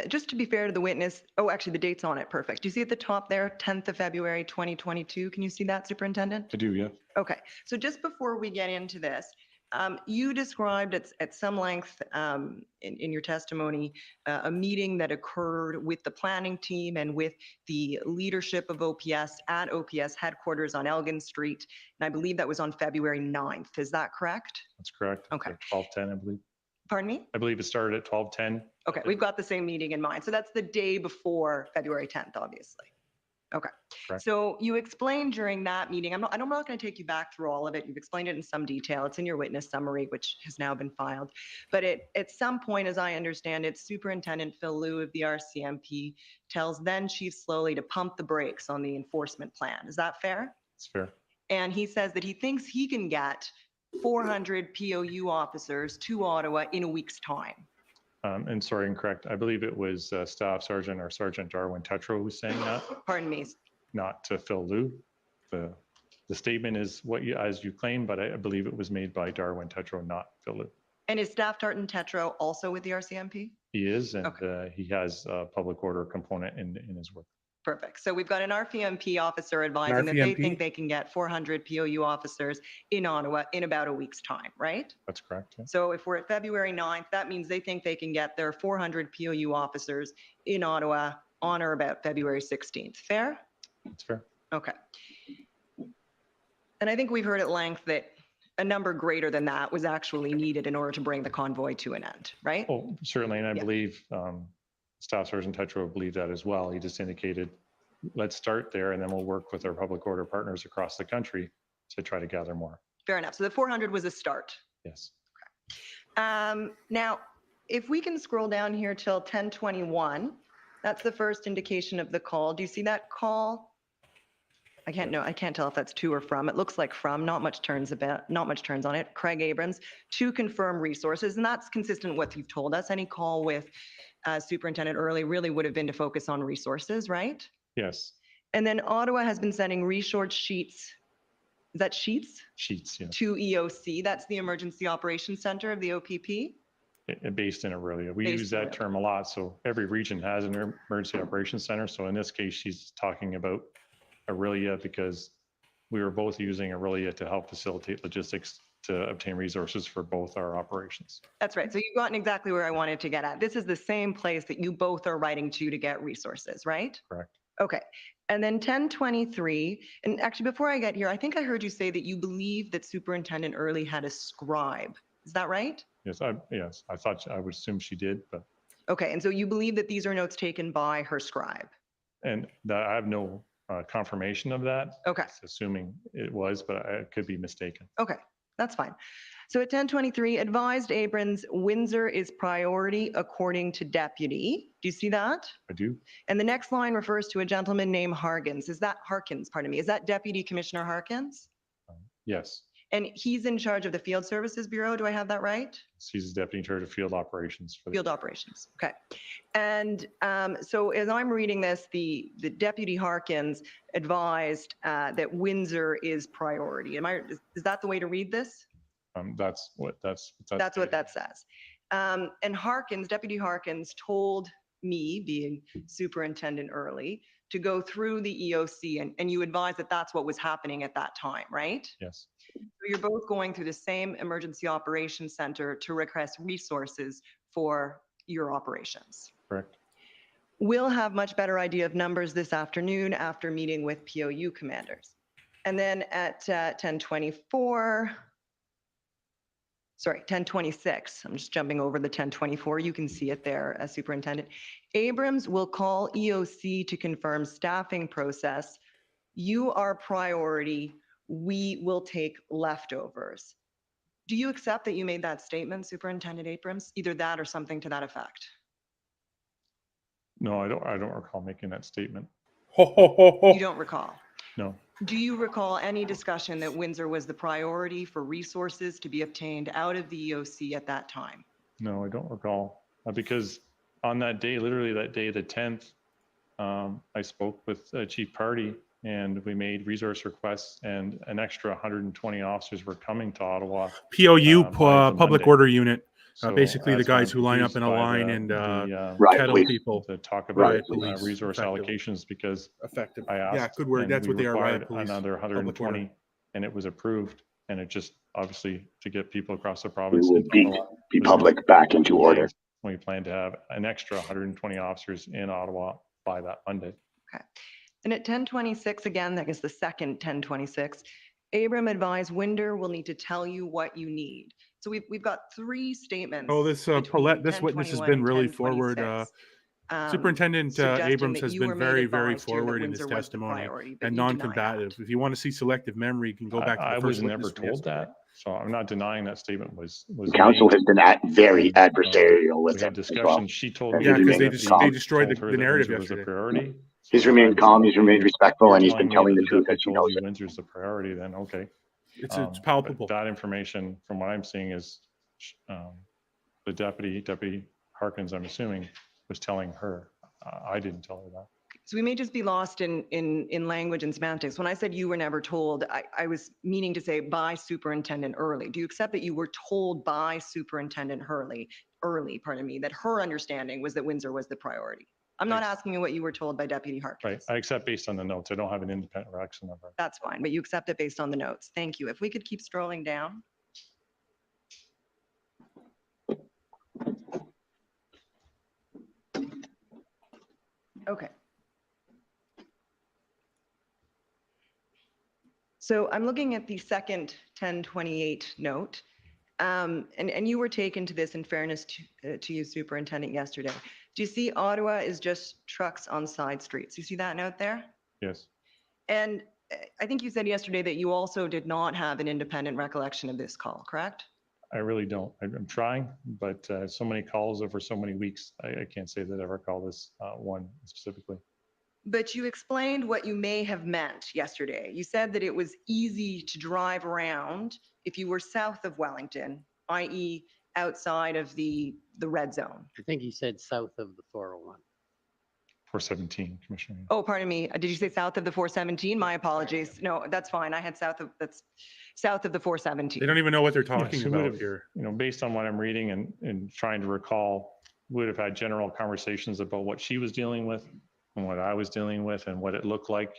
just to be fair to the witness, oh, actually the date's on it, perfect. Do you see at the top there, 10th of February, 2022? Can you see that, Superintendent? I do, yeah. Okay, so just before we get into this, you described at some length in your testimony a meeting that occurred with the planning team and with the leadership of OPS at OPS headquarters on Elgin Street, and I believe that was on February 9th. Is that correct? That's correct. Okay. 12:10, I believe. Pardon me? I believe it started at 12:10. Okay, we've got the same meeting in mind. So that's the day before February 10th, obviously. Okay. Correct. So you explained during that meeting, I'm not going to take you back through all of it. You've explained it in some detail. It's in your witness summary, which has now been filed. But at some point, as I understand it, Superintendent Phil Liu of the RCMP tells then Chief Slowly to pump the brakes on the enforcement plan. Is that fair? It's fair. And he says that he thinks he can get 400 POU officers to Ottawa in a week's time. And sorry, incorrect. I believe it was Staff Sergeant or Sergeant Darwin Tetro who was saying that, Pardon me. not to Phil Liu. The statement is what you, as you claim, but I believe it was made by Darwin Tetro, not Phil Liu. And is Staff Tartan Tetro also with the RCMP? He is, and Okay. he has a public order component in his work. Perfect. So we've got an RCMP officer advising that they RCMP? think they can get 400 POU officers in Ottawa in about a week's time, right? That's correct. Yeah. So if we're at February 9th, that means they think they can get their 400 POU officers in Ottawa on or about February 16th. Fair? That's fair. Okay. And I think we've heard at length that a number greater than that was actually needed in order to bring the convoy to an end, right? Oh, certainly, and I Yeah. believe Staff Sergeant Tetro believed that as well. He just indicated, let's start there, and then we'll work with our public order partners across the country to try to gather more. Fair enough. So the 400 was a start. Yes. Now, if we can scroll down here till 10:21, that's the first indication of the call. Do you see that call? I can't tell if that's to or from. It looks like from, not much turns on it. Craig Abrams to confirm resources, and that's consistent with what you've told us. Any call with Superintendent Early really would have been to focus on resources, right? Yes. And then Ottawa has been sending resource sheets. Is that sheets? Sheets, yeah. To EOC. That's the Emergency Operations Center of the OPP. Based in Aurelia. We Based use in that Aurelia. term a lot. So every region has an emergency operations center. So in this case, she's talking about Aurelia because we were both using Aurelia to help facilitate logistics to obtain resources for both our operations. That's right. So you've gotten exactly where I wanted to get at. This is the same place that you both are writing to get resources, right? Correct. Okay. And then 10:23, and actually before I get here, I think I heard you say that you believe that Superintendent Early had a scribe. Is that right? Yes, I thought, I would assume she did, but, Okay. And so you believe that these are notes taken by her scribe? and that I have no confirmation of that. Okay. Assuming it was, but I could be mistaken. Okay. That's fine. So at 10:23, advised Abrams, Windsor is priority according to deputy. Do you see that? I do. And the next line refers to a gentleman named Harkins. Is that pardon me. Is that Deputy Commissioner Harkins? Yes, And he's in charge of the Field Services Bureau. Do I have that right? she's the deputy in charge of field operations for the Field operations. Okay. And so as I'm reading this, the Deputy Harkins advised that Windsor is priority. Is that the way to read this? That's what that says. And Harkins, Deputy Harkins told me, being Superintendent Early, to go through the EOC, and you advised that that's what was happening at that time, right? Yes, So you're both going through the same Emergency Operations Center to request resources for your operations. correct. We'll have much better idea of numbers this afternoon after meeting with POU commanders. And then at 10:26, I'm just jumping over the 10:24, you can see it there as Superintendent. Abrams will call EOC to confirm staffing process. You are priority, we will take leftovers. Do you accept that you made that statement, Superintendent Abrams? Either that or something to that effect? No, I don't recall making that statement. You don't recall? No. Do you recall any discussion that Windsor was the priority for resources to be obtained out of the EOC at that time? No, I don't recall. Because on that day, literally that day, the 10th, I spoke with Chief Pardy and we made resource requests, and an extra 120 officers were coming to Ottawa. POU, by the Public Monday. Order Unit. So Basically, the that's why guys I'm who line up confused in a by line the- and the, Riot kettle police. people. to talk Riot about police, resource effectively. allocations, because Effective. I asked. Yeah, good word. and That's we what they are, riot required police. Another Public order. 120, and it was approved. And it just obviously to get people across the We province. will into beat Ottawa be was public back into order. We plan to have an extra 120 officers in Ottawa by that Monday. Okay. And at 10:26, again, I guess the second 10:26, Abram advised Winder will need to tell you what you need. So we've got three statements. Oh, this between Paulette, this witness has 10:21 been and really forward. 10:26, Superintendent suggesting Abrams that has you been were made very, very advised here that forward in his Windsor was the testimony priority, but and you deny that. non-combative. If you want to see selective memory, you can go back to I the was first never witness from told yesterday. that, so I'm not denying that statement was Council made. has been very adversarial with We him had as well. discussion. She told And me. Yeah, he because remained they calm. destroyed told her the that narrative Windsor was a yesterday. priority. He's So remained I'm- calm, he's remained respectful, you're and he's telling been me telling that the truth deputy as he told knows you it. Windsor's the priority, then okay. It's But palpable. that information, from what I'm seeing, is the Deputy Harkins, I'm assuming, was telling her. I didn't tell her that. So we may just be lost in language and semantics. When I said you were never told, I was meaning to say by Superintendent Early. Do you accept that you were told by Superintendent Early, that her understanding was that Windsor was the priority? I'm not Thanks. asking you what you were told by Deputy Harkins. Right. I accept based on the notes. I don't have an independent reaction of her. That's fine, but you accept it based on the notes. Thank you. If we could keep scrolling down. Okay. So I'm looking at the second 1028 note. And you were taken to this in fairness to you, Superintendent, yesterday. Do you see Ottawa is just trucks on side streets? You see that note there? Yes. And I think you said yesterday that you also did not have an independent recollection of this call, correct? I really don't. I'm trying, but so many calls over so many weeks, I can't say that I recall this one specifically. But you explained what you may have meant yesterday. You said that it was easy to drive around if you were south of Wellington, i.e. outside of the red zone. I think he said south of the 401. 417, Commissioner. Oh, pardon me. Did you say south of the 417? My apologies. No, that's fine. I had south of the 417. They don't even know what they're Yes, talking we about would've, here. based on what I'm reading and trying to recall, we would have had general conversations about what she was dealing with and what I was dealing with and what it looked like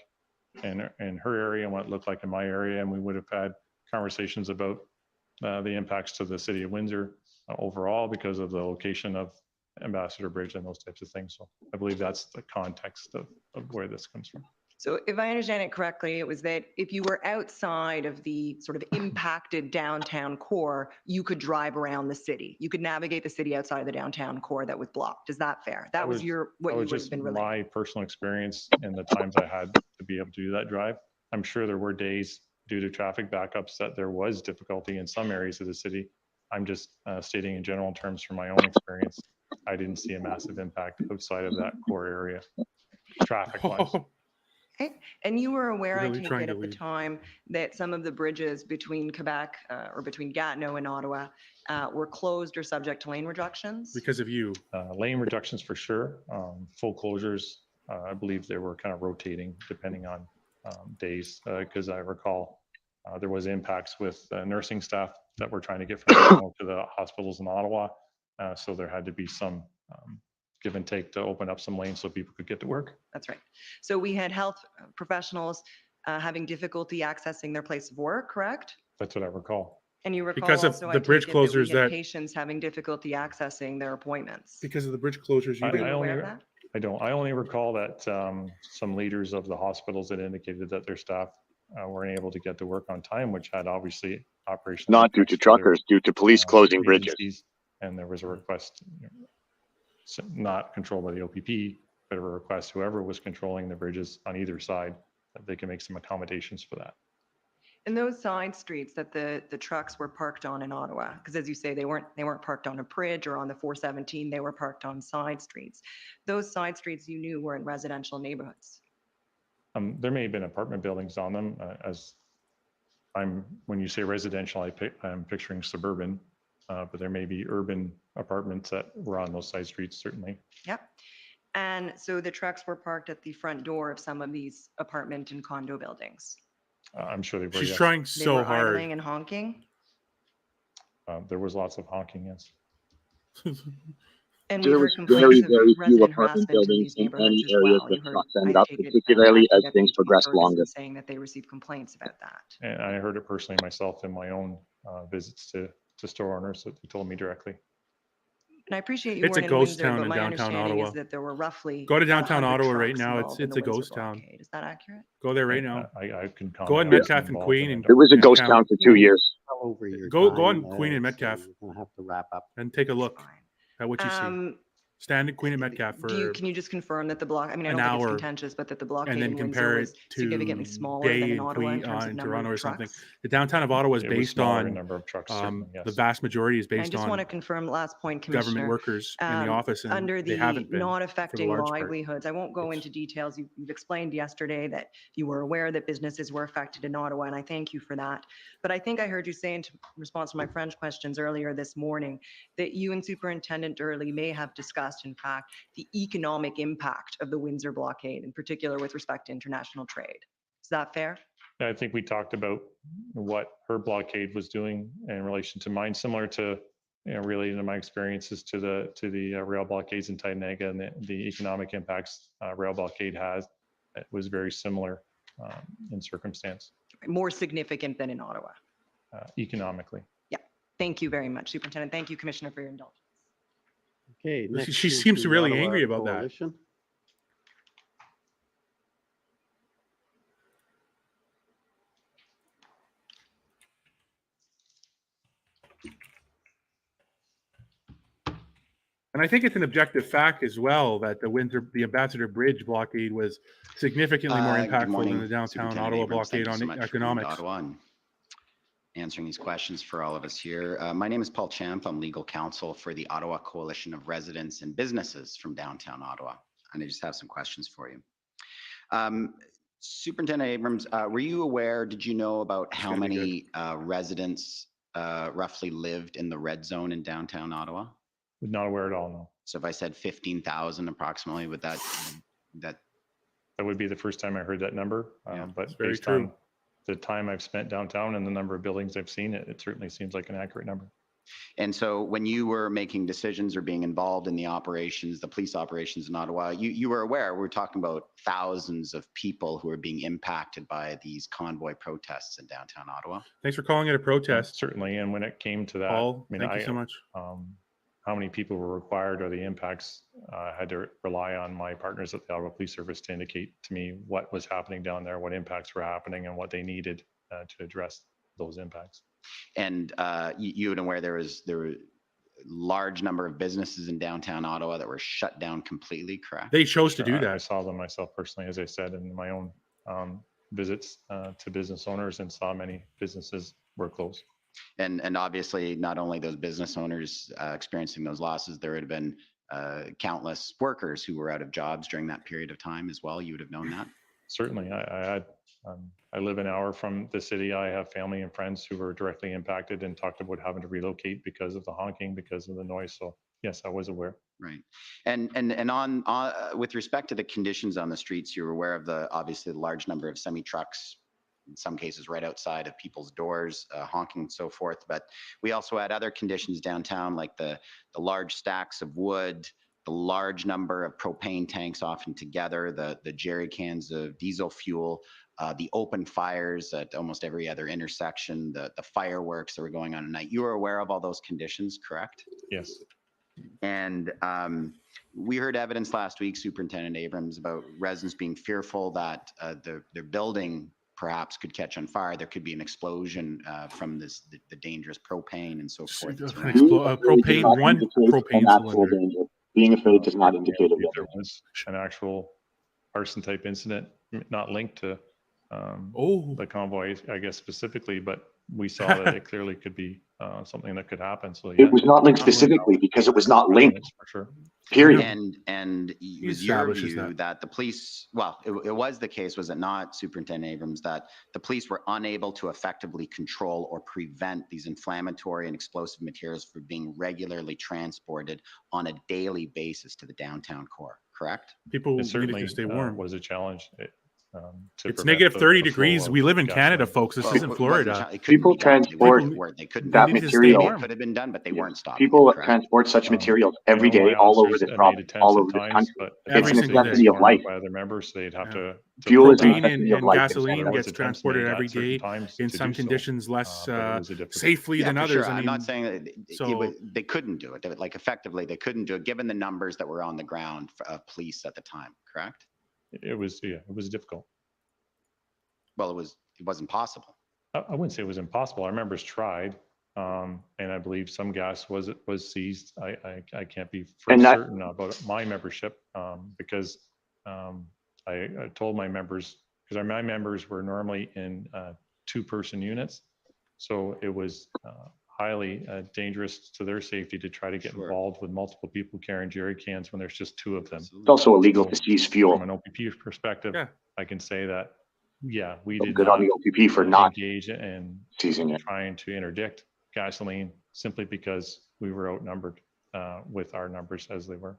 in her area and what it looked like in my area. And we would have had conversations about the impacts to the city of Windsor overall because of the location of Ambassador Bridge and those types of things. So I believe that's the context of where this comes from. So if I understand it correctly, it was that if you were outside of the sort of impacted downtown core, you could drive around the city. You could navigate the city outside of the downtown core that was blocked. Is that fair? That was what you would have just been relating. my personal experience and the times I had to be able to do that drive. I'm sure there were days due to traffic backups that there was difficulty in some areas of the city. I'm just stating in general terms from my own experience. I didn't see a massive impact outside of that core area, traffic-wise. Okay. And you were aware, I Really take trying it to at the leave. time, that some of the bridges between Quebec or between Gatineau and Ottawa were closed or subject to lane reductions? Because of you. Lane reductions for sure. Full closures, I believe they were kind of rotating depending on days, because I recall there was impacts with nursing staff that were trying to get from Gatineau to the hospitals in Ottawa. So there had to be some give and take to open up some lanes so people could get to work. That's right. So we had health professionals having difficulty accessing their place of work, correct? That's what I recall. And you recall Because of also, the I bridge take it, that we closures had that- patients having difficulty accessing their appointments. Because of the bridge closures, you I- Were you didn't. aware of that? I don't. I only recall that some leaders of the hospitals had indicated that their staff weren't able to get to work on time, which had obviously operational. Not due to impacts for their, truckers, due to police closing bridges. agencies. And there was a request, not controlled by the OPP, but a request, whoever was controlling the bridges on either side, that they can make some accommodations for that. And those side streets that the trucks were parked on in Ottawa, because as you say, they weren't parked on a bridge or on the 417, they were parked on side streets. Those side streets you knew were in residential neighborhoods. There may have been apartment buildings on them, when you say residential, I'm picturing suburban, but there may be urban apartments that were on those side streets, certainly. Yep. And so the trucks were parked at the front door of some of these apartment and condo buildings. I'm sure they were. She's Yes. trying They so were hard. idling and honking. There was lots of honking, yes. And There we've was heard very, complaints of very few resident apartment harassment in buildings these in neighborhoods any as areas well. that You heard, trucks I ended up, take it, particularly as IPW things progressed Ferguson longer. saying that they received complaints about that. And I heard it personally myself in my own visits to store owners that they told me directly. And I appreciate you It's a weren't in ghost Windsor, town but in my downtown understanding is Ottawa. that there were roughly Go to about downtown 100 Ottawa right trucks now. involved in It's the a ghost Windsor town. blockade. Is that accurate? Go there right now. I can comment. Go on I wasn't Metcalf and involved Queen I and don't- It was a and ghost count. town for 2 years. Well over your Go time, on Queen and so Metcalf you're gonna have to wrap up. and take a look Fine. at what you see. Stand in Queen and Metcalf for Can you just confirm that the block, I mean, I an don't think it's hour, contentious, but that the blockade and then in Windsor compare was it significantly to smaller than day in in Ottawa in Queen terms of in number Toronto of or something. trucks? The downtown of Ottawa is It was based smaller in on number of trucks, certainly, the yes. vast majority is And I based just want to on confirm, last point, government Commissioner. workers in the office, and Under they the haven't been not for the affecting large part. livelihoods, I won't go into details. You've explained yesterday that you were aware that businesses were affected in Ottawa, and I thank you for that. But I think I heard you say in response to my French questions earlier this morning that you and Superintendent Early may have discussed, in fact, the economic impact of the Windsor blockade, in particular with respect to international trade. Is that fair? I think we talked about what her blockade was doing in relation to mine, similar to, relating to my experiences to the rail blockades in Tynaga and the economic impacts rail blockade has. It was very similar in circumstance, More significant than in Ottawa. economically. Yeah. Thank you very much, Superintendent. Thank you, Commissioner, for your indulgence. Okay. next She is seems the really Ottawa angry about that. Coalition. And I think it's an objective fact as well that the Ambassador Bridge blockade was significantly more Good impactful morning, than the downtown Superintendent Ottawa Abrams. Thank blockade you on so much for coming to economics. Ottawa and answering these questions for all of us here. My name is Paul Champ. I'm legal counsel for the Ottawa Coalition of Residents and Businesses from downtown Ottawa. And I just have some questions for you. Superintendent Abrams, were you aware, did you know about how many residents roughly lived in the red zone in downtown Ottawa? Not aware at all, no. So if I said 15,000 approximately, would that That would be the first time I heard that number. Yeah, But it's very based true. on the time I've spent downtown and the number of buildings I've seen, it certainly seems like an accurate number. And so when you were making decisions or being involved in the operations, the police operations in Ottawa, you were aware, we're talking about thousands of people who are being impacted by these convoy protests in downtown Ottawa. Thanks for calling it a protest, Certainly, and when it came to that, Paul. I mean, Thank you so much. How many people were required or the impacts, I had to rely on my partners at the Ottawa Police Service to indicate to me what was happening down there, what impacts were happening, and what they needed to address those impacts. And you would aware there were a large number of businesses in downtown Ottawa that were shut down completely, correct? They chose to do I that. saw them myself personally, as I said, in my own visits to business owners, and saw many businesses were closed. And obviously, not only those business owners experiencing those losses, there would have been countless workers who were out of jobs during that period of time as well. You would have known that. Certainly, I live an hour from the city. I have family and friends who were directly impacted and talked about having to relocate because of the honking, because of the noise. So yes, I was aware. Right. And on with respect to the conditions on the streets, you're aware of obviously the large number of semi trucks, in some cases right outside of people's doors, honking and so forth. But we also had other conditions downtown, like the large stacks of wood, the large number of propane tanks often together, the jerry cans of diesel fuel, the open fires at almost every other intersection, the fireworks that were going on at night. You were aware of all those conditions, correct? Yes. And we heard evidence last week, Superintendent Abrams, about residents being fearful that their building perhaps could catch on fire. There could be an explosion from the dangerous propane and so forth. Propane, one propane cylinder. Danger. Being afraid does not indicate a If there was an actual arson type incident, not linked to the convoy, I guess specifically, but we saw that it clearly could be something that could happen. So yeah, It was not linked specifically because it was not linked, for sure. period. And it He was your establishes view that the police, well, it was the case, was it not, Superintendent Abrams, that the police were unable to effectively control or prevent these inflammatory and explosive materials from being regularly transported on a daily basis to the downtown core, correct? People It needed certainly to stay warm. was a challenge. To It's prevent negative 30 the flow degrees. of We live in Canada, gasoline. folks. This Well, isn't it wasn't Florida. it couldn't People be done. transport They couldn't that do it. needed to stay material. warm. It could have been done, but they weren't stopping. People it, correct? transport such materials every You know, day my all over officers this had made province, attempts all at over this times, country. but Every It's a single day. necessity of life. by other members, they'd have to Fuel pull is a back. Propane necessity of and life. gasoline There was gets attempts transported made at every certain day times in to some do so, conditions less but it was a difficult- safely Yeah, than for others. sure. I I'm mean, not saying that so- they couldn't do it. Like effectively, they couldn't do it given the numbers that were on the ground of police at the time, correct? It was difficult. Well, it wasn't possible. I wouldn't say it was impossible. Our members tried, and I believe some gas was seized. I can't be for And that- certain about my membership because I told my members, because my members were normally in two-person units, so it was highly dangerous to their safety to try to get Sure. involved with multiple people carrying jerry cans when there's just two of them. It's also illegal to seize fuel. From an OPP perspective, Yeah. I can say that, yeah, we So did good not on the OPP for not engage in seizing it. trying to interdict gasoline simply because we were outnumbered with our numbers as they were.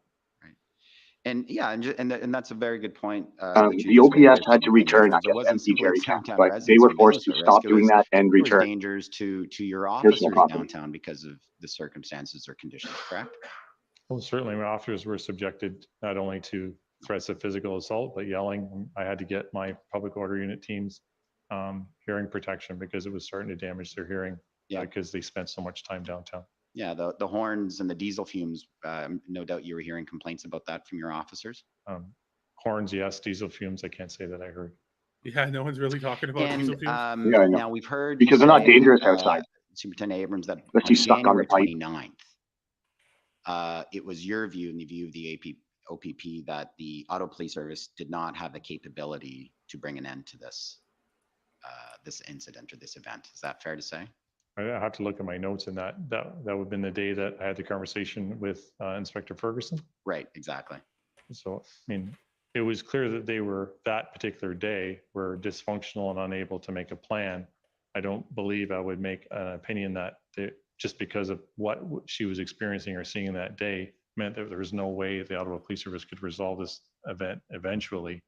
And yeah, and that's a very good point. The OPS had to return, I It guess, wasn't empty simply jerry the cans, downtown but they residents were being forced to at risk. stop doing that and There was return. dangers to your Personal officers property. downtown because of the circumstances or conditions, correct? Well, certainly my officers were subjected not only to threats of physical assault, but yelling. I had to get my public order unit teams hearing protection because it was starting to damage their hearing because they spent so much time downtown. Yeah, the horns and the diesel fumes, no doubt you were hearing complaints about that from your officers. Horns, yes. Diesel fumes, I can't say that I heard. Yeah, no one's really talking about diesel And fumes. Yeah, I know. now we've heard Because you they're not say, dangerous outside. Superintendent Abrams, that Unless on you suck on the January pipe. 29th, it was your view and the view of the OPP that the Auto Police Service did not have the capability to bring an end to this incident or this event. Is that fair to say? I have to look at my notes, and that would have been the day that I had the conversation with Inspector Ferguson. Right, exactly. So, I mean, it was clear that they were, that particular day, were dysfunctional and unable to make a plan. I don't believe I would make an opinion that just because of what she was experiencing or seeing that day meant that there was no way the Ottawa Police Service could resolve this event eventually.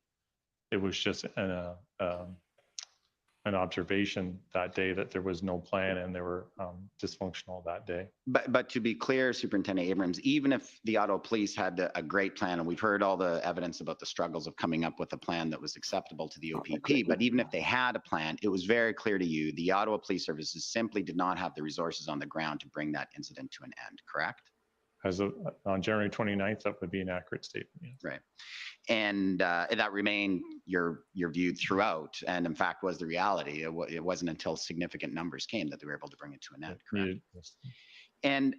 It was just an observation that day that there was no plan and they were dysfunctional that day. But to be clear, Superintendent Abrams, even if the Ottawa Police had a great plan, and we've heard all the evidence about the struggles of coming up with a plan that was acceptable to the OPP, but even if they had a plan, it was very clear to you the Ottawa Police Services simply did not have the resources on the ground to bring that incident to an end, correct? As of, on January 29th, that would be an accurate statement. Yes. Right. And that remained your view throughout, and in fact was the reality. It wasn't until significant numbers came that they were able to bring it to an end, correct? Yes. And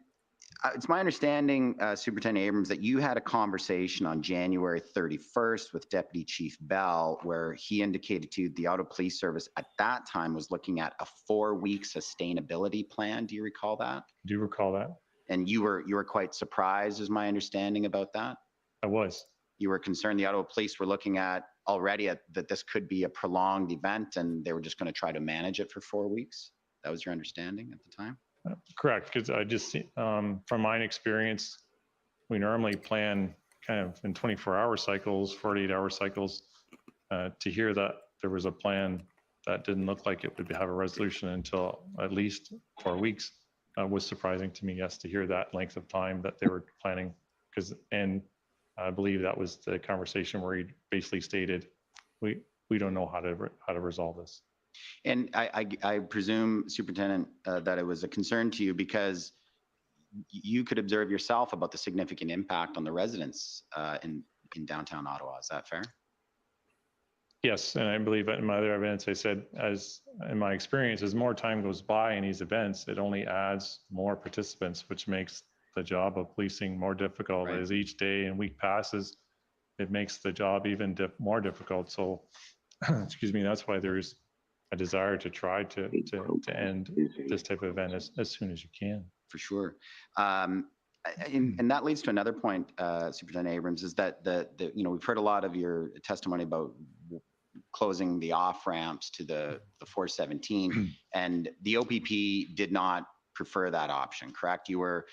it's my understanding, Superintendent Abrams, that you had a conversation on January 31st with Deputy Chief Bell, where he indicated to you the Auto Police Service at that time was looking at a 4-week sustainability plan. Do you recall that? Do you recall that? And you were quite surprised, is my understanding about that? I was. You were concerned the Ottawa Police were looking at already that this could be a prolonged event and they were just going to try to manage it for 4 weeks. That was your understanding at the time? Correct, because I just, from my experience, we normally plan kind of in 24-hour cycles, 48-hour cycles. To hear that there was a plan that didn't look like it would have a resolution until at least 4 weeks was surprising to me. Yes, to hear that length of time that they were planning, and I believe that was the conversation where he basically stated, we don't know how to resolve this. And I presume, Superintendent, that it was a concern to you because you could observe yourself about the significant impact on the residents in downtown Ottawa. Is that fair? Yes, and I believe in my other evidence, I said, as in my experience, as more time goes by in these events, it only adds more participants, which makes the job of policing more difficult. Right. As each day and week passes, it makes the job even more difficult. So excuse me, that's why there's a desire to try to end this type of event as soon as you can. For sure. And that leads to another point, Superintendent Abrams, is that we've heard a lot of your testimony about closing the off ramps to the 417, and the OPP did not prefer that option, correct? You were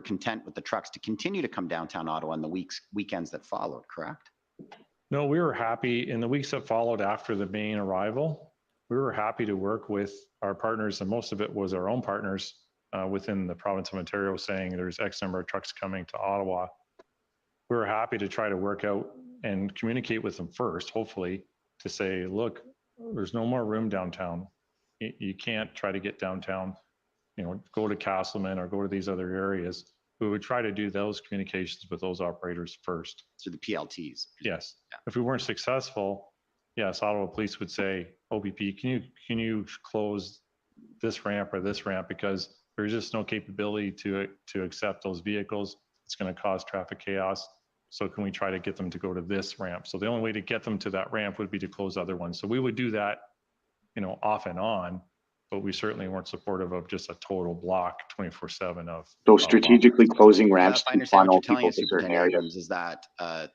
content with the trucks to continue to come downtown Ottawa in the weekends that followed, correct? No, we were happy in the weeks that followed after the main arrival. We were happy to work with our partners, and most of it was our own partners within the province of Ontario saying there's X number of trucks coming to Ottawa. We were happy to try to work out and communicate with them first, hopefully, to say, look, there's no more room downtown. You can't try to get downtown, go to Castleman or go to these other areas. We would try to do those communications with those operators first. So the PLTs. Yes. Yeah. If we weren't successful, yes, Ottawa Police would say, OPP, can you close this ramp or this ramp, because there's just no capability to accept those vehicles. It's going to cause traffic chaos. So can we try to get them to go to this ramp? So the only way to get them to that ramp would be to close other ones. So we would do that, off and on, but we certainly weren't supportive of just a total block 24/7 of. So strategically closing ramps I to understand what funnel you're telling people us, to certain Superintendent areas. Abrams, is that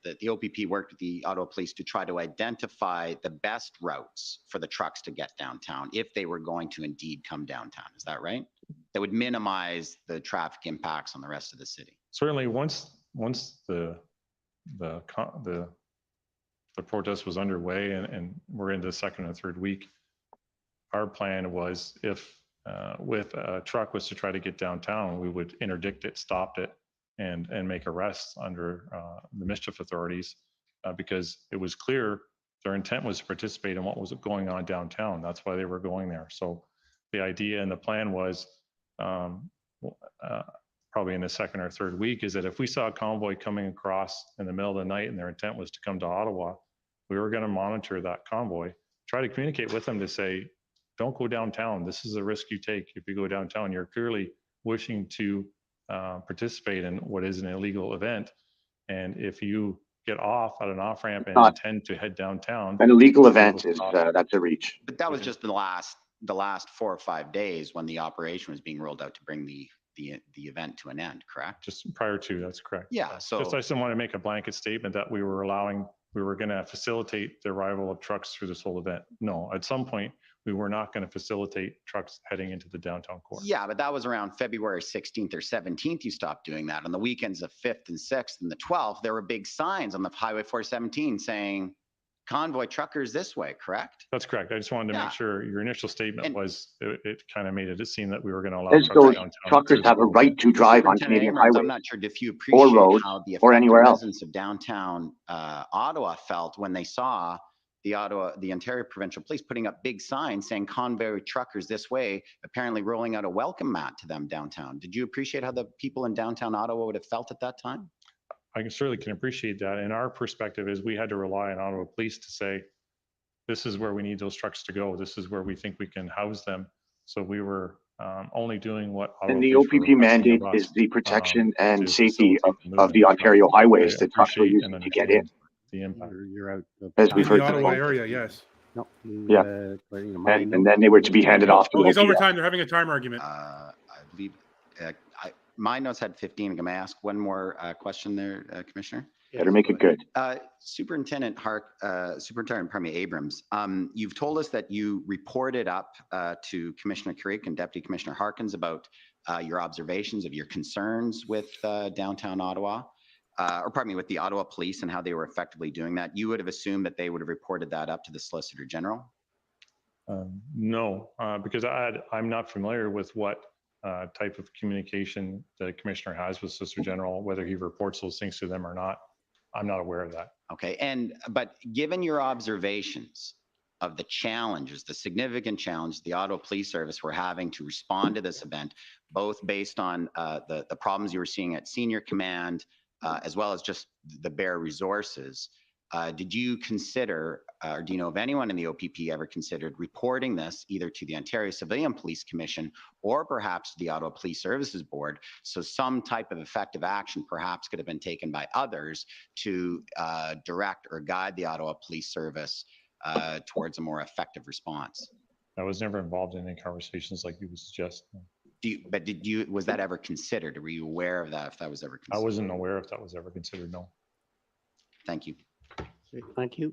the OPP worked with the Ottawa Police to try to identify the best routes for the trucks to get downtown if they were going to indeed come downtown. Is that right? That would minimize the traffic impacts on the rest of the city. Certainly, once the protest was underway and we're into the second or third week, our plan was if with a truck was to try to get downtown, we would interdict it, stop it, and make arrests under the mischief authorities because it was clear their intent was to participate in what was going on downtown. That's why they were going there. So the idea and the plan was probably in the second or third week is that if we saw a convoy coming across in the middle of the night and their intent was to come to Ottawa, we were going to monitor that convoy, try to communicate with them to say, don't go downtown. This is a risk you take. If you go downtown, you're clearly wishing to participate in what is an illegal event. And if you get off at an off ramp and intend to head downtown, an illegal event is that's a reach. But that was just the last 4 or 5 days when the operation was being rolled out to bring the event to an end, correct? Just prior to, that's correct. Yeah. So I just didn't want to make a blanket statement that we were going to facilitate the arrival of trucks through this whole event. No, at some point, we were not going to facilitate trucks heading into the downtown core. Yeah, but that was around February 16th or 17th. You stopped doing that. On the weekends of 5th and 6th and the 12th, there were big signs on the Highway 417 saying convoy truckers this way, correct? That's correct. I just wanted to make sure your initial statement was it kind of made it seem that we were going to allow as trucks those truckers have a right to drive on Canadian highways. I'm not sure if you appreciate how the residents of downtown Ottawa felt when they saw the Ontario Provincial Police putting up big signs saying convoy truckers this way, apparently rolling out a welcome mat to them downtown. Did you appreciate how the people in downtown Ottawa would have felt at that time? I certainly can appreciate that. And our perspective is we had to rely on Ottawa Police to say, this is where we need those trucks to go. This is where we think we can house them. So we were only doing what Ottawa and the Police OPP mandate is the protection and safety of the Ontario highways that trucks were using to get in. The impact. You're out. As we've heard the Ottawa area, yes. No, yeah. And then they were to be handed off to OPS. Over time. They're having a time argument. I believe my notes had 15. Can I ask one more question there, Commissioner? Better make it good. Superintendent Abrams, you've told us that you reported up to Commissioner Craig and Deputy Commissioner Harkins about your observations of your concerns with downtown Ottawa, with the Ottawa Police and how they were effectively doing that. You would have assumed that they would have reported that up to the Solicitor General? No, because I'm not familiar with what type of communication the Commissioner has with Solicitor General, whether he reports those things to them or not. I'm not aware of that. Okay, but given your observations of the challenges, the significant challenge the Ottawa Police Service were having to respond to this event, both based on the problems you were seeing at senior command, as well as just the bare resources, Did you consider, or do you know of anyone in the OPP ever considered reporting this either to the Ontario Civilian Police Commission or perhaps to the Ottawa Police Services Board? So some type of effective action perhaps could have been taken by others to direct or guide the Ottawa Police Service towards a more effective response. I was never involved in any conversations like you would suggest. Was that ever considered? Were you aware of that if that was ever I considered? wasn't aware if that was ever considered, no. Thank you. Okay, thank you.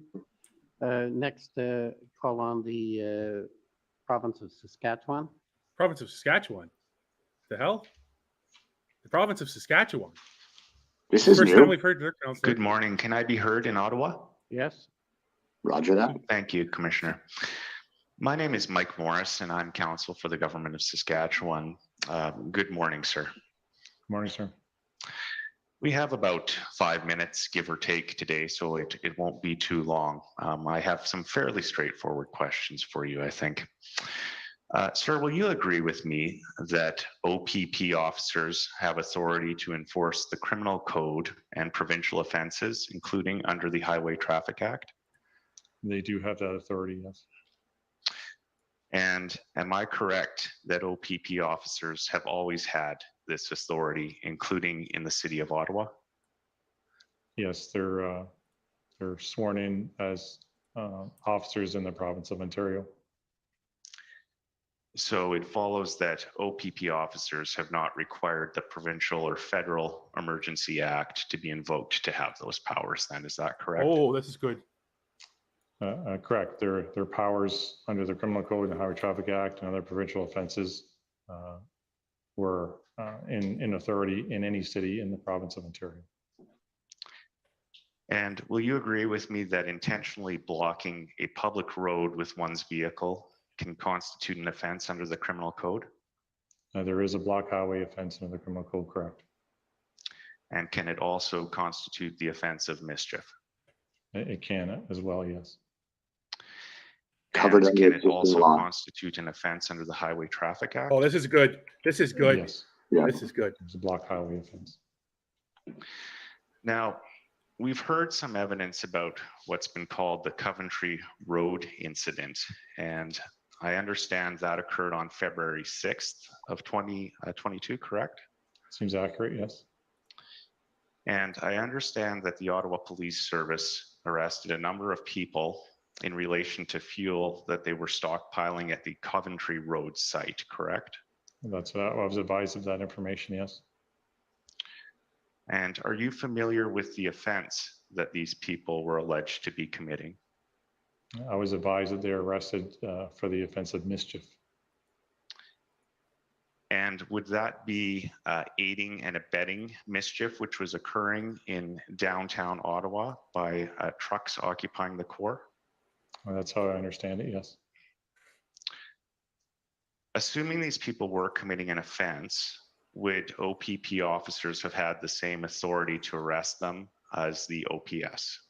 Next, call on the province of Saskatchewan. Province of Saskatchewan. The hell? The province of Saskatchewan. This is First new. time we've heard their councillor. Good morning. Can I be heard in Ottawa? Yes. Roger that. Thank you, Commissioner. My name is Mike Morris, and I'm counsel for the government of Saskatchewan. Good morning, sir. Good morning, sir. We have about 5 minutes, give or take, today, so it won't be too long. I have some fairly straightforward questions for you, I think. Sir, will you agree with me that OPP officers have authority to enforce the criminal code and provincial offenses, including under the Highway Traffic Act? They do have that authority, yes. And am I correct that OPP officers have always had this authority, including in the city of Ottawa? Yes, they're sworn in as officers in the province of Ontario. So it follows that OPP officers have not required the provincial or federal Emergency Act to be invoked to have those powers then, is that correct? Oh, this is good. Correct. Their powers under the Criminal Code and the Highway Traffic Act and other provincial offenses were in authority in any city in the province of Ontario. And will you agree with me that intentionally blocking a public road with one's vehicle can constitute an offense under the Criminal Code? There is a block highway offense under the Criminal Code, correct? And can it also constitute the offense of mischief? It can as well, yes. Covered And under can it existing also law. constitute an offense under the Highway Traffic Act? Oh, this is good. This is good. Yes, Yeah. This is good. it's a block highway offense. Now, we've heard some evidence about what's been called the Coventry Road incident, and I understand that occurred on February 6th of 2022, correct? Seems accurate, yes. And I understand that the Ottawa Police Service arrested a number of people in relation to fuel that they were stockpiling at the Coventry Road site, correct? That's what I was advised of that information, yes. And are you familiar with the offense that these people were alleged to be committing? I was advised that they're arrested for the offense of mischief. And would that be aiding and abetting mischief, which was occurring in downtown Ottawa by trucks occupying the core? Well, that's how I understand it, yes. Assuming these people were committing an offense, would OPP officers have had the same authority to arrest them as the OPS?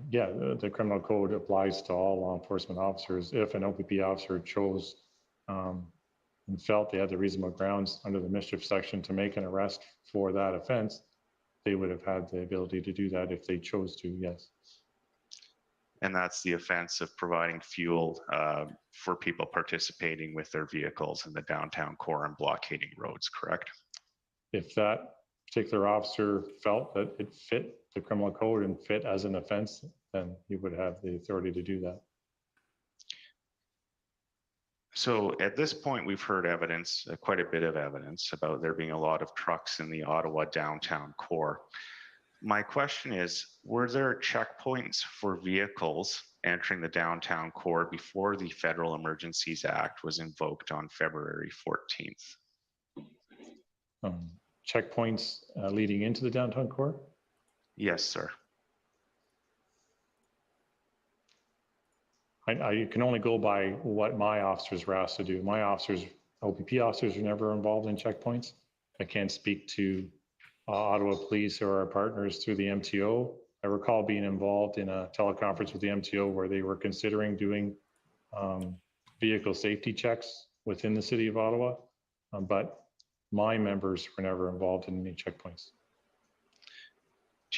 Yeah, the criminal code applies to all law enforcement officers. If an OPP officer chose and felt they had the reasonable grounds under the mischief section to make an arrest for that offense, they would have had the ability to do that if they chose to, yes. And that's the offense of providing fuel for people participating with their vehicles in the downtown core and blockading roads, correct? If that particular officer felt that it fit the criminal code and fit as an offense, then he would have the authority to do that. So at this point, we've heard evidence, quite a bit of evidence about there being a lot of trucks in the Ottawa downtown core. My question is, were there checkpoints for vehicles entering the downtown core before the Federal Emergencies Act was invoked on February 14th? Checkpoints leading into the downtown core? Yes, sir. I can only go by what my officers were asked to do. My officers, OPP officers, were never involved in checkpoints. I can't speak to Ottawa Police or our partners through the MTO. I recall being involved in a teleconference with the MTO where they were considering doing vehicle safety checks within the city of Ottawa, but my members were never involved in any checkpoints.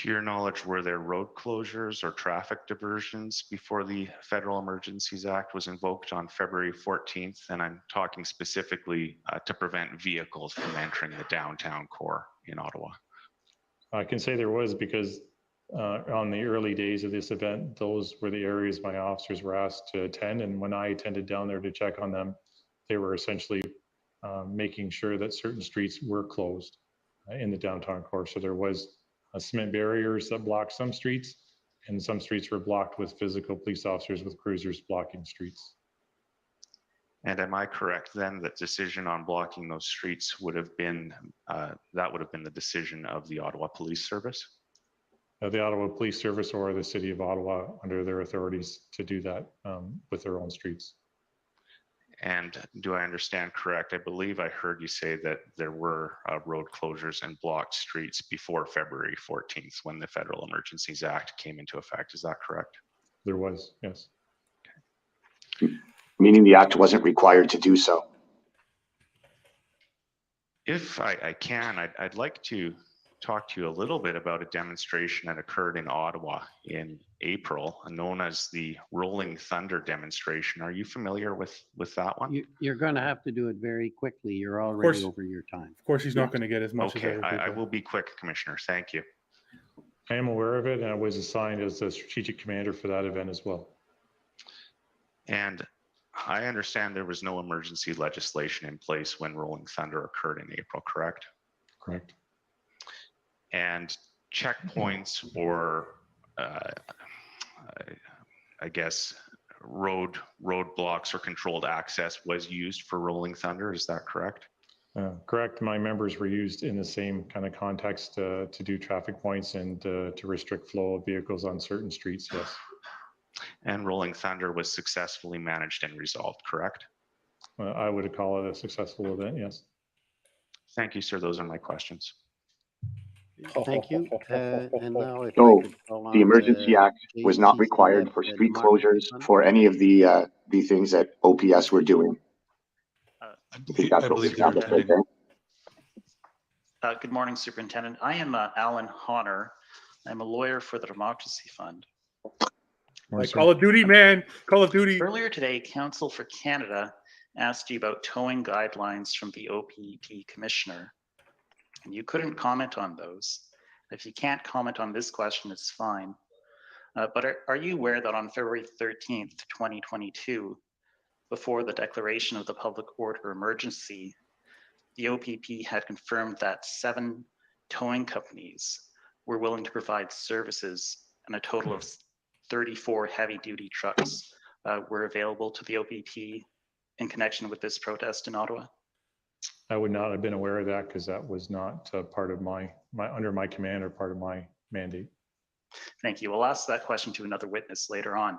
To your knowledge, were there road closures or traffic diversions before the Federal Emergencies Act was invoked on February 14th? And I'm talking specifically to prevent vehicles from entering the downtown core in Ottawa. I can say there was, because on the early days of this event, those were the areas my officers were asked to attend. And when I attended down there to check on them, they were essentially making sure that certain streets were closed in the downtown core. So there was cement barriers that blocked some streets, and some streets were blocked with physical police officers with cruisers blocking streets. And am I correct then that decision on blocking those streets would have been, that would have been the decision of the Ottawa Police Service? The Ottawa Police Service or the City of Ottawa under their authorities to do that with their own streets. And do I understand correct? I believe I heard you say that there were road closures and blocked streets before February 14th when the Federal Emergencies Act came into effect. Is that correct? There was, yes. Meaning the act wasn't required to do so. If I can, I'd like to talk to you a little bit about a demonstration that occurred in Ottawa in April, known as the Rolling Thunder demonstration. Are you familiar with that one? You're going to have to do it very quickly. You're already over your time. Of course, he's not going to get as much Okay, as other I people. will be quick, Commissioner. Thank you. I am aware of it, and I was assigned as the strategic commander for that event as well. And I understand there was no emergency legislation in place when Rolling Thunder occurred in April, correct? Correct. And checkpoints or I guess roadblocks or controlled access was used for Rolling Thunder. Is that correct? Correct. My members were used in the same kind of context to do traffic points and to restrict flow of vehicles on certain streets. Yes. And Rolling Thunder was successfully managed and resolved, correct? I would call it a successful event. Yes. Thank you, sir. Those are my questions. Thank you. And now if So I could call the on Emergency Act was not JTC required at for the street Democracy closures Fund. for any of the things that OPS were doing. I think that's what was established right there. Good morning, Superintendent. I am Alan Honor. I'm a lawyer for the Democracy Fund. Like Call of Duty, man. Call of Duty. Earlier today, Counsel for Canada asked you about towing guidelines from the OPP Commissioner, and you couldn't comment on those. If you can't comment on this question, it's fine. But are you aware that on February 13th, 2022, before the declaration of the public order emergency, the OPP had confirmed that 7 towing companies were willing to provide services, and a total of 34 heavy-duty trucks were available to the OPP in connection with this protest in Ottawa? I would not have been aware of that because that was not part of my under my command or part of my mandate. Thank you. We'll ask that question to another witness later on.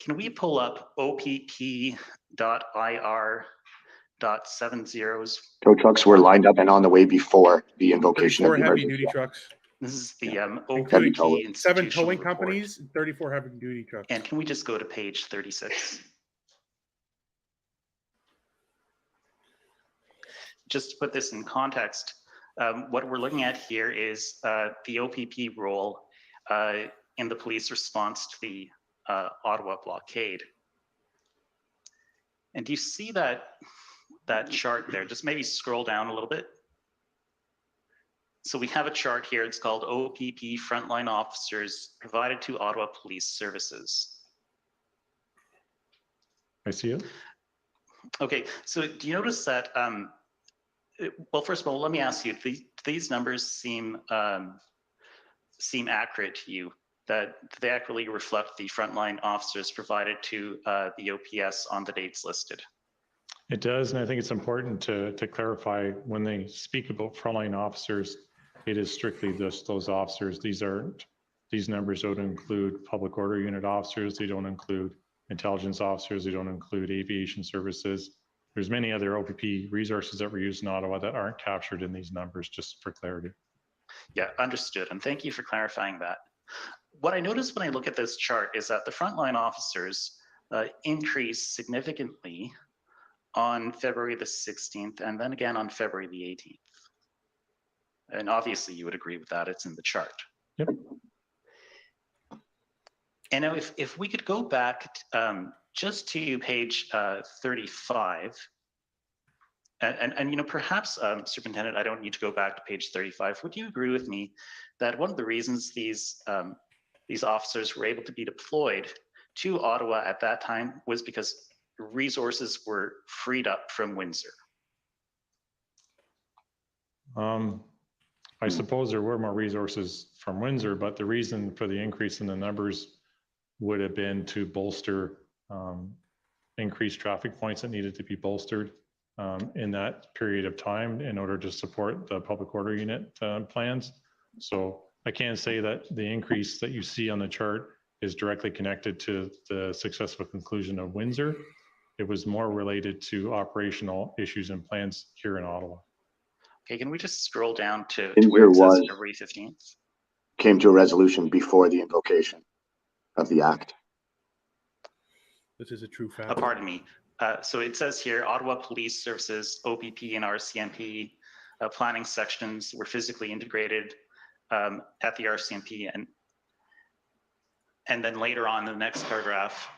Can we pull up OPP.IR.70s? Tow trucks were lined up and on the way before the invocation of 34 the heavy emergency. duty trucks. This is the Including OPP 7 institutional towing report. companies, 34 heavy duty trucks. And can we just go to page 36? Just to put this in context, what we're looking at here is the OPP role in the police response to the Ottawa blockade. And do you see that chart there? Just maybe scroll down a little bit. So we have a chart here. It's called OPP Frontline Officers Provided to Ottawa Police Services. I see it. Okay, so do you notice that, well, first of all, let me ask you, these numbers seem accurate to you, that they accurately reflect the frontline officers provided to the OPS on the dates listed? It does, and I think it's important to clarify when they speak about frontline officers, it is strictly just those officers. These numbers don't include public order unit officers. They don't include intelligence officers. They don't include aviation services. There's many other OPP resources that were used in Ottawa that aren't captured in these numbers, just for clarity. Yeah, understood. And thank you for clarifying that. What I noticed when I look at this chart is that the frontline officers increased significantly on February the 16th and then again on February the 18th. And obviously you would agree with that, it's in the chart. Yep. And now if we could go back just to page 35, and you know, perhaps Superintendent, I don't need to go back to page 35. Would you agree with me that one of the reasons these officers were able to be deployed to Ottawa at that time was because resources were freed up from Windsor? I suppose there were more resources from Windsor, but the reason for the increase in the numbers would have been to bolster increased traffic points that needed to be bolstered in that period of time in order to support the public order unit plans. So I can't say that the increase that you see on the chart is directly connected to the successful conclusion of Windsor. It was more related to operational issues and plans here in Ottawa. Okay, can we just scroll down to Windsor where it says was- February 15th? Came to a resolution before the invocation of the act. This is a true fact. Pardon me. So it says here, Ottawa Police Services, OPP and RCMP planning sections were physically integrated at the RCMP. And then later on in the next paragraph,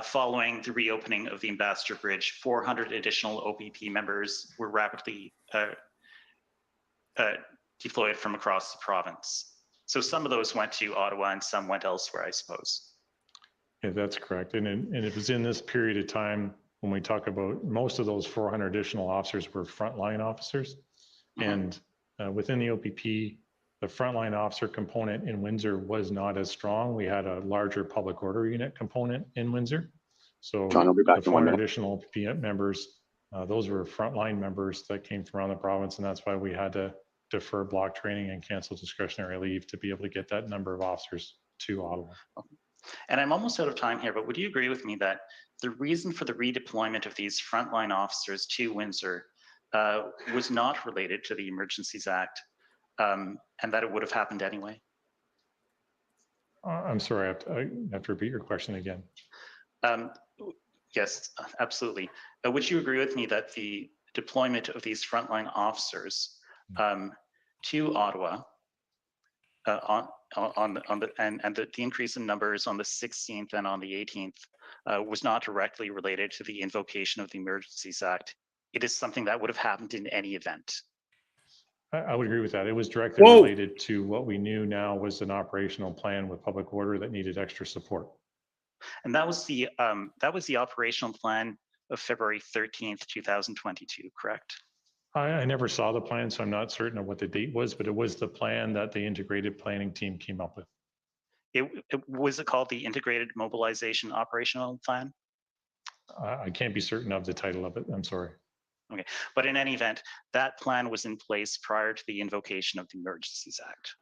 following the reopening of the Ambassador Bridge, 400 additional OPP members were rapidly deployed from across the province. So some of those went to Ottawa and some went elsewhere, I suppose. Yeah, that's correct. And it was in this period of time when we talk about most of those 400 additional officers were frontline officers. And within the OPP, the frontline officer component in Windsor was not as strong. We had a larger public order unit component in Windsor. So John, I'll be back the in 1 400 minute. additional OPP members, those were frontline members that came from around the province. And that's why we had to defer block training and cancel discretionary leave to be able to get that number of officers to Ottawa. And I'm almost out of time here, but would you agree with me that the reason for the redeployment of these frontline officers to Windsor was not related to the Emergencies Act, and that it would have happened anyway? I'm sorry, I have to repeat your question again. Yes, absolutely. Would you agree with me that the deployment of these frontline officers to Ottawa the increase in numbers on the 16th and on the 18th was not directly related to the invocation of the Emergencies Act? It is something that would have happened in any event. I would agree with that. It was directly related to what we knew now was an operational plan with public order that needed extra support. And that was the operational plan of February 13th, 2022, correct? I never saw the plan, so I'm not certain of what the date was, but it was the plan that the integrated planning team came up with. Was it called the Integrated Mobilization Operational Plan? I can't be certain of the title of it. I'm sorry. Okay, but in any event, that plan was in place prior to the invocation of the Emergencies Act.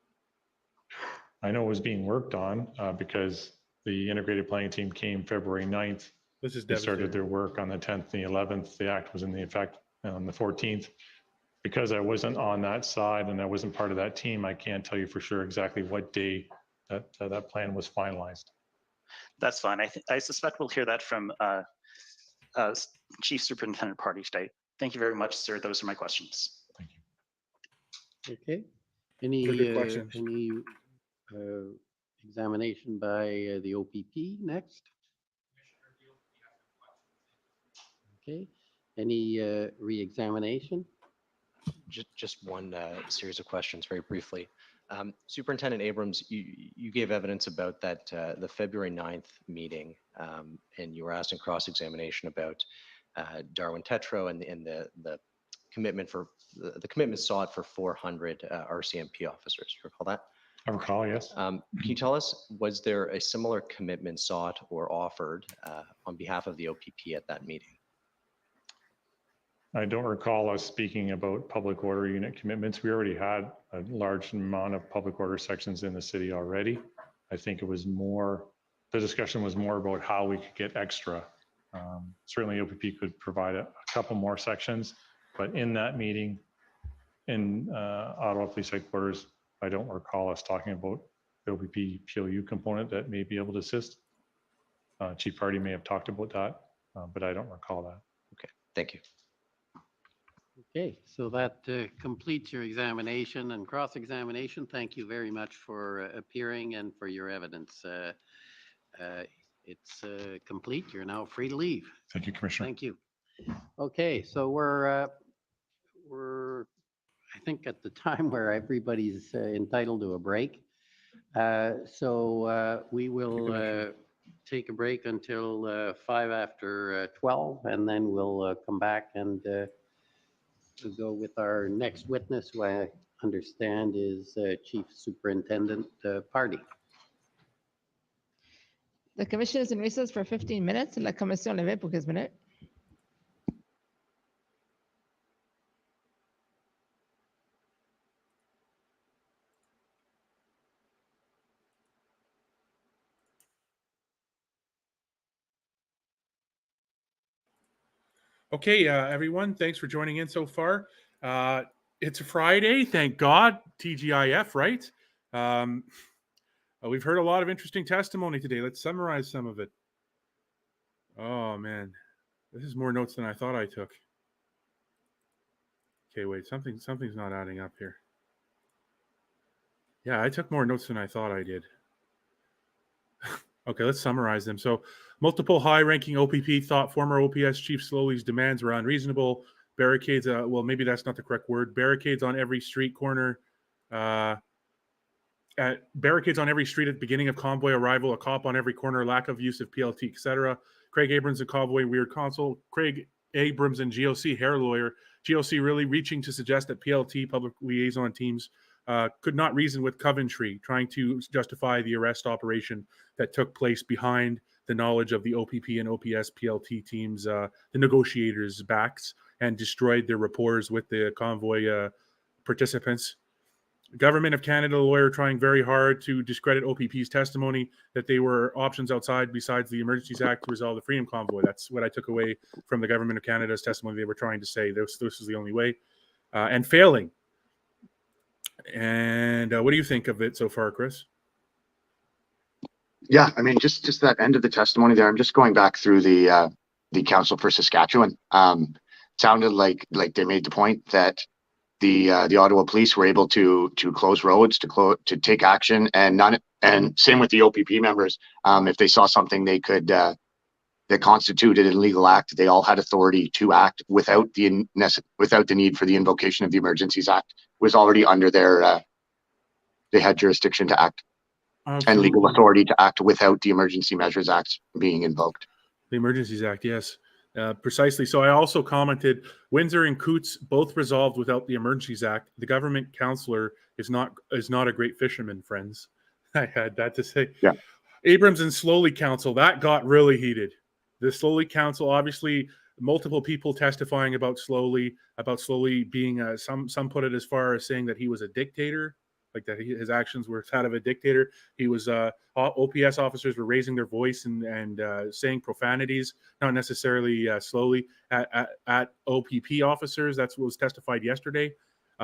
I know it was being worked on because the integrated planning team came February 9th. This is They devastating. started their work on the 10th and the 11th. The act was in the effect on the 14th. Because I wasn't on that side and I wasn't part of that team, I can't tell you for sure exactly what day that plan was finalized. That's fine. I suspect we'll hear that from Chief Superintendent Pardy today. Thank you very much, sir. Those are my questions. Thank you. Okay. Any Good questions. examination by the OPP next? Okay. Any re-examination? Just one series of questions very briefly. Superintendent Abrams, you gave evidence about that the February 9th meeting, and you were asked in cross-examination about Darwin Tetro and the commitment for the commitment sought for 400 RCMP officers. You recall that? I recall, yes. Can you tell us, was there a similar commitment sought or offered on behalf of the OPP at that meeting? I don't recall us speaking about public order unit commitments. We already had a large amount of public order sections in the city already. I think it was more, the discussion was more about how we could get extra. Certainly OPP could provide a couple more sections, but in that meeting in Ottawa Police Headquarters, I don't recall us talking about the OPP PLU component that may be able to assist. Chief Pardy may have talked about that, but I don't recall that. Okay, thank you. Okay, so that completes your examination and cross-examination. Thank you very much for appearing and for your evidence. It's complete. You're now free to leave. Thank you, Commissioner. Thank you. Okay, so we're I think at the time where everybody's entitled to a break. So we will take a break until 5 after 12, and then we'll come back and we'll go with our next witness, who I understand is Chief Superintendent Pardy. The commission is in recess for 15 minutes. La commission levée pour 15 minutes. Okay, everyone, thanks for joining in so far. It's a Friday, thank God, TGIF, right? We've heard a lot of interesting testimony today. Let's summarize some of it. Oh, man. This is more notes than I thought I took. Okay, wait, something's not adding up here. Yeah, I took more notes than I thought I did. Okay, let's summarize them. So, multiple high-ranking OPP thought former OPS Chief Slowly's demands were unreasonable. Barricades, well, maybe that's not the correct word. Barricades on every street corner. Barricades on every street at the beginning of convoy arrival. A cop on every corner. Lack of use of PLT, etc. Craig Abrams and convoy weird console. Craig Abrams and GOC hair lawyer. GOC really reaching to suggest that PLT public liaison teams could not reason with Coventry, trying to justify the arrest operation that took place behind the knowledge of the OPP and OPS PLT teams, the negotiators' backs, and destroyed their rapports with the convoy participants. Government of Canada lawyer trying very hard to discredit OPP's testimony that they were options outside besides the Emergencies Act to resolve the Freedom Convoy. That's what I took away from the Government of Canada's testimony. They were trying to say this is the only way, and failing. And what do you think of it so far, Chris? Yeah, I mean, just that end of the testimony there. I'm just going back through the Council for Saskatchewan. Sounded like they made the point that the Ottawa Police were able to close roads, to take action, and same with the OPP members. If they saw something they could that constituted an illegal act, they all had authority to act without the need for the invocation of the Emergencies Act. It was already under their they had jurisdiction to act. Absolutely. And legal authority to act without the Emergency Measures Act being invoked. The Emergencies Act, yes, precisely. So I also commented, Windsor and Coots both resolved without the Emergencies Act. The government councillor is not a great fisherman, friends. I had that to say. Yeah. Abrams and Slowly Council, that got really heated. The Slowly Council, obviously, multiple people testifying about Slowly being some put it as far as saying that he was a dictator. Like that his actions were that of a dictator. He was OPS officers were raising their voice and saying profanities, not necessarily Slowly at OPP officers. That's what was testified yesterday.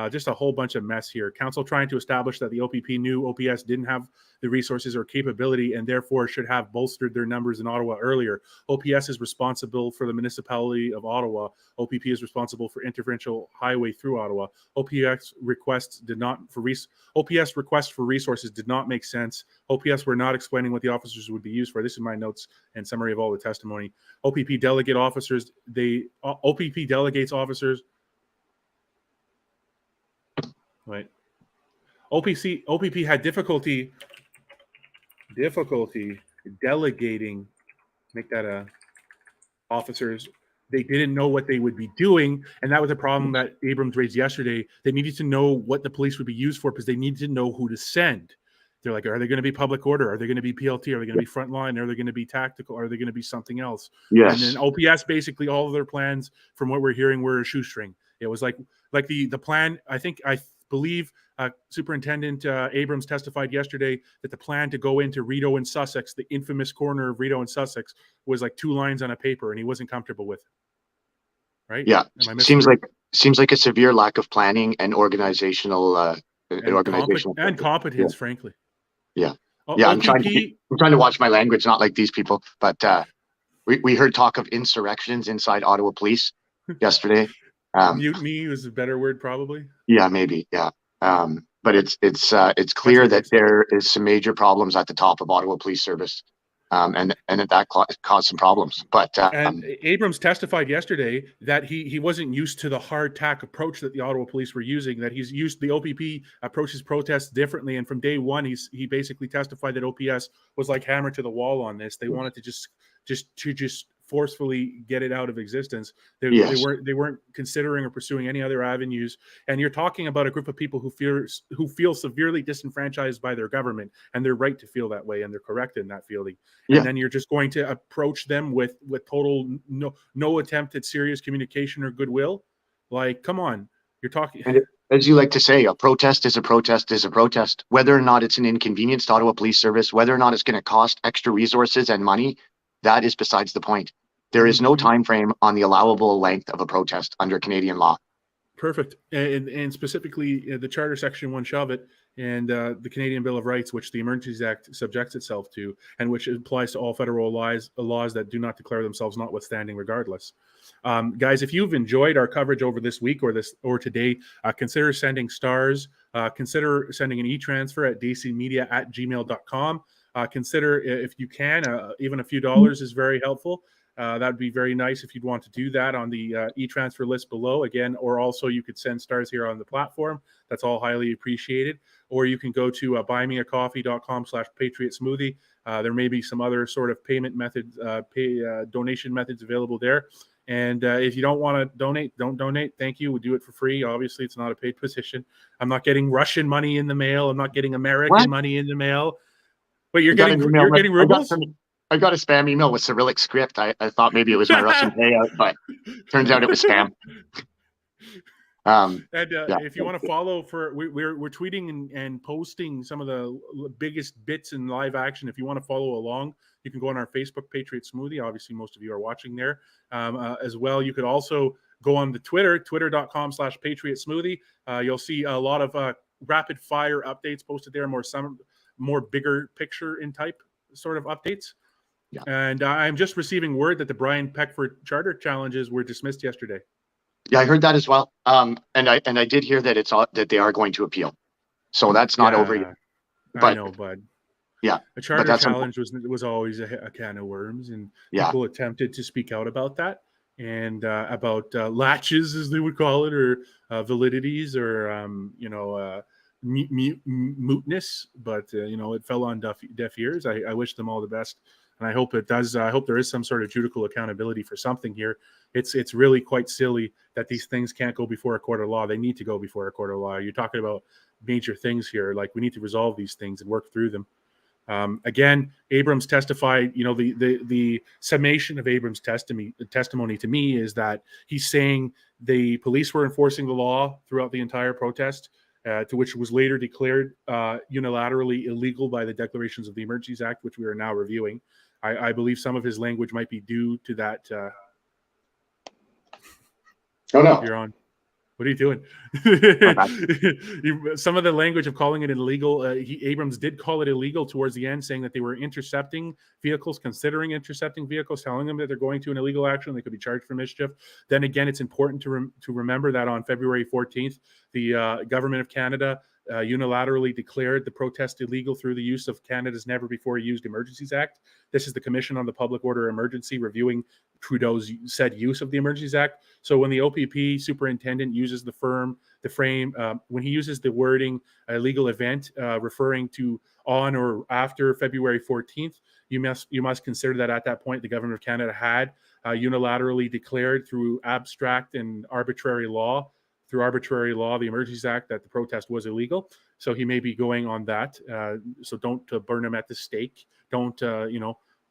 Just a whole bunch of mess here. Council trying to establish that the OPP knew OPS didn't have the resources or capability and therefore should have bolstered their numbers in Ottawa earlier. OPS is responsible for the municipality of Ottawa. OPP is responsible for interprovincial highway through Ottawa. OPS requests for resources did not make sense. OPS were not explaining what the officers would be used for. This is my notes and summary of all the testimony. OPP delegates officers. Right. OPP had difficulty delegating, make that officers. They didn't know what they would be doing, and that was a problem that Abrams raised yesterday. They needed to know what the police would be used for because they needed to know who to send. They're like, are they going to be public order? Are they going to be PLT? Are they going to be frontline? Are they going to be tactical? Are they going to be something else? Yes. And then OPS, basically all of their plans, from what we're hearing, were a shoestring. It was like the plan. I believe Superintendent Abrams testified yesterday that the plan to go into Rideau and Sussex, the infamous corner of Rideau and Sussex, was like 2 lines on a paper, and he wasn't comfortable with it. Right? Yeah, seems like a severe lack of planning and organizational competence, frankly. Yeah, I'm trying to watch my language, not like these people. But we heard talk of insurrections inside Ottawa Police yesterday. Mutiny is a better word, probably. Yeah, maybe. Yeah. But it's clear that there is some major problems at the top of Ottawa Police Service. and that caused some problems. But and Abrams testified yesterday that he wasn't used to the hard tack approach that the Ottawa police were using, that he's used the OPP approaches protests differently. And from day one, he basically testified that OPS was like hammer to the wall on this. They wanted to just forcefully get it out of existence. They weren't considering or pursuing any other avenues. And you're talking about a group of people who feel severely disenfranchised by their government, and they're right to feel that way, and they're correct in that feeling. And then you're just going to approach them with total no attempt at serious communication or goodwill. Like, come on, you're talking. And as you like to say, a protest is a protest is a protest. Whether or not it's an inconvenience to Ottawa Police Service, whether or not it's going to cost extra resources and money, that is besides the point. There is no time frame on the allowable length of a protest under Canadian law. Perfect. And specifically the Charter Section 1 shove it, and the Canadian Bill of Rights, which the Emergencies Act subjects itself to, and which applies to all federal laws that do not declare themselves notwithstanding regardless. Guys, if you've enjoyed our coverage over this week or today, consider sending stars, consider sending an e-transfer at dcmedia@gmail.com. Consider, if you can, even a few dollars is very helpful. That would be very nice if you'd want to do that on the e-transfer list below again, or also you could send stars here on the platform. That's all highly appreciated. Or you can go to buymeacoffee.com/patriotsmoothie. There may be some other sort of payment methods, donation methods available there. And if you don't want to donate, don't donate. Thank you. We do it for free. Obviously, it's not a paid position. I'm not getting Russian money in the mail. I'm not getting American money in the mail. But you're getting rubles? I got a spam email with Cyrillic script. I thought maybe it was my Russian payout, but turns out it was spam. If you want to follow, we're tweeting and posting some of the biggest bits in live action. If you want to follow along, you can go on our Facebook, Patriot Smoothie. Obviously, most of you are watching there as well. You could also go on the twitter.com/Patriot Smoothie. You'll see a lot of rapid fire updates posted there, more bigger picture in type sort of updates. Yeah. And I'm just receiving word that the Brian Peckford Charter challenges were dismissed yesterday. Yeah, I heard that as well. And I did hear that that they are going to appeal. So that's not over yet. I know, bud. Yeah. A charter challenge was always a can of worms, and people attempted to speak out about that and about latches, as they would call it, or validities, or mootness. But it fell on deaf ears. I wish them all the best. And I hope it does. I hope there is some sort of judicial accountability for something here. It's really quite silly that these things can't go before a court of law. They need to go before a court of law. You're talking about major things here. Like, we need to resolve these things and work through them. Again, Abrams testified. The summation of Abrams' testimony to me is that he's saying the police were enforcing the law throughout the entire protest, to which was later declared unilaterally illegal by the declarations of the Emergencies Act, which we are now reviewing. I believe some of his language might be due to that. Oh, no. You're on. What are you doing? Some of the language of calling it illegal, Abrams did call it illegal towards the end, saying that they were intercepting vehicles, considering intercepting vehicles, telling them that they're going to an illegal action, they could be charged for mischief. Then again, it's important to remember that on February 14th, the government of Canada unilaterally declared the protest illegal through the use of Canada's never-before-used Emergencies Act. This is the Commission on the Public Order Emergency reviewing Trudeau's said use of the Emergencies Act. So when the OPP superintendent uses the frame, when he uses the wording illegal event, referring to on or after February 14th, you must consider that at that point the government of Canada had unilaterally declared through abstract and arbitrary law, the Emergencies Act, that the protest was illegal. So he may be going on that. So don't burn him at the stake. Don't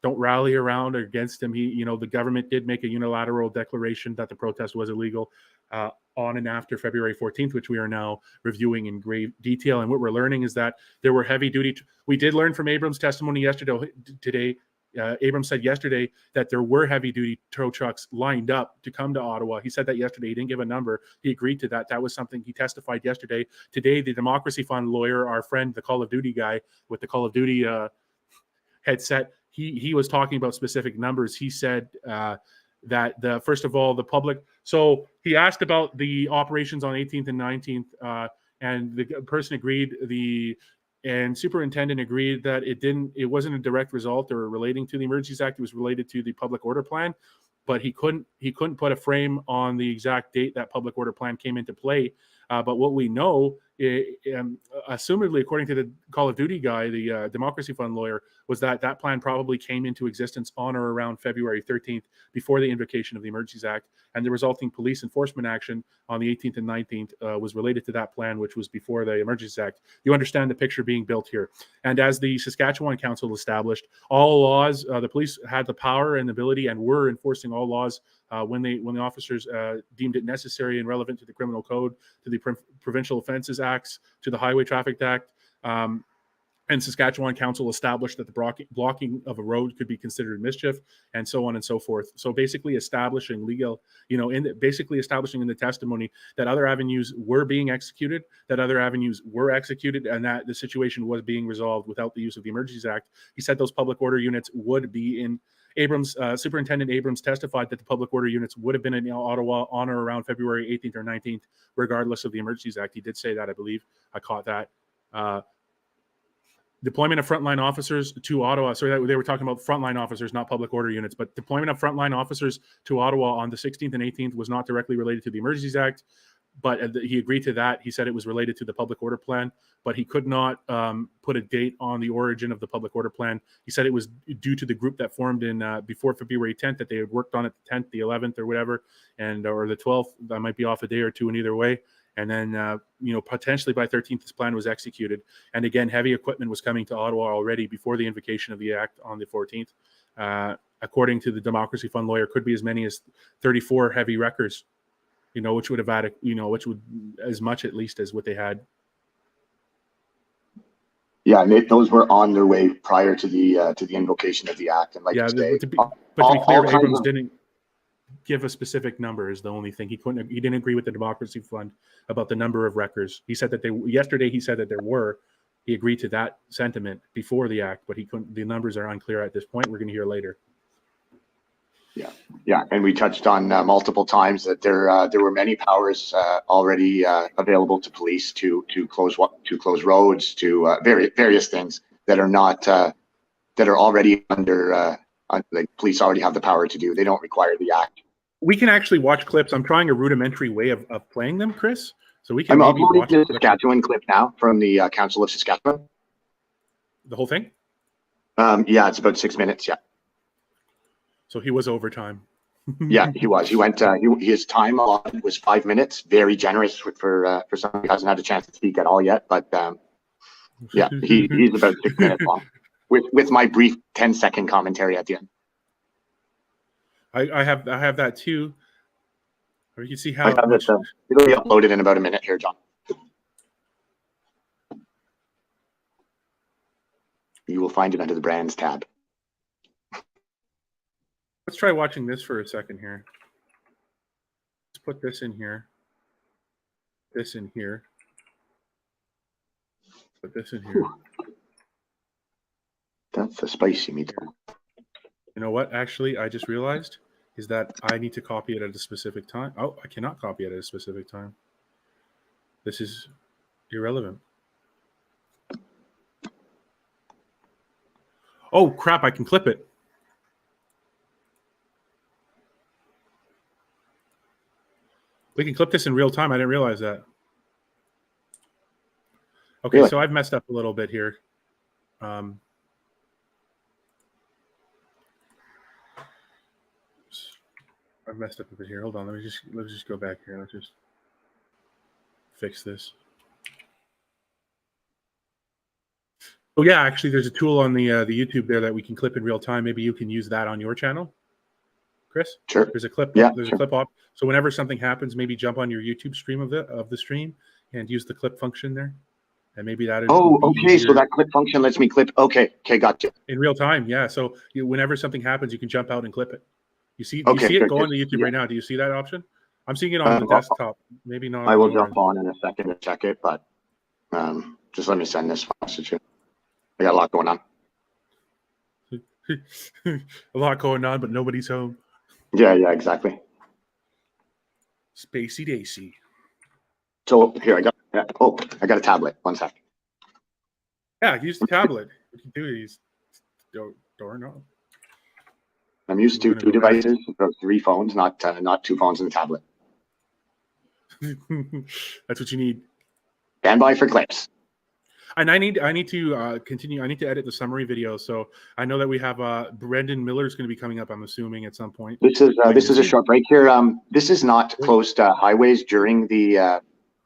rally around or against him. The government did make a unilateral declaration that the protest was illegal on and after February 14th, which we are now reviewing in great detail. And what we're learning is that there were heavy duty. We did learn from Abrams' testimony today. Abrams said yesterday that there were heavy duty tow trucks lined up to come to Ottawa. He said that yesterday. He didn't give a number. He agreed to that. That was something he testified yesterday. Today, the Democracy Fund lawyer, our friend, the Call of Duty guy with the Call of Duty headset, he was talking about specific numbers. He said that first of all, the public. So he asked about the operations on 18th and 19th, and the person agreed. and superintendent agreed that it wasn't a direct result or relating to the Emergencies Act. It was related to the public order plan, but he couldn't put a frame on the exact date that public order plan came into play. But what we know, assumedly, according to the Call of Duty guy, the Democracy Fund lawyer, was that plan probably came into existence on or around February 13th, before the invocation of the Emergencies Act, and the resulting police enforcement action on the 18th and 19th was related to that plan, which was before the Emergencies Act. You understand the picture being built here. And as the Saskatchewan Council established, all laws, the police had the power and ability and were enforcing all laws when the officers deemed it necessary and relevant to the Criminal Code, to the Provincial Offences Acts, to the Highway Traffic Act. And Saskatchewan Council established that the blocking of a road could be considered mischief, and so on and so forth. So basically establishing establishing in the testimony that other avenues were being executed, and that the situation was being resolved without the use of the Emergencies Act. He said those public order units would be in Superintendent Abrams testified that the public order units would have been in Ottawa on or around February 18th or 19th, regardless of the Emergencies Act. He did say that, I believe. I caught that. Deployment of frontline officers to Ottawa. So they were talking about frontline officers, not public order units, but deployment of frontline officers to Ottawa on the 16th and 18th was not directly related to the Emergencies Act, but he agreed to that. He said it was related to the public order plan, but he could not put a date on the origin of the public order plan. He said it was due to the group that formed in before February 10th, that they had worked on it the 10th, the 11th, or whatever, or the 12th. That might be off a day or two in either way. And then, potentially by 13th, this plan was executed. And again, heavy equipment was coming to Ottawa already before the invocation of the act on the 14th. According to the Democracy Fund lawyer, could be as many as 34 heavy wreckers, which would have added, which would as much at least as what they had. Yeah, and those were on their way prior to the invocation of the act. And like you say, to be clear, Abrams didn't give a specific number is the only thing. He didn't agree with the Democracy Fund about the number of wreckers. He said that yesterday he said that there were. He agreed to that sentiment before the act, but he couldn't. The numbers are unclear at this point. We're going to hear later. Yeah, and we touched on multiple times that there were many powers already available to police to close roads, to various things that are not that are already under. Like police already have the power to do. They don't require the act. We can actually watch clips. I'm trying a rudimentary way of playing them, Chris. So we can. I'm maybe uploading watch the Saskatchewan clip now from the Council of Saskatchewan. The whole thing? Yeah, it's about 6 minutes. Yeah. So he was overtime. Yeah, he was. He went. His time allotted was 5 minutes. Very generous for someone who hasn't had a chance to speak at all yet. But yeah, he's about 6 minutes long. With my brief 10-second commentary at the end. I have that too. Or you can see how it'll be uploaded in about a minute here, John. You will find it under the brands tab. Let's try watching this for a second here. Let's put this in here. This in here. Put this in here. That's the spicy meat. You know what? Actually, I just realized is that I need to copy it at a specific time. Oh, I cannot copy it at a specific time. This is irrelevant. Oh, crap. I can clip it. We can clip this in real time. I didn't realize that. Okay, really? So I've messed up a little bit here. I've messed up a bit here. Hold on. Let's just go back here. Let's just fix this. Oh yeah, actually, there's a tool on the YouTube there that we can clip in real time. Maybe you can use that on your channel, Chris. Sure. There's a clip. Yeah. There's a clip off. So whenever something happens, maybe jump on your YouTube stream of the stream and use the clip function there, and maybe that. Oh, okay. Easier. So that clip function lets me clip. Okay, gotcha. In real time, yeah. So whenever something happens, you can jump out and clip it. You see it go on the YouTube right now. Do you see that option? I'm seeing it on the desktop. Maybe not. I will jump on in a second to check it, but just let me send this message. I got a lot going on. A lot going on, but nobody's home. Yeah, exactly. Spacey Daisy. So here I got a tablet. 1 sec. Yeah, use the tablet. What you do is door knob. I'm used to We're gonna two go back. devices, or 3 phones, not 2 phones and a tablet. That's what you need. Stand by for clips. And I need to continue. I need to edit the summary video. So I know that we have Brendan Miller's going to be coming up, I'm assuming, at some point. This is a short break here. This is not closed highways during the.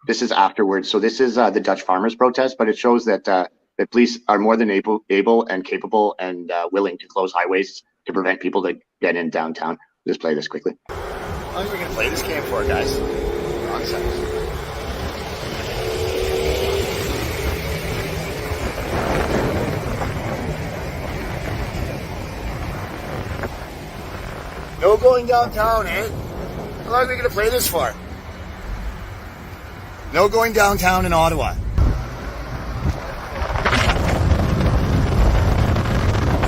This is afterwards. So this is the Dutch farmers protest, but it shows that that police are more than able and capable and willing to close highways to prevent people to get in downtown. Just play this quickly. How long are we going to play this game for, guys? Nonsense. No going downtown, eh? How long are we going to play this for? No going downtown in Ottawa.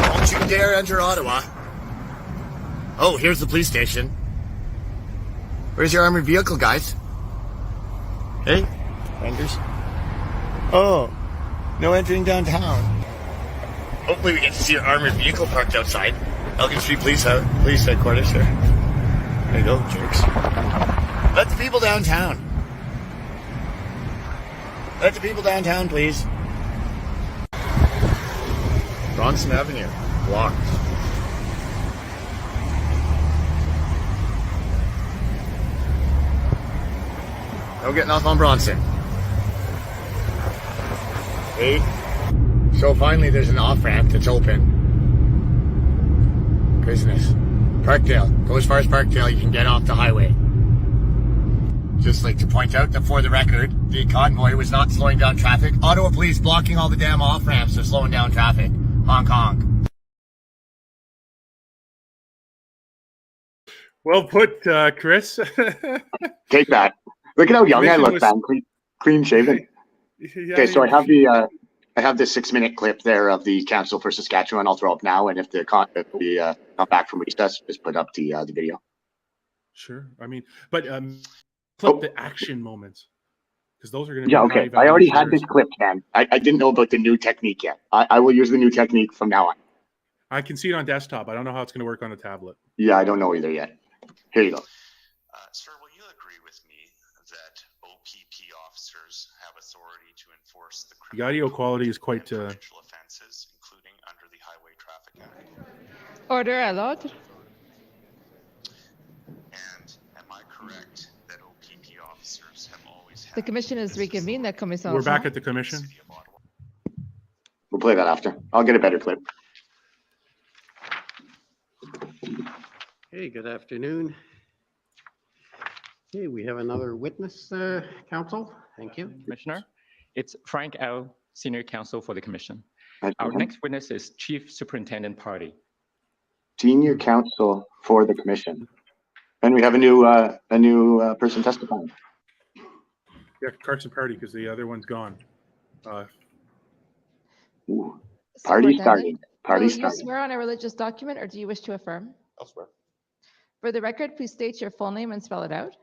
Don't you dare enter Ottawa. Oh, here's the police station. Where's your armored vehicle, guys? Hey, Rangers. Oh, no entering downtown. Hopefully we get to see your armored vehicle parked outside. Elgin Street Police Headquarters here. There you go, jerks. Let the people downtown. Let the people downtown, please. Bronson Avenue, blocked. No getting off on Bronson. Hey. So finally there's an off-ramp that's open. Business. Parkdale. Go as far as Parkdale, you can get off the highway. Just like to point out that for the record, the convoy was not slowing down traffic. Ottawa police blocking all the damn off-ramps are slowing down traffic. Honk honk. Well put, Chris. Take that. Look at how young I Commission look, was- man. Clean shaven. Yeah, Okay, so I have the 6-minute clip there of the Council for Saskatchewan. I'll throw up now, and if we come back from recess, just put up the video. Sure. I mean, but clip the action moments, because those are going to be Yeah, high okay. I value already had shares. this clip, man. I didn't know about the new technique yet. I will use the new technique from now on. I can see it on desktop. I don't know how it's going to work on a tablet. Yeah, I don't know either yet. Here you go. Sir, will you agree with me that OPP officers have authority to enforce the The audio quality is quite. criminal offenses, including under the Highway Traffic Act? Order allowed. And am I correct that OPP officers have always had The commission is reconvened. La commission. We're back at the commission. We'll play that after. I'll get a better clip. Hey, good afternoon. Okay, we have another witness, counsel. Thank you. Commissioner, it's Frank Au, Senior Counsel for the Commission. Hi, Our Frank. next witness is Chief Superintendent Pardy. Senior counsel for the commission. And we have a new person testifying. Yeah, Carson Pardy, because the other one's gone. Ooh, party started. Party Will you started. swear on a religious document or do you wish to affirm? I'll swear. For the record, please state your full name and spell it out.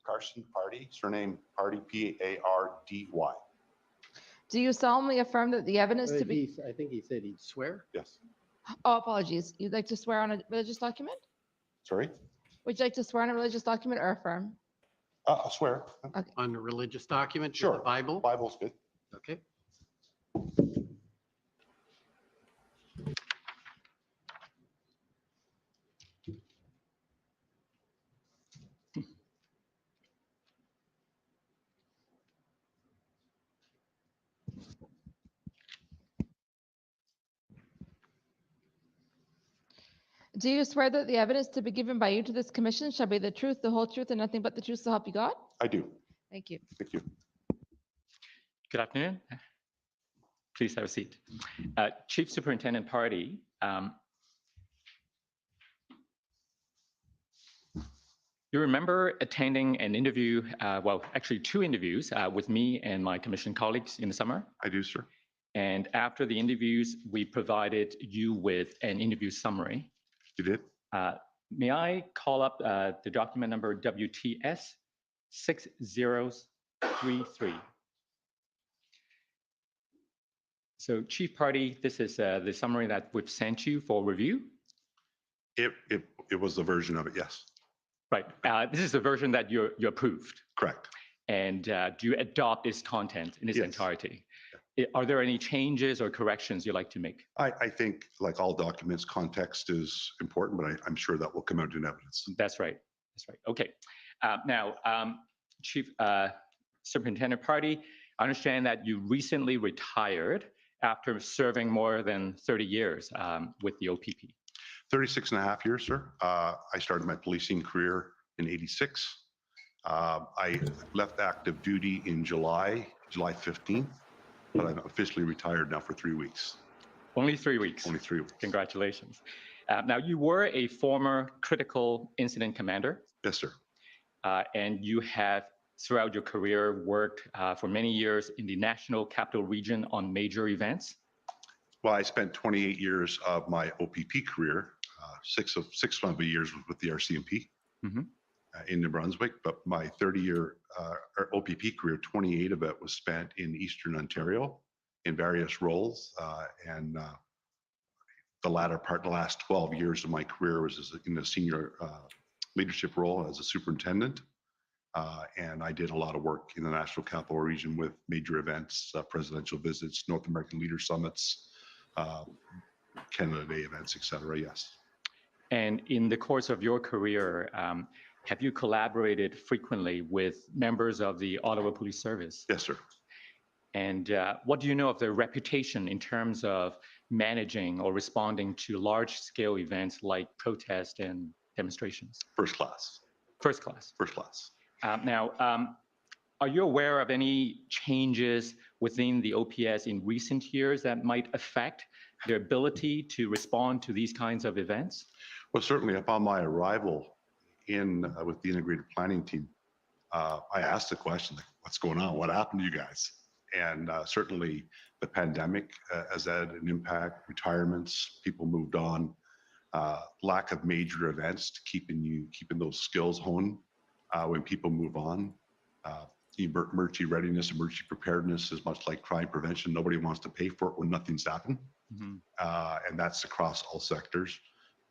Carson Pardy, surname Pardy, P-A-R-D-Y. Do you solemnly affirm that the evidence to be, I think he said he'd swear. Yes. oh, apologies. You'd like to swear on a religious document? Sorry? Would you like to swear on a religious document or affirm? I'll swear. On a religious document, Sure. the Bible? Bible's good. Okay. Do you swear that the evidence to be given by you to this commission shall be the truth, the whole truth, and nothing but the truth so help you God? I do. Thank you. Thank you. Good afternoon. Please have a seat. Chief Superintendent Pardy, you remember attending an interview, well, actually 2 interviews with me and my commission colleagues in the summer? I do, sir. And after the interviews, we provided you with an interview summary. You did? May I call up the document number WTS 6033? So Chief Pardy, this is the summary that we've sent you for review. It was the version of it, yes. Right. This is the version that you approved. Correct. And do you adopt its content in its Yes. entirety? Are there any changes or corrections you'd like to make? I think, like all documents, context is important, but I'm sure that will come out in evidence. That's right. That's right. Okay. Now, Chief Superintendent Pardy, I understand that you recently retired after serving more than 30 years with the OPP. 36 and a half years, sir. I started my policing career in '86. I left active duty in July 15th, but I'm officially retired now for 3 weeks. Only 3 weeks. Only 3 weeks. Congratulations. Now, you were a former critical incident commander. Yes, sir. And you have, throughout your career, worked for many years in the National Capital Region on major events. Well, I spent 28 years of my OPP career. Six of the years was with the RCMP in New Brunswick, but my 30-year OPP career, 28 of it was spent in Eastern Ontario in various roles. And the last 12 years of my career was in a senior leadership role as a superintendent. And I did a lot of work in the National Capital Region with major events, presidential visits, North American Leader Summits, Canada Day events, etc. Yes. And in the course of your career, have you collaborated frequently with members of the Ottawa Police Service? Yes, sir. And what do you know of their reputation in terms of managing or responding to large-scale events like protests and demonstrations? First class. First class. First class. Now, are you aware of any changes within the OPS in recent years that might affect their ability to respond to these kinds of events? Well, certainly upon my arrival with the integrated planning team, I asked the question, like, what's going on? What happened to you guys? And certainly the pandemic has had an impact, retirements, people moved on, lack of major events to keeping those skills honed when people move on. Emergency readiness, emergency preparedness is much like crime prevention. Nobody wants to pay for it when nothing's happened. And that's across all sectors.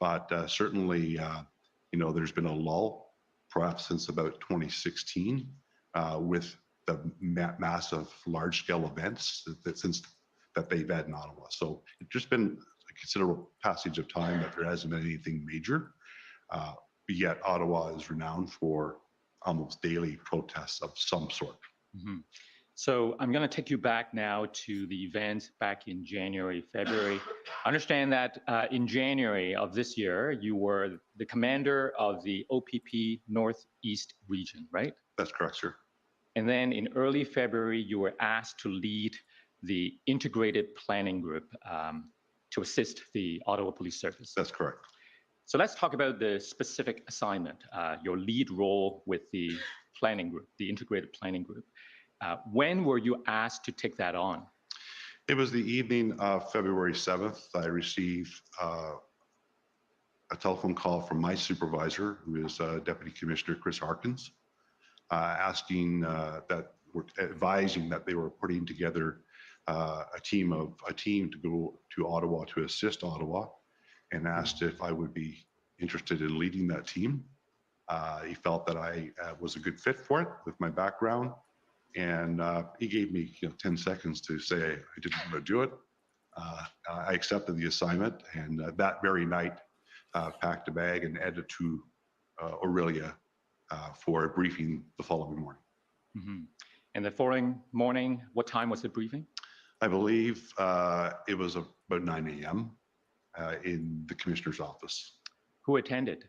But certainly, there's been a lull, perhaps since about 2016, with the massive large-scale events that they've had in Ottawa. So it's just been a considerable passage of time that there hasn't been anything major. But yet Ottawa is renowned for almost daily protests of some sort. So I'm going to take you back now to the event back in January, February. I understand that in January of this year, you were the commander of the OPP Northeast region, right? That's correct, sir. And then in early February, you were asked to lead the integrated planning group to assist the Ottawa Police Service. That's correct. So let's talk about the specific assignment, your lead role with the planning group, the integrated planning group. When were you asked to take that on? It was the evening of February 7th. I received a telephone call from my supervisor, who is Deputy Commissioner Chris Harkins, asking advising that they were putting together a team to go to Ottawa to assist Ottawa, and asked if I would be interested in leading that team. He felt that I was a good fit for it with my background, and he gave me 10 seconds to say I didn't want to do it. I accepted the assignment, and that very night packed a bag and headed to Aurelia for a briefing the following morning. And the following morning, what time was the briefing? I believe it was about 9 a.m. In the commissioner's office. Who attended?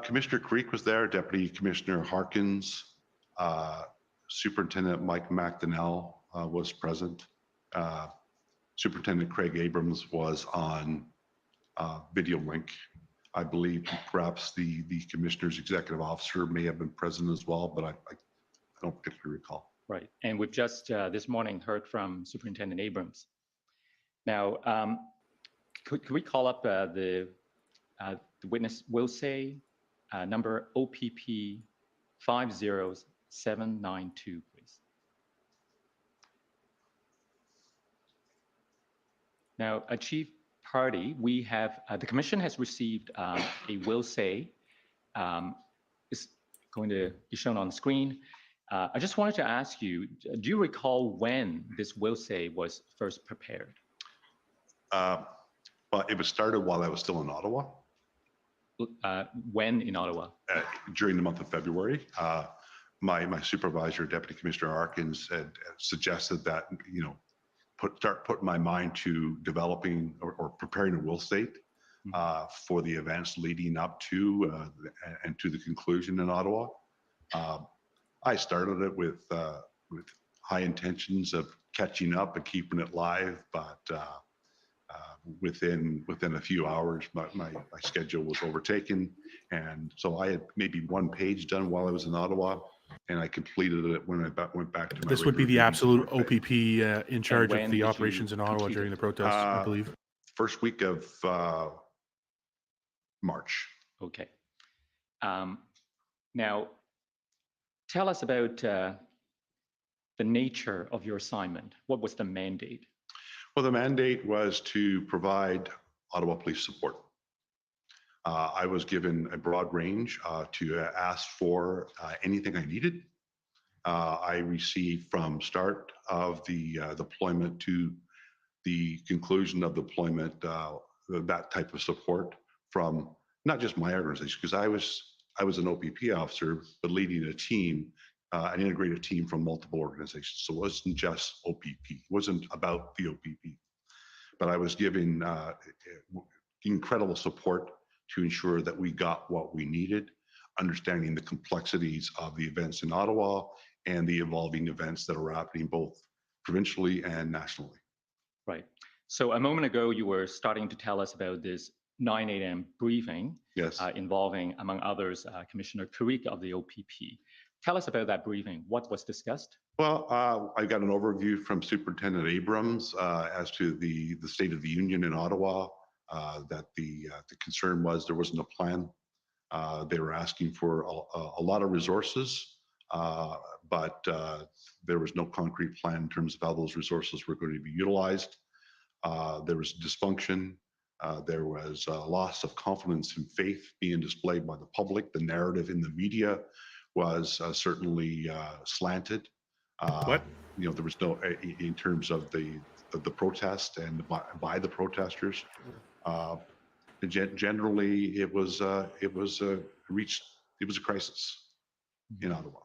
Commissioner Creek was there, Deputy Commissioner Harkins, Superintendent Mike McDonnell was present. Superintendent Craig Abrams was on video link. I believe perhaps the commissioner's executive officer may have been present as well, but I don't particularly recall. Right, and we've just this morning heard from Superintendent Abrams. Now, could we call up the witness will say number OPP 50792, please? Now, Chief Pardy, we have, the commission has received a will say. It's going to be shown on the screen. I just wanted to ask you, do you recall when this will say was first prepared? Well, it was started while I was still in Ottawa. When in Ottawa? During the month of February. My supervisor, Deputy Commissioner Arkins, had suggested that, you know, start putting my mind to developing or preparing a will state for the events leading up to and to the conclusion in Ottawa. I started it with high intentions of catching up and keeping it live, but within a few hours, my schedule was overtaken, and so I had maybe one page done while I was in Ottawa, and I completed it when I went back to my. This would be the regular absolute duties. OPP in charge of the operations in Ottawa complete during it? the protests, I believe. First week of March. Okay. Now, tell us about the nature of your assignment. What was the mandate? Well, the mandate was to provide Ottawa Police support. I was given a broad range to ask for anything I needed. I received from start of the deployment to the conclusion of deployment that type of support from not just my organization, because I was an OPP officer, but leading a team, an integrated team from multiple organizations. So it wasn't just OPP. It wasn't about the OPP, but I was given incredible support to ensure that we got what we needed, understanding the complexities of the events in Ottawa and the evolving events that are happening both provincially and nationally. Right. So a moment ago, you were starting to tell us about this 9 a.m. briefing. Yes. Involving, among others, Commissioner Craig of the OPP. Tell us about that briefing. What was discussed? Well, I got an overview from Superintendent Abrams as to the state of the union in Ottawa, that the concern was there wasn't a plan. They were asking for a lot of resources, but there was no concrete plan in terms of how those resources were going to be utilized. There was dysfunction. There was a loss of confidence and faith being displayed by the public. The narrative in the media was certainly slanted. What? You know, there was no, in terms of the protest and by the protesters. Generally, it was a crisis in Ottawa.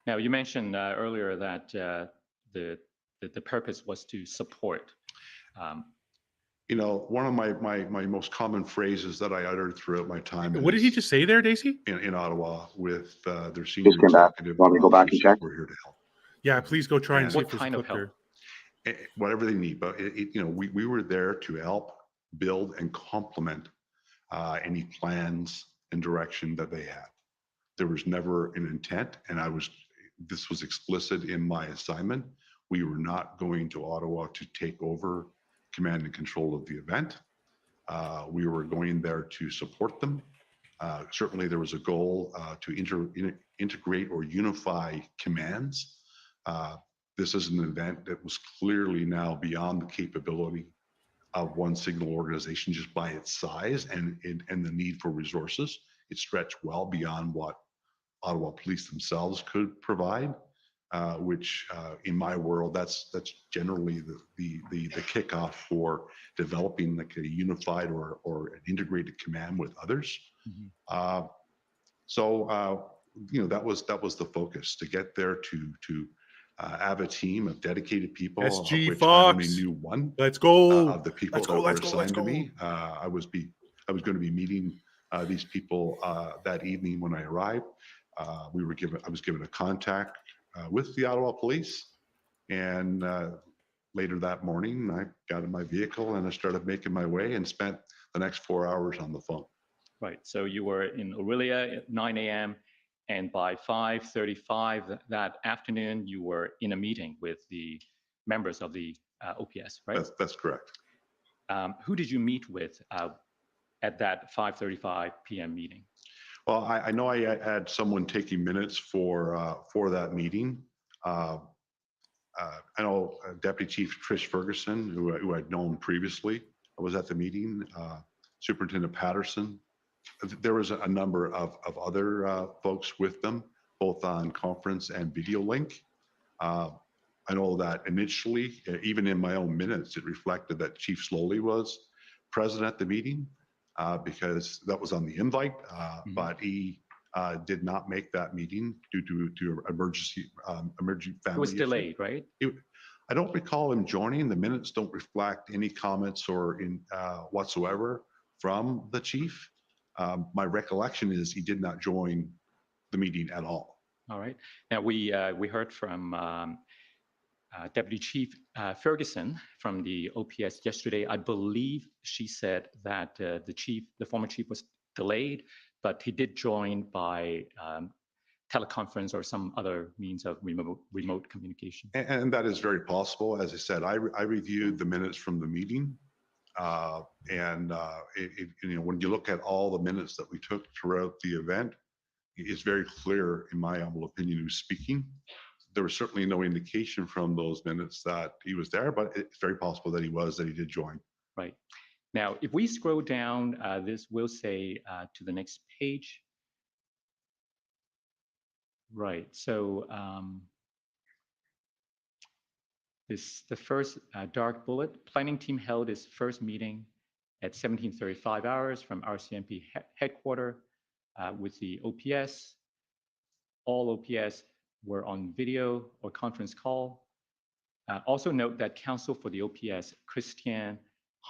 Now, you mentioned earlier that the purpose was to support. You know, one of my most common phrases that I uttered throughout my time. What did he just say there, Daisy? In Ottawa with their senior Just came back. executive. Want me to go back and check? We're here to help. Yeah, please go try and see What if there's kind a of clip help? there. Whatever they need, but you know, we were there to help build and complement any plans and direction that they had. There was never an intent, and this was explicit in my assignment. We were not going to Ottawa to take over command and control of the event. We were going there to support them. Certainly there was a goal to integrate or unify commands. This is an event that was clearly now beyond the capability of one single organization just by its size and the need for resources. It stretched well beyond what Ottawa Police themselves could provide, which in my world, that's generally the kickoff for developing like a unified or an integrated command with others. Mm-hmm. You know, that was the focus, to get there to have a team of dedicated people. SG of which Fox. I only knew one. Let's go. Of the people that were assigned to me. I was going to be meeting these people that evening when I arrived. I was given a contact with the Ottawa Police, and later that morning I got in my vehicle and I started making my way and spent the next 4 hours on the phone. Right. So you were in Orillia at 9 a.m. and by 5:35 that afternoon, you were in a meeting with the members of the OPS, right? That's correct. Who did you meet with at that 5:35 p.m. meeting? Well, I know I had someone taking minutes for that meeting. I know Deputy Chief Trish Ferguson, who I'd known previously, was at the meeting. Superintendent Patterson. There was a number of other folks with them, both on conference and video link. I know that initially, even in my own minutes, it reflected that Chief Slowly was present at the meeting because that was on the invite, but he did not make that meeting due to emergency family. It was issue. delayed, right? I don't recall him joining. The minutes don't reflect any comments or whatsoever from the chief. My recollection is he did not join the meeting at all. All right. Now we heard from Deputy Chief Ferguson from the OPS yesterday. I believe she said that the former chief was delayed, but he did join by teleconference or some other means of remote communication. And that is very possible. As I said, I reviewed the minutes from the meeting. When you look at all the minutes that we took throughout the event, it's very clear, in my humble opinion, who's speaking. There was certainly no indication from those minutes that he was there, but it's very possible that he did join. Right. Now, if we scroll down, this will say to the next page. Right. So the first dark bullet, planning team held its first meeting at 17:35 hours from RCMP headquarters with the OPS. All OPS were on video or conference call. Also note that counsel for the OPS, Christiane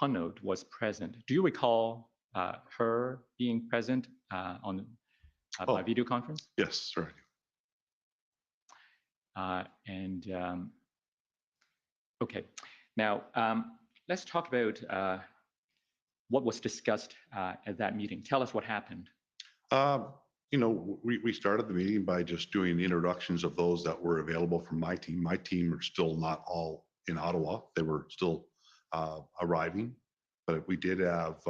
Hunnot, was present. Do you recall her being present by video conference? Yes, right. Okay, now let's talk about what was discussed at that meeting. Tell us what happened. We started the meeting by just doing the introductions of those that were available from my team. My team are still not all in Ottawa. They were still arriving, but we did have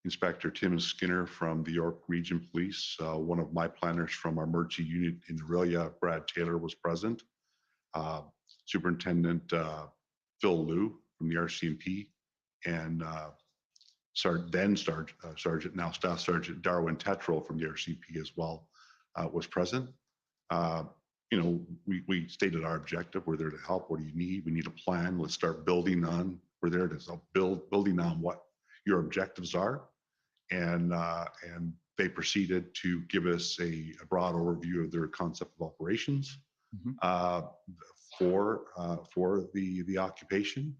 Inspector Tim Skinner from the York Region Police. One of my planners from our emergency unit in Aurelia, Brad Taylor, was present. Superintendent Phil Liu from the RCMP, and Sergeant, now Staff Sergeant Darwin Tetrell from the RCMP as well was present. We stated our objective. We're there to help. What do you need? We need a plan. Let's start building on. We're there to building on what your objectives are. And they proceeded to give us a broad overview of their concept of operations for the occupation.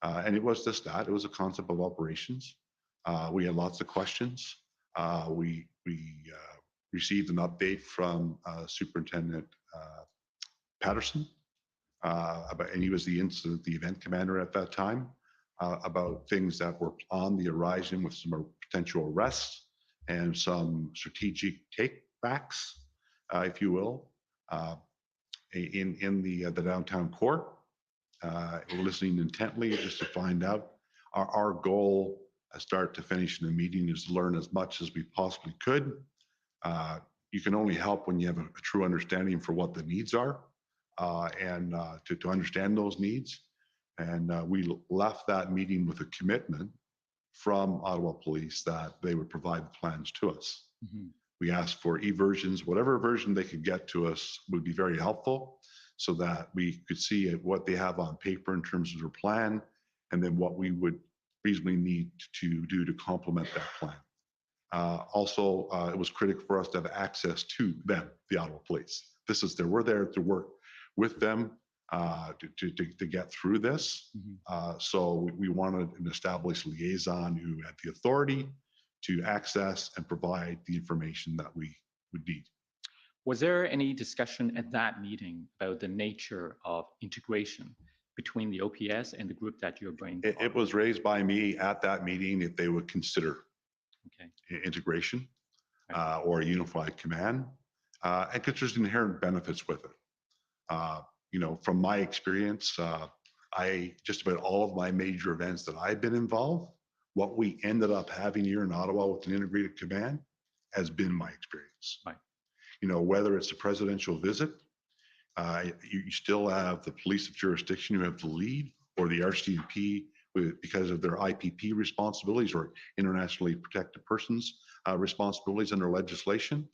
And it was just that. It was a concept of operations. We had lots of questions. We received an update from Superintendent Patterson, and he was the event commander at that time, about things that were on the horizon with some potential arrests and some strategic take-backs, if you will, in the downtown core. Listening intently just to find out. Our goal, start to finish in the meeting, is to learn as much as we possibly could. You can only help when you have a true understanding for what the needs are, and to understand those needs. And we left that meeting with a commitment from Ottawa Police that they would provide the plans to us. We asked for e-versions, whatever version they could get to us would be very helpful, so that we could see what they have on paper in terms of their plan, and then what we would reasonably need to do to complement that plan. Also, it was critical for us to have access to them, the Ottawa Police. We're there to work with them to get through this. So we wanted an established liaison who had the authority to access and provide the information that we would need. Was there any discussion at that meeting about the nature of integration between the OPS and the group that you're bringing? It was raised by me at that meeting if they would consider integration or a unified command, because there's inherent benefits with it. From my experience, just about all of my major events that I've been involved, what we ended up having here in Ottawa with an integrated command has been my experience. Right. Whether it's a presidential visit, You still have the police of jurisdiction who have the lead, or the RCMP because of their IPP responsibilities or internationally protected persons responsibilities under legislation.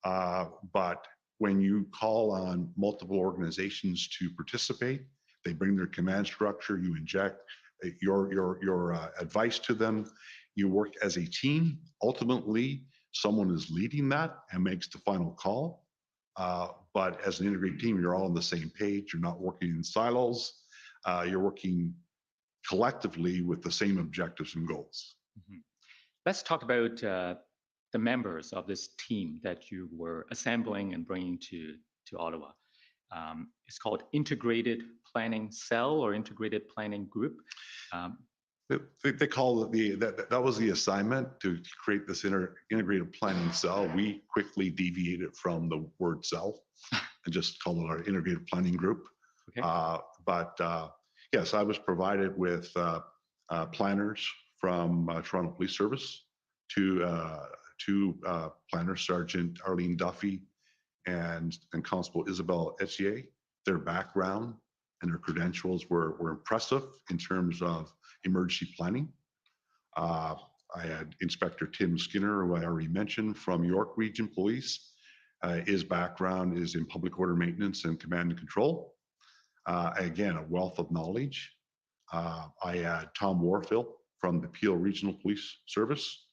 But when you call on multiple organizations to participate, they bring their command structure, you inject your advice to them, you work as a team. Ultimately, someone is leading that and makes the final call. But as an integrated team, you're all on the same page. You're not working in silos. You're working collectively with the same objectives and goals. Mhm. Let's talk about the members of this team that you were assembling and bringing to Ottawa. It's called Integrated Planning Cell or Integrated Planning Group. They call it that was the assignment, to create this integrated planning cell. We quickly deviated from the word cell and just called it our integrated planning group. Okay. Yes, I was provided with planners from Toronto Police Service, two planners, Sergeant Arlene Duffy and Constable Isabel Etier. Their background and their credentials were impressive in terms of emergency planning. I had Inspector Tim Skinner, who I already mentioned, from York Region Police. His background is in public order maintenance and command and control. Again, a wealth of knowledge. I had Tom Warfield from the Peel Regional Police Service.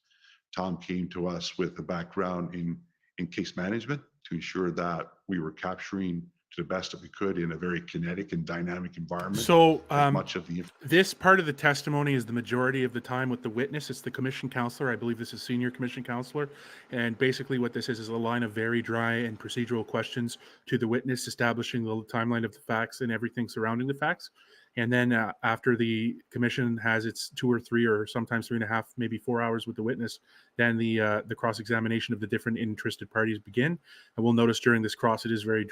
Tom came to us with a background in case management to ensure that we were capturing to the best that we could in a very kinetic and dynamic environment. So much of the this part of the testimony is the majority of the time with the witness. It's the commission counselor. I believe this is senior commission counselor. And basically what this is a line of very dry and procedural questions to the witness, establishing the timeline of the facts and everything surrounding the facts. And then after the commission has its 2 or 3 or sometimes 3.5, maybe 4 hours with the witness, then the cross-examination of the different interested parties begin. And we'll notice during this cross, it is very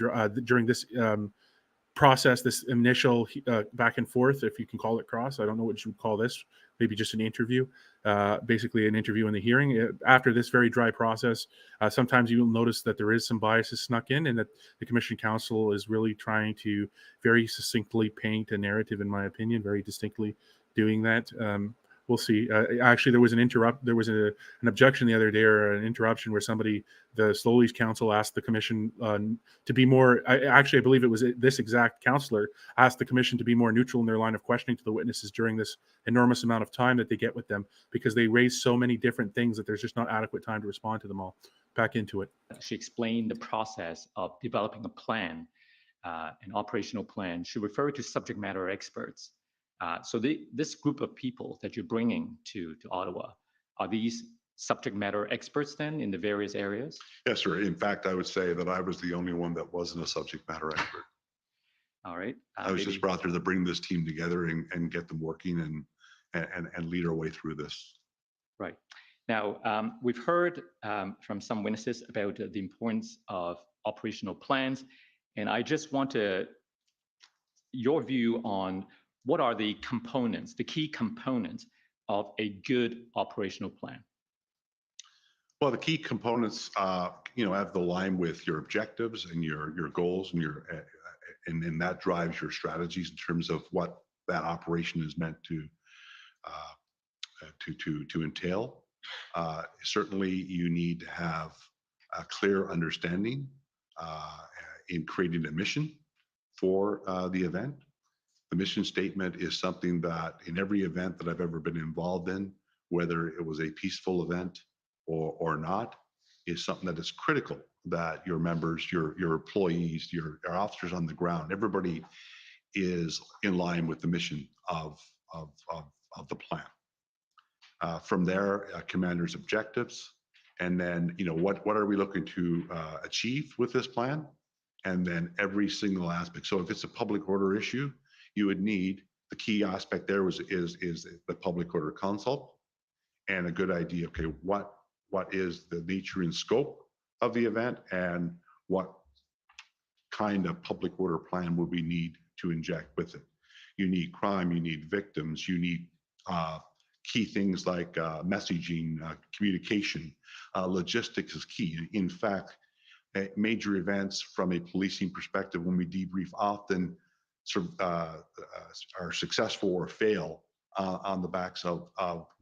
during this process, this initial back and forth, if you can call it cross. I don't know what you would call this. Maybe just an interview, basically an interview in the hearing. After this very dry process, sometimes you'll notice that there is some biases snuck in, and that the commission counsel is really trying to very succinctly paint a narrative, in my opinion, very distinctly doing that. We'll see. Actually, there was an objection the other day, or an interruption, where somebody, the Slowly's counsel, asked the commission to be more. I believe it was this exact counselor asked the commission to be more neutral in their line of questioning to the witnesses during this enormous amount of time that they get with them, because they raise so many different things that there's just not adequate time to respond to them all. Back into it. She explained the process of developing a plan, an operational plan. She referred to subject matter experts. So this group of people that you're bringing to Ottawa, are these subject matter experts then in the various areas? Yes, sir. In fact, I would say that I was the only one that wasn't a subject matter expert. All right. I was just brought there to bring this team together and get them working and lead our way through this. Right. Now, we've heard from some witnesses about the importance of operational plans, and I just want your view on what are the components, the key components of a good operational plan? Well, the key components, have the line with your objectives and your goals and that drives your strategies in terms of what that operation is meant to entail. Certainly, you need to have a clear understanding in creating a mission for the event. The mission statement is something that in every event that I've ever been involved in, whether it was a peaceful event or not, is something that is critical that your members, your employees, your officers on the ground, everybody is in line with the mission of the plan. From there, commander's objectives, and then what are we looking to achieve with this plan, and then every single aspect. So if it's a public order issue, you would need the key aspect there is the public order consult, and a good idea. Okay, what is the nature and scope of the event, and what kind of public order plan would we need to inject with it? You need crime, you need victims, you need key things like messaging, communication, logistics is key. In fact, major events from a policing perspective, when we debrief, often sort of are successful or fail on the backs of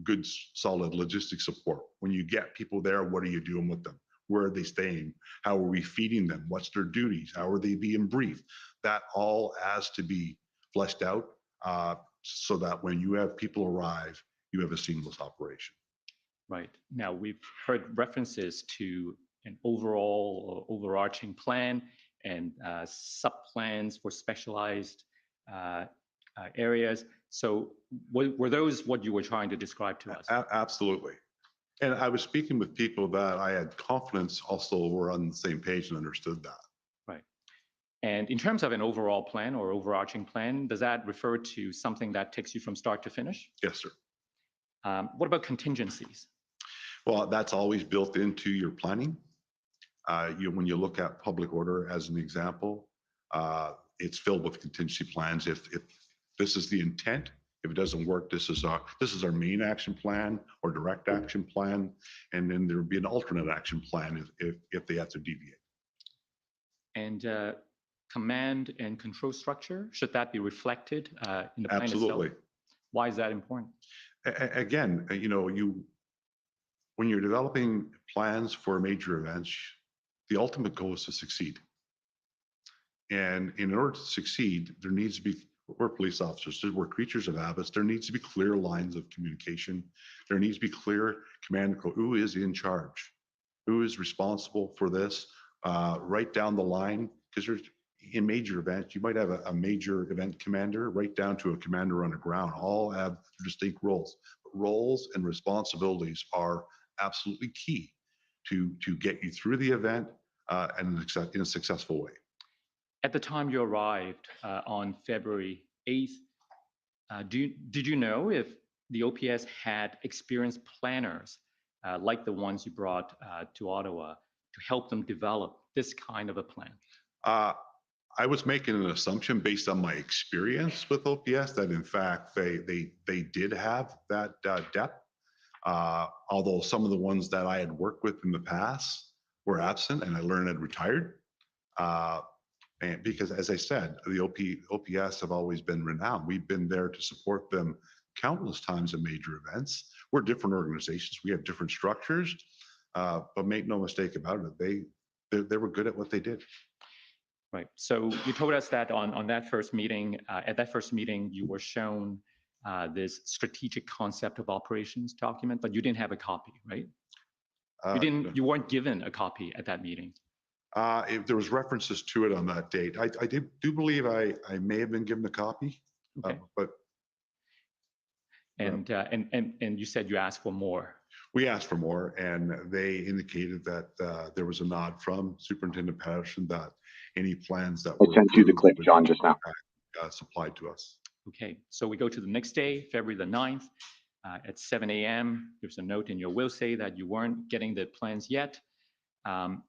good, solid logistic support. When you get people there, what are you doing with them? Where are they staying? How are we feeding them? What's their duties? How are they being briefed? That all has to be fleshed out so that when you have people arrive, you have a seamless operation. Right. Now, we've heard references to an overall or overarching plan and sub-plans for specialized areas. So were those what you were trying to describe to us? Absolutely. And I was speaking with people that I had confidence also were on the same page and understood that. Right. And in terms of an overall plan or overarching plan, does that refer to something that takes you from start to finish? Yes, sir. What about contingencies? Well, that's always built into your planning. When you look at public order as an example, it's filled with contingency plans. If this is the intent, if it doesn't work, this is our main action plan or direct action plan, and then there would be an alternate action plan if they have to deviate. And command and control structure, should that be reflected in the plan Absolutely. itself? Why is that important? Again, when you're developing plans for major events, the ultimate goal is to succeed. And in order to succeed, there needs to be, we're police officers, we're creatures of habits. There needs to be clear lines of communication. There needs to be clear command and control. Who is in charge? Who is responsible for this? Right down the line, because in major events, you might have a major event commander right down to a commander on the ground, all have distinct roles. But roles and responsibilities are absolutely key to get you through the event and in a successful way. At the time you arrived on February 8th, did you know if the OPS had experienced planners like the ones you brought to Ottawa to help them develop this kind of a plan? I was making an assumption based on my experience with OPS that in fact they did have that depth. Although some of the ones that I had worked with in the past were absent and I learned I'd retired. And because as I said, the OPS have always been renowned. We've been there to support them countless times at major events. We're different organizations. We have different structures, but make no mistake about it, they were good at what they did. Right. So you told us that on that first meeting, at that first meeting, you were shown this strategic concept of operations document, but you didn't have a copy, right? You weren't given a copy at that meeting. If there was references to it on that date, I do believe I may have been given a copy, okay. But and you said you asked for more. We asked for more, and they indicated that there was a nod from Superintendent Patterson that any plans that I sent you the clip, John, just now. Supplied to us. Okay, so we go to the next day, February the 9th, at 7 a.m. There's a note in your will say that you weren't getting the plans yet. And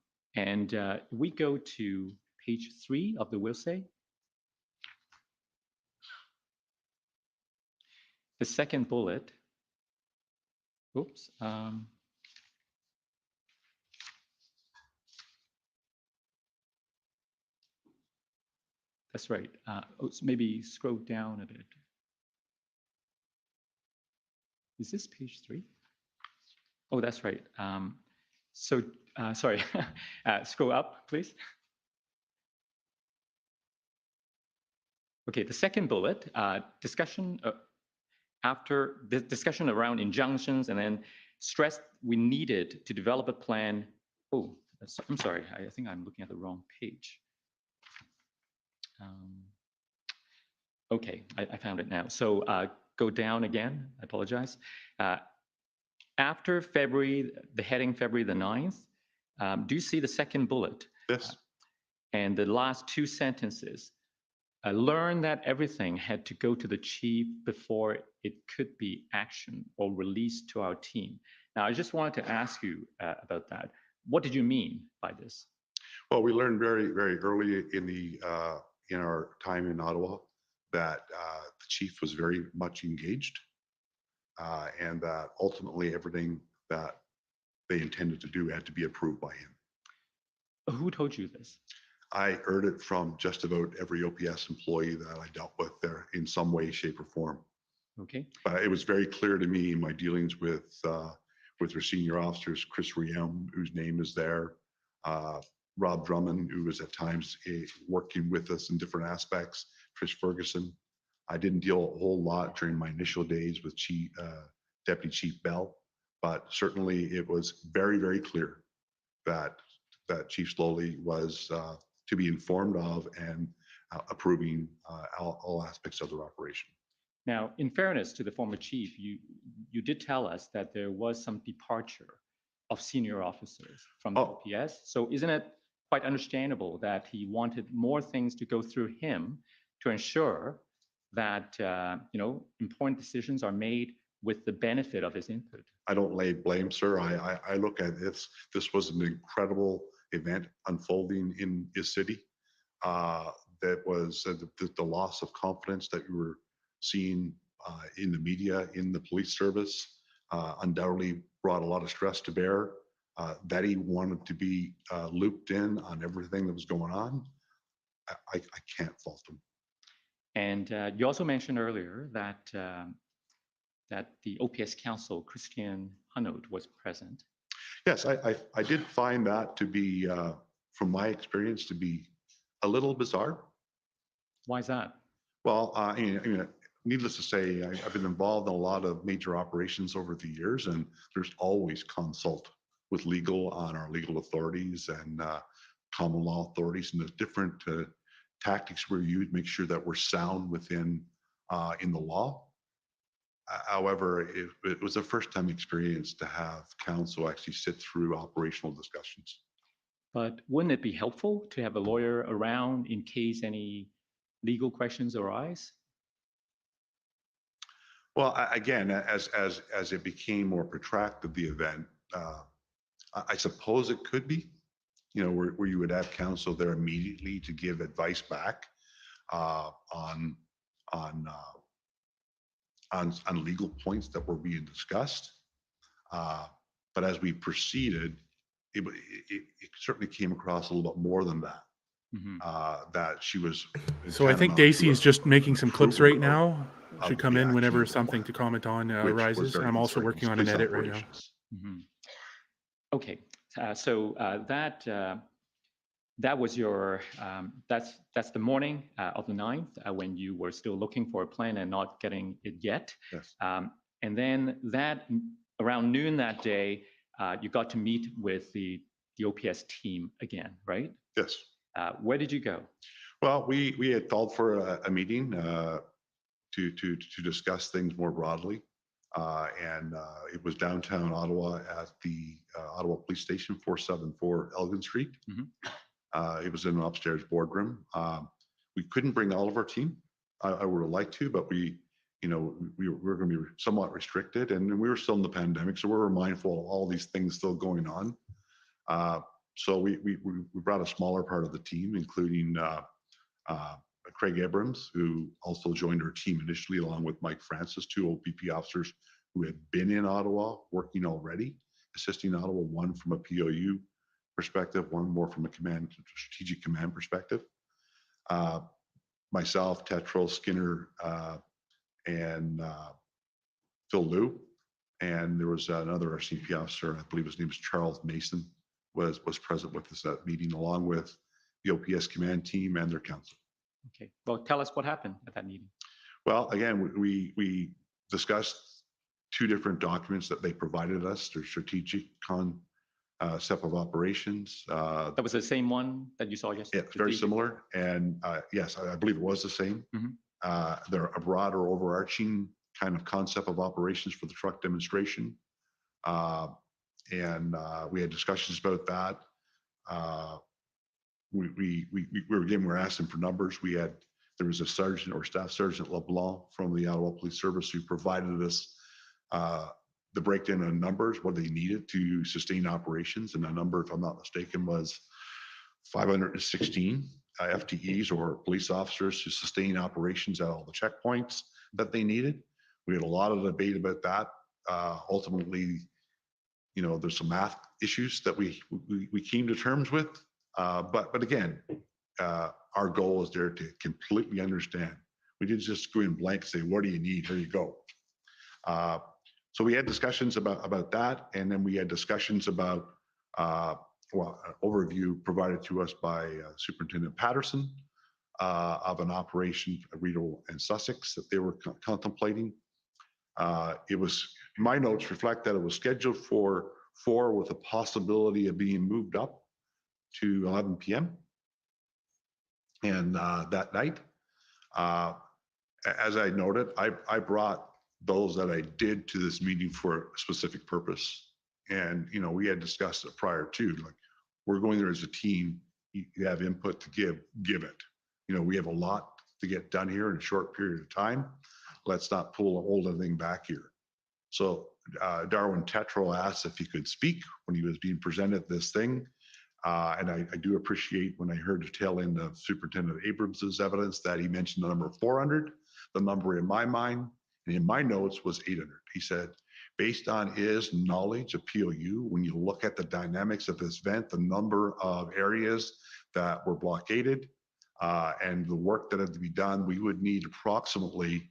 we go to page 3 of the will say. The second bullet, oops. That's right. Maybe scroll down a bit. Is this page 3? Oh, that's right. Sorry, scroll up, please. Okay, the second bullet, discussion after the discussion around injunctions and then stressed we needed to develop a plan. Oh, I'm sorry, I think I'm looking at the wrong page. Okay, I found it now. So go down again, I apologize. After February, the heading February the 9th, do you see the second bullet? Yes. And the last two sentences, I learned that everything had to go to the chief before it could be actioned or released to our team. Now, I just wanted to ask you about that. What did you mean by this? Well, we learned very, very early in our time in Ottawa that the chief was very much engaged and that ultimately everything that they intended to do had to be approved by him. Who told you this? I heard it from just about every OPS employee that I dealt with there in some way, shape, or form. Okay. But it was very clear to me in my dealings with their senior officers, Chris Riem, whose name is there, Rob Drummond, who was at times working with us in different aspects, Chris Ferguson. I didn't deal a whole lot during my initial days with Deputy Chief Bell, but certainly it was very, very clear that Chief Slowly was to be informed of and approving all aspects of their operation. Now, in fairness to the former chief, you did tell us that there was some departure of senior officers from the OPS. So isn't it quite understandable that he wanted more things to go through him to ensure that important decisions are made with the benefit of his input? I don't lay blame, sir. I look at this. This was an incredible event unfolding in his city. That was the loss of confidence that we were seeing in the media, in the police service, undoubtedly brought a lot of stress to bear. That he wanted to be looped in on everything that was going on. I can't fault him. And you also mentioned earlier that the OPS counsel, Christian Hunnod, was present. Yes, I did find that to be, from my experience, to be a little bizarre. Why is that? Well, needless to say, I've been involved in a lot of major operations over the years, and there's always consult with legal on our legal authorities and common law authorities, and the different tactics we use, make sure that we're sound within in the law. However, it was a first-time experience to have counsel actually sit through operational discussions. But wouldn't it be helpful to have a lawyer around in case any legal questions arise? Well, again, as it became more protracted, the event, I suppose it could be, where you would have counsel there immediately to give advice back on legal points that were being discussed. But as we proceeded, it certainly came across a little bit more than that. That she was. So I think Daisy is just making some clips right now. Should come in whenever something to comment on arises. I'm also working on an edit right now. Okay, so that was your that's the morning of the 9th when you were still looking for a plan and not getting it yet. Yes. And then that around noon that day, you got to meet with the OPS team again, right? Yes. Where did you go? Well, we had called for a meeting to discuss things more broadly. And it was downtown Ottawa at the Ottawa Police Station, 474 Elgin Street. It was in an upstairs boardroom. We couldn't bring all of our team. I would have liked to, but we were going to be somewhat restricted, and we were still in the pandemic, so we were mindful of all these things still going on. So we brought a smaller part of the team, including Craig Abrams, who also joined our team initially, along with Mike Francis, 2 OPP officers who had been in Ottawa working already, assisting Ottawa, one from a POU perspective, one more from a strategic command perspective. Myself, Tetral, Skinner, and Phil Liu, and there was another RCMP officer, I believe his name is Charles Mason, was present with us at that meeting, along with the OPS command team and their counsel. Okay, well, tell us what happened at that meeting. Well, again, we discussed 2 different documents that they provided us, their strategic concept of operations. That was the same one that you saw yesterday? Yeah, very similar. And yes, I believe it was the same. They're a broader overarching kind of concept of operations for the truck demonstration. And we had discussions about that. We were asking for numbers. There was a sergeant or staff sergeant LeBlanc from the Ottawa Police Service who provided us the breakdown of numbers, what they needed to sustain operations. And the number, if I'm not mistaken, was 516 FTEs or police officers to sustain operations at all the checkpoints that they needed. We had a lot of debate about that. Ultimately, there's some math issues that we came to terms with. But again, our goal is there to completely understand. We didn't just go in blank, say, what do you need? Here you go. So we had discussions about that. And then we had discussions about, well, an overview provided to us by Superintendent Patterson of an operation at Rideau and Sussex that they were contemplating. It was, my notes reflect that it was scheduled for 4 with a possibility of being moved up to 11 p.m. And that night, as I noted, I brought those that I did to this meeting for a specific purpose. And, you know, we had discussed it prior to, like, we're going there as a team. You have input to give it. You know, we have a lot to get done here in a short period of time. Let's not hold anything back here. So Darwin Tetreault asked if he could speak when he was being presented this thing. And I do appreciate when I heard the tail end of Superintendent Abrams's evidence that he mentioned the number 400. The number in my mind and in my notes was 800. He said, based on his knowledge of POU, when you look at the dynamics of this event, the number of areas that were blockaded and the work that had to be done, we would need approximately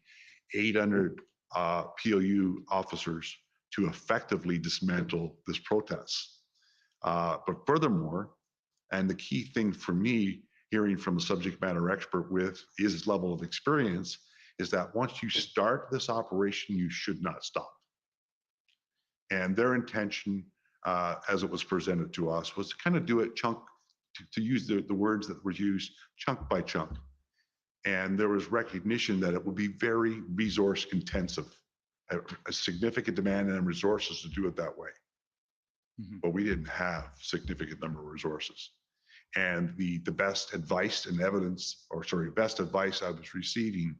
800 POU officers to effectively dismantle this protest. But furthermore, and the key thing for me, hearing from a subject matter expert with his level of experience, is that once you start this operation, you should not stop. And their intention, as it was presented to us, was to kind of do it chunk, to use the words that were used, chunk by chunk. And there was recognition that it would be very resource intensive, a significant demand and resources to do it that way. But we didn't have significant number of resources. And the best advice and evidence, or sorry, best advice I was receiving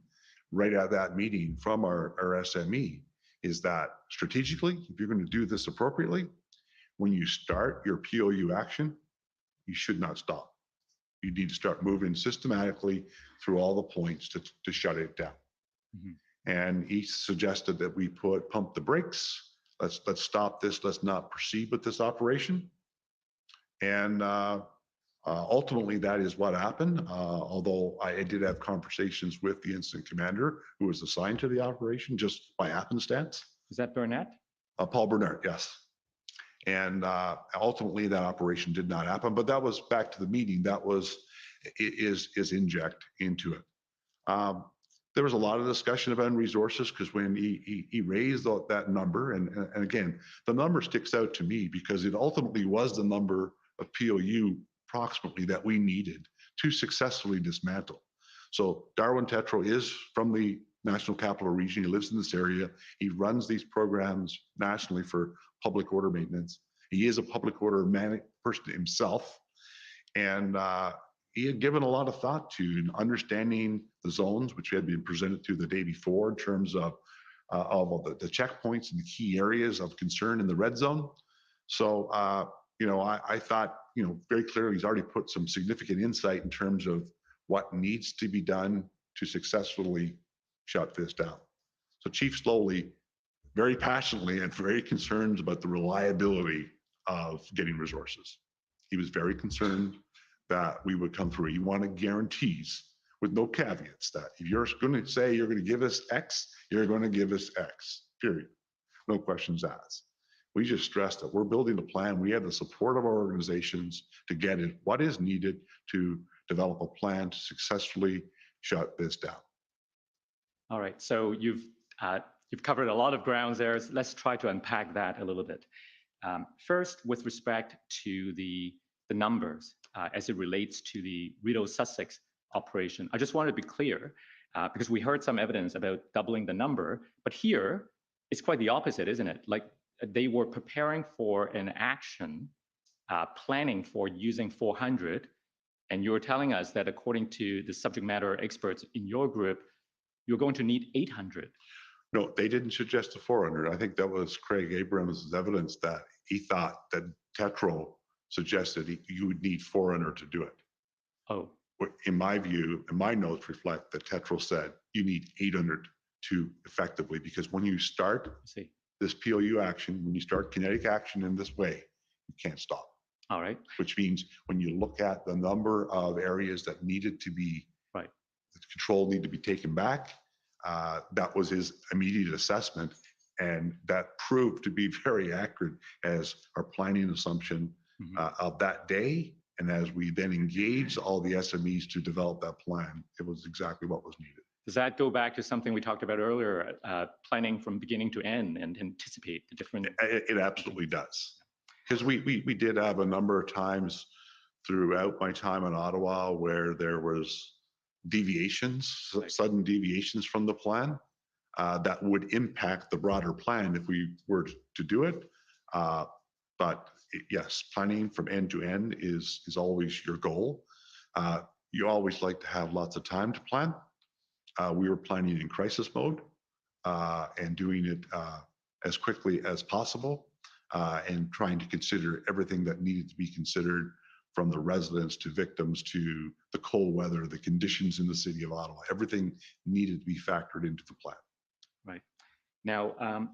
right at that meeting from our SME is that strategically, if you're going to do this appropriately, when you start your POU action, you should not stop. You need to start moving systematically through all the points to shut it down. And he suggested that we pump the brakes. Let's stop this. Let's not proceed with this operation. And ultimately, that is what happened. Although I did have conversations with the incident commander who was assigned to the operation just by happenstance. Is that Burnett? Paul Burnett, yes. And ultimately, that operation did not happen. But that was back to the meeting. That was is inject into it. There was a lot of discussion about resources because when he raised that number, and again, the number sticks out to me because it ultimately was the number of POU approximately that we needed to successfully dismantle. So Darwin Tetreault is from the National Capital Region. He lives in this area. He runs these programs nationally for public order maintenance. He is a public order person himself. And he had given a lot of thought to understanding the zones, which had been presented to the day before in terms of the checkpoints and the key areas of concern in the red zone. So, you know, I thought, you know, very clearly he's already put some significant insight in terms of what needs to be done to successfully shut this down. So Chief Slowly, very passionately and very concerned about the reliability of getting resources. He was very concerned that we would come through. He wanted guarantees with no caveats that if you're going to say you're going to give us X, you're going to give us X, period. No questions asked. We just stressed that we're building a plan. We have the support of our organizations to get it what is needed to develop a plan to successfully shut this down. All right, so you've covered a lot of grounds there. Let's try to unpack that a little bit. First, with respect to the numbers as it relates to the Rideau Sussex operation, I just want to be clear because we heard some evidence about doubling the number, but here it's quite the opposite, isn't it? Like they were preparing for an action, planning for using 400, and you were telling us that according to the subject matter experts in your group, you're going to need 800. No, they didn't suggest the 400. I think that was Craig Abrams' evidence that he thought that Tetreault suggested you would need 400 to do it. Oh. In my view, and my notes reflect that Tetreault said you need 800 to effectively, because when you start this POU action, when you start kinetic action in this way, you can't stop. All right. Which means when you look at the number of areas that needed to be, Right. the control need to be taken back, that was his immediate assessment. And that proved to be very accurate as our planning assumption of that day. And as we then engaged all the SMEs to develop that plan, it was exactly what was needed. Does that go back to something we talked about earlier, planning from beginning to end and anticipate the different? It absolutely does. Because we did have a number of times throughout my time in Ottawa where there was deviations, sudden deviations from the plan that would impact the broader plan if we were to do it. But yes, planning from end to end is always your goal. You always like to have lots of time to plan. We were planning in crisis mode and doing it as quickly as possible and trying to consider everything that needed to be considered, from the residents to victims to the cold weather, the conditions in the city of Ottawa. Everything needed to be factored into the plan. Right. Now,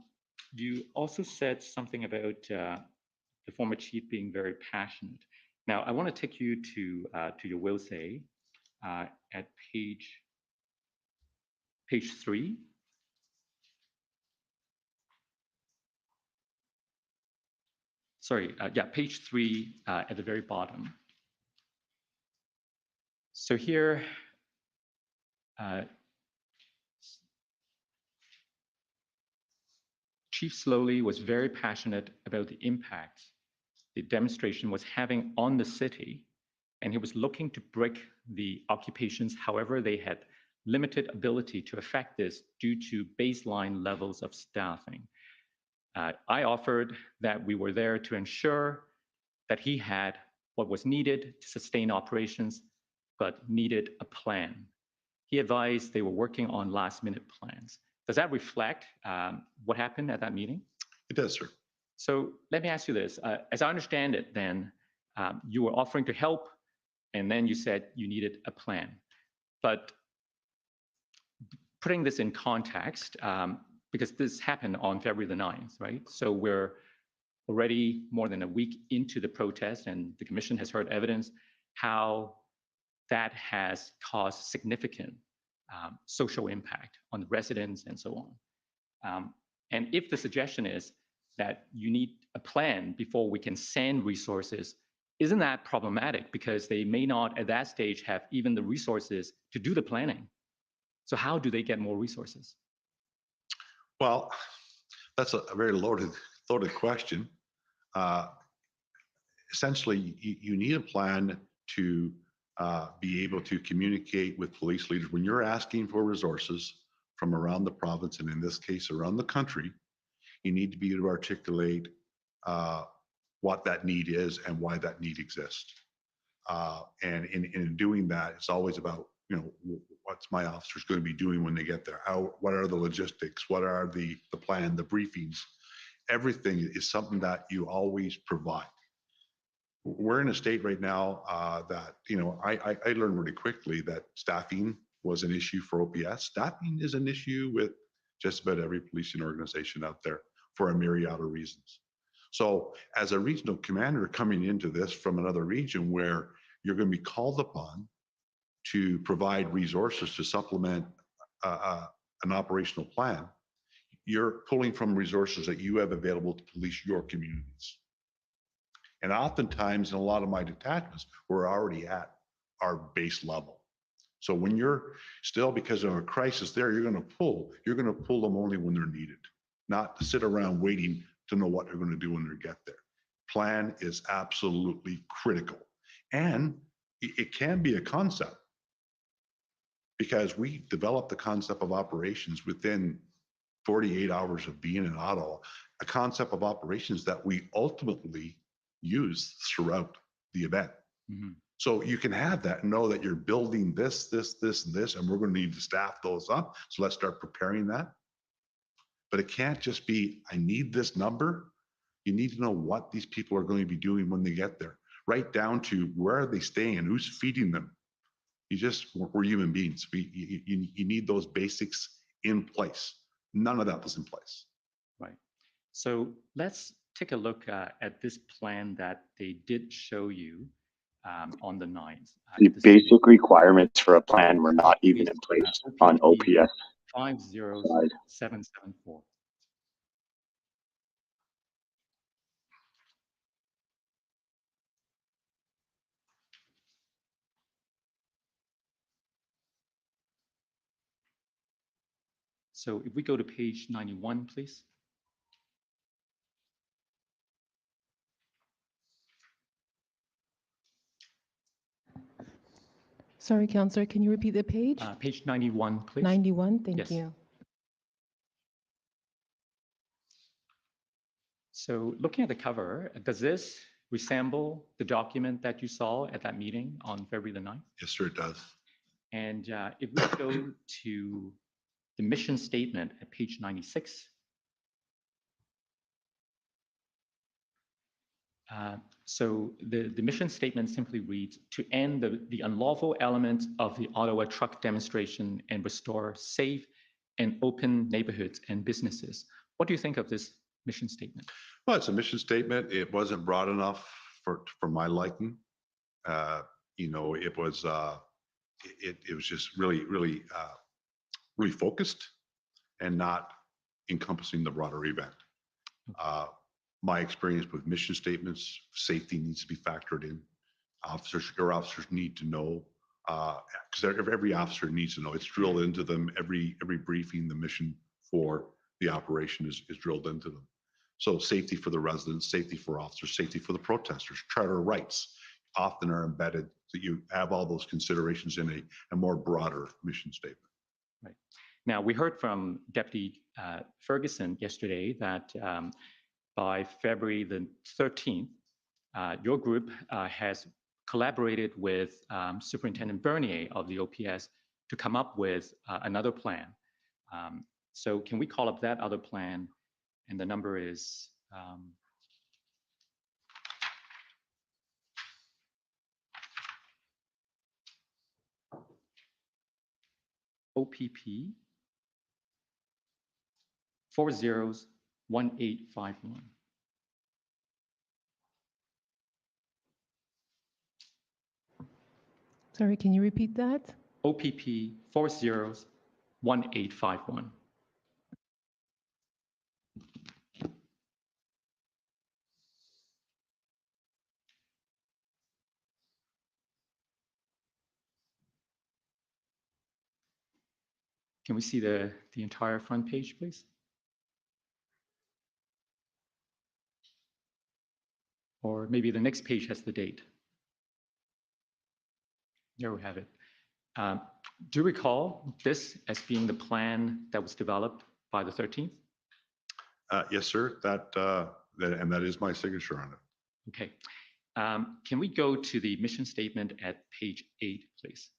you also said something about the former chief being very passionate. Now, I want to take you to your will say at page 3. Sorry, page 3 at the very bottom. So here, Chief Slowly was very passionate about the impact the demonstration was having on the city, and he was looking to break the occupations. However, they had limited ability to affect this due to baseline levels of staffing. I offered that we were there to ensure that he had what was needed to sustain operations, but needed a plan. He advised they were working on last-minute plans. Does that reflect what happened at that meeting? It does, sir. So let me ask you this. As I understand it, then you were offering to help, and then you said you needed a plan. But putting this in context, because this happened on February the 9th, right? So we're already more than a week into the protest, and the commission has heard evidence how that has caused significant social impact on the residents and so on. And if the suggestion is that you need a plan before we can send resources, isn't that problematic? Because they may not at that stage have even the resources to do the planning. So how do they get more resources? Well, that's a very loaded question. Essentially, you need a plan to be able to communicate with police leaders. When you're asking for resources from around the province, and in this case, around the country, you need to be able to articulate what that need is and why that need exists. And in doing that, it's always about, what's my officers going to be doing when they get there? What are the logistics? What are the plan, the briefings? Everything is something that you always provide. We're in a state right now that, I learned really quickly that staffing was an issue for OPS. Staffing is an issue with just about every policing organization out there for a myriad of reasons. So as a regional commander coming into this from another region where you're going to be called upon to provide resources to supplement an operational plan, you're pulling from resources that you have available to police your communities. And oftentimes in a lot of my detachments, we're already at our base level. So when you're still, because of a crisis there, you're going to pull them only when they're needed, not to sit around waiting to know what they're going to do when they get there. Plan is absolutely critical. And it can be a concept, because we developed the concept of operations within 48 hours of being in Ottawa, a concept of operations that we ultimately use throughout the event. Mm-hmm. So you can have that and know that you're building this, and this, and we're going to need to staff those up. So let's start preparing that. But it can't just be, I need this number. You need to know what these people are going to be doing when they get there, right down to where are they staying and who's feeding them. We're human beings. You need those basics in place. None of that was in place. Right. So let's take a look at this plan that they did show you on the 9th. The basic requirements for a plan were not even in place on OPP OPS. 50774. So if we go to page 91, please. Sorry, Counselor, can you repeat the page? Page 91, please. 91, thank Yes. you. So looking at the cover, does this resemble the document that you saw at that meeting on February the 9th? Yes, sir, it does. And if we go to the mission statement at page 96, so the mission statement simply reads, to end the unlawful elements of the Ottawa truck demonstration and restore safe and open neighborhoods and businesses. What do you think of this mission statement? Well, it's a mission statement. It wasn't broad enough for my liking. You know, it was just really focused and not encompassing the broader event. My experience with mission statements, safety needs to be factored in. Your officers need to know, because every officer needs to know. It's drilled into them. Every briefing, the mission for the operation is drilled into them. So safety for the residents, safety for officers, safety for the protesters, charter rights often are embedded, so you have all those considerations in a more broader mission statement. Right. Now, we heard from Deputy Ferguson yesterday that by February the 13th, your group has collaborated with Superintendent Bernier of the OPS to come up with another plan. So can we call up that other plan? And the number is OPP 401851. Sorry, can you repeat that? OPP 401851. Can we see the entire front page, please? Or maybe the next page has the date. There we have it. Do you recall this as being the plan that was developed by the 13th? Yes, sir. And that is my signature on it. Okay. Can we go to the mission statement at page 8, please?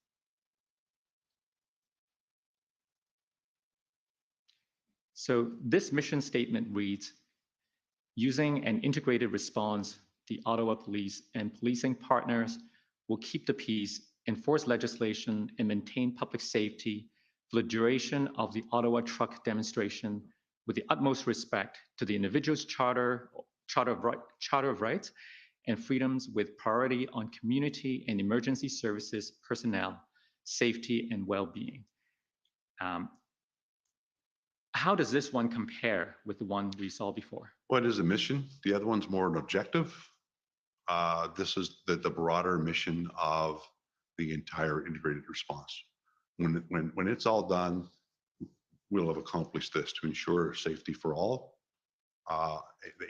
So this mission statement reads, using an integrated response, the Ottawa Police and policing partners will keep the peace, enforce legislation, and maintain public safety for the duration of the Ottawa truck demonstration with the utmost respect to the individual's charter of rights and freedoms, with priority on community and emergency services personnel, safety, and well-being. How does this one compare with the one we saw before? What is a mission? The other one's more an objective. This is the broader mission of the entire integrated response. When it's all done, we'll have accomplished this to ensure safety for all,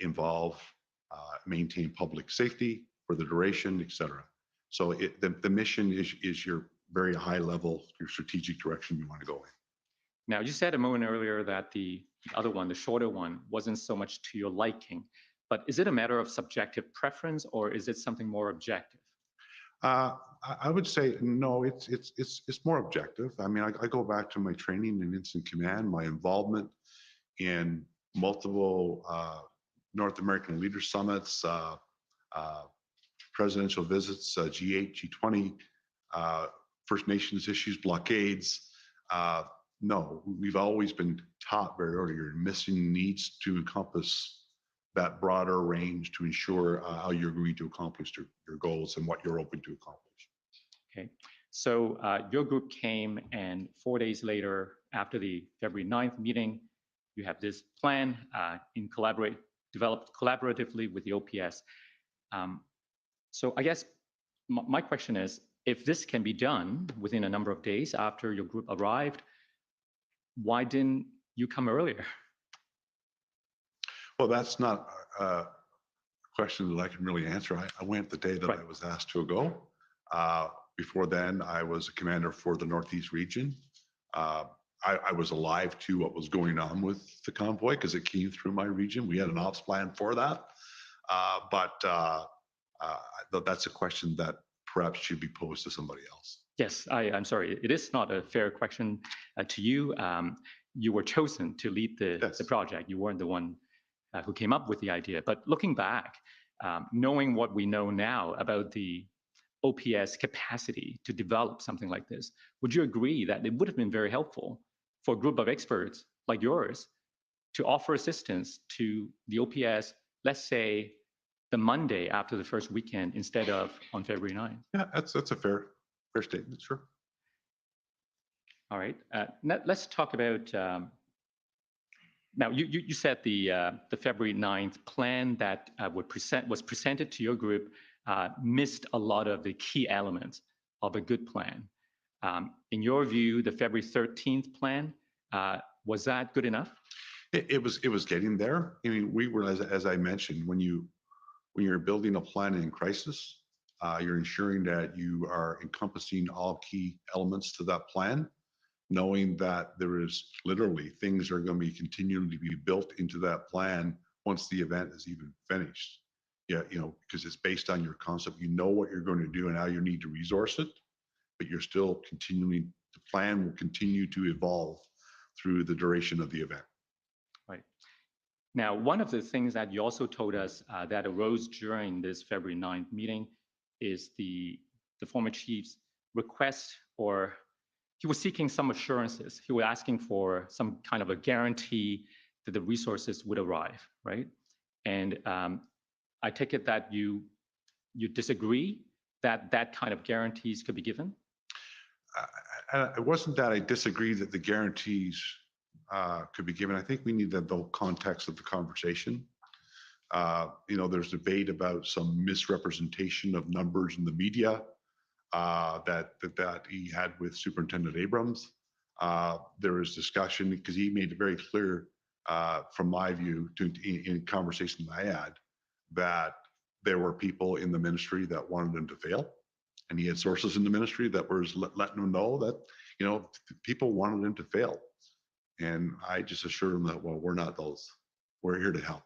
involve, maintain public safety for the duration, etc. So the mission is your very high level, your strategic direction you want to go in. Now, you said a moment earlier that the other one, the shorter one, wasn't so much to your liking, but is it a matter of subjective preference or is it something more objective? I would say no, it's more objective. I mean, I go back to my training in incident command, my involvement in multiple North American leader summits, presidential visits, G8, G20, First Nations issues, blockades. No, we've always been taught very early, your mission needs to encompass that broader range to ensure how you're going to accomplish your goals and what you're hoping to accomplish. Okay. So your group came, and 4 days later, after the February 9th meeting, you have this plan developed collaboratively with the OPS. So I guess my question is, if this can be done within a number of days after your group arrived, why didn't you come earlier? Well, that's not a question that I can really answer. I went the day that I was asked to go. Before then, I was a commander for the Northeast region. I was alive to what was going on with the convoy because it came through my region. We had an ops plan for that. But that's a question that perhaps should be posed to somebody else. Yes, I'm sorry. It is not a fair question to you. You were chosen to lead the project. You weren't the one who came up with the idea. But looking back, knowing what we know now about the OPS capacity to develop something like this, would you agree that it would have been very helpful for a group of experts like yours to offer assistance to the OPS, let's say, the Monday after the first weekend instead of on February 9th? Yeah, that's a fair statement, sure. All right. Let's talk about, now you said the February 9th plan that was presented to your group missed a lot of the key elements of a good plan. In your view, the February 13th plan, was that good enough? It was getting there. I mean, we were, as I mentioned, when you're building a plan in crisis, you're ensuring that you are encompassing all key elements to that plan, knowing that there is literally things are going to be continuing to be built into that plan once the event is even finished. Yeah, because it's based on your concept. You know what you're going to do and how you need to resource it, but you're still continuing. The plan will continue to evolve through the duration of the event. Right. Now, one of the things that you also told us that arose during this February 9th meeting is the former chief's request, or he was seeking some assurances. He was asking for some kind of a guarantee that the resources would arrive, right? And I take it that you disagree that that kind of guarantees could be given? It wasn't that I disagreed that the guarantees could be given. I think we need the context of the conversation. There's debate about some misrepresentation of numbers in the media that he had with Superintendent Abrams. There was discussion because he made it very clear, from my view, in conversations I had, that there were people in the ministry that wanted him to fail. And he had sources in the ministry that were letting him know that, people wanted him to fail. And I just assured him that, well, we're not those. We're here to help.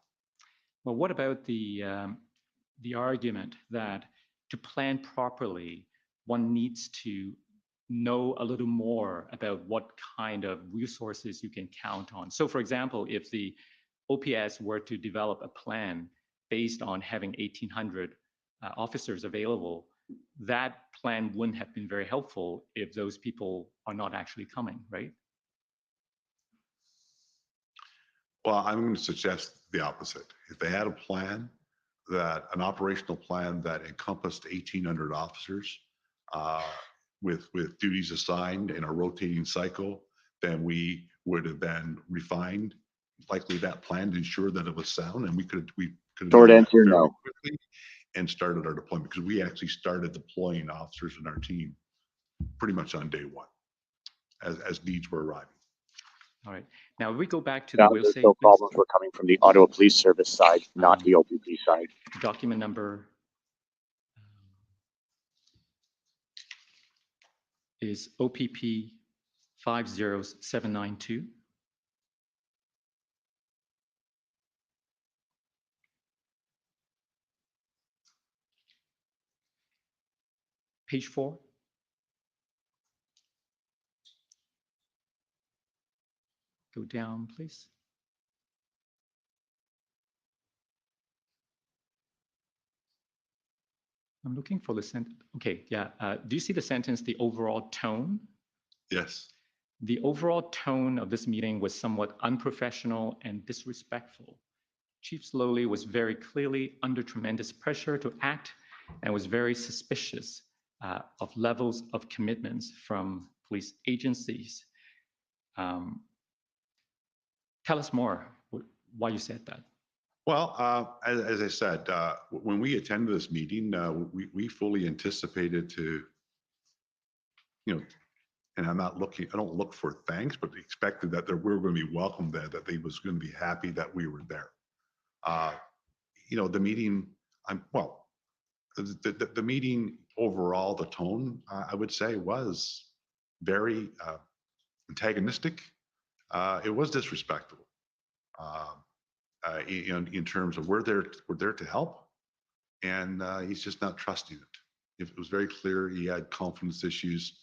Well, what about the argument that to plan properly, one needs to know a little more about what kind of resources you can count on? So, for example, if the OPS were to develop a plan based on having 1,800 officers available, that plan wouldn't have been very helpful if those people are not actually coming, right? Well, I'm going to suggest the opposite. If they had a plan, an operational plan that encompassed 1,800 officers with duties assigned in a rotating cycle, then we would have then refined likely that plan to ensure that it was sound, and we could have Short done that answer, very no. quickly and started our deployment, because we actually started deploying officers in our team pretty much on day one as needs were arriving. All right. Now, if we go back to the will Those say no problems were coming from the Ottawa Police Service side, not the OPP side. document number is OPP 50792. Page 4. Go down, please. I'm looking for the sentence. Okay, yeah. Do you see the sentence, the overall tone? Yes. The overall tone of this meeting was somewhat unprofessional and disrespectful. Chief Slowly was very clearly under tremendous pressure to act and was very suspicious of levels of commitments from police agencies. Tell us more why you said that. Well, as I said, when we attended this meeting, we fully anticipated to, and I don't look for thanks, but expected that we were going to be welcomed there, that they was going to be happy that we were there. The meeting, the meeting overall, the tone, I would say, was very antagonistic. It was disrespectful. In terms of we're there to help, and he's just not trusting it. It was very clear he had confidence issues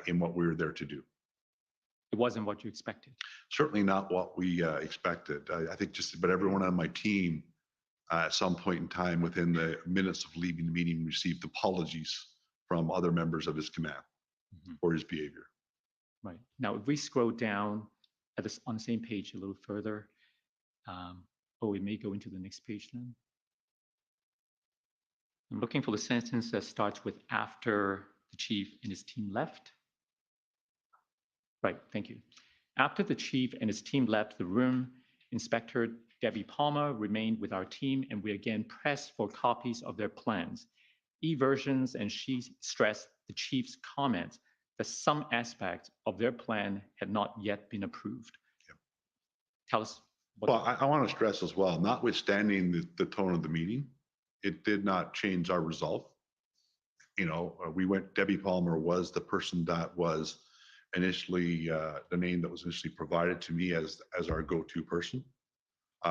in what we were there to do. It wasn't what you expected. Certainly not what we expected. I think just about everyone on my team at some point in time within the minutes of leaving the meeting received apologies from other members of his command for his behavior. Right. Now, if we scroll down on the same page a little further, we may go into the next page then. I'm looking for the sentence that starts with after the chief and his team left. Right, thank you. After the chief and his team left the room, Inspector Debbie Palmer remained with our team, and we again pressed for copies of their plans, e-versions, and she stressed the chief's comments that some aspects of their plan had not yet been approved. Yep. Tell us. Well, I want to stress as well, notwithstanding the tone of the meeting, it did not change our resolve. Debbie Palmer was the person that was initially, the name that was initially provided to me as our go-to person.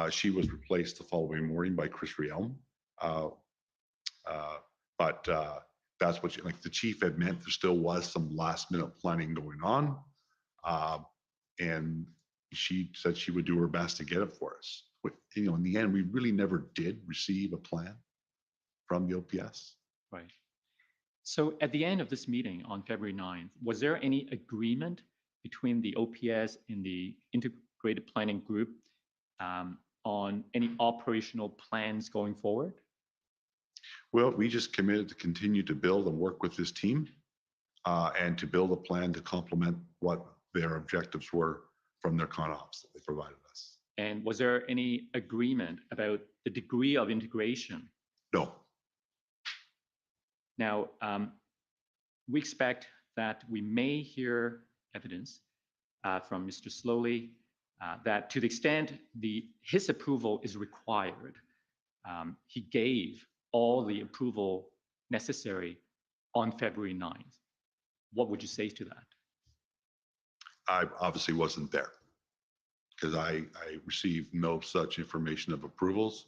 She was replaced the following morning by Chris Rielm. But that's what the chief had meant. There still was some last minute planning going on. And she said she would do her best to get it for us. But, in the end, we really never did receive a plan from the OPS. Right. So at the end of this meeting on February 9th, was there any agreement between the OPS and the Integrated Planning Group on any operational plans going forward? Well, we just committed to continue to build and work with this team and to build a plan to complement what their objectives were from their con-ops that they provided us. And was there any agreement about the degree of integration? No. Now, we expect that we may hear evidence from Mr. Slowly that to the extent his approval is required, he gave all the approval necessary on February 9th. What would you say to that? I obviously wasn't there because I received no such information of approvals.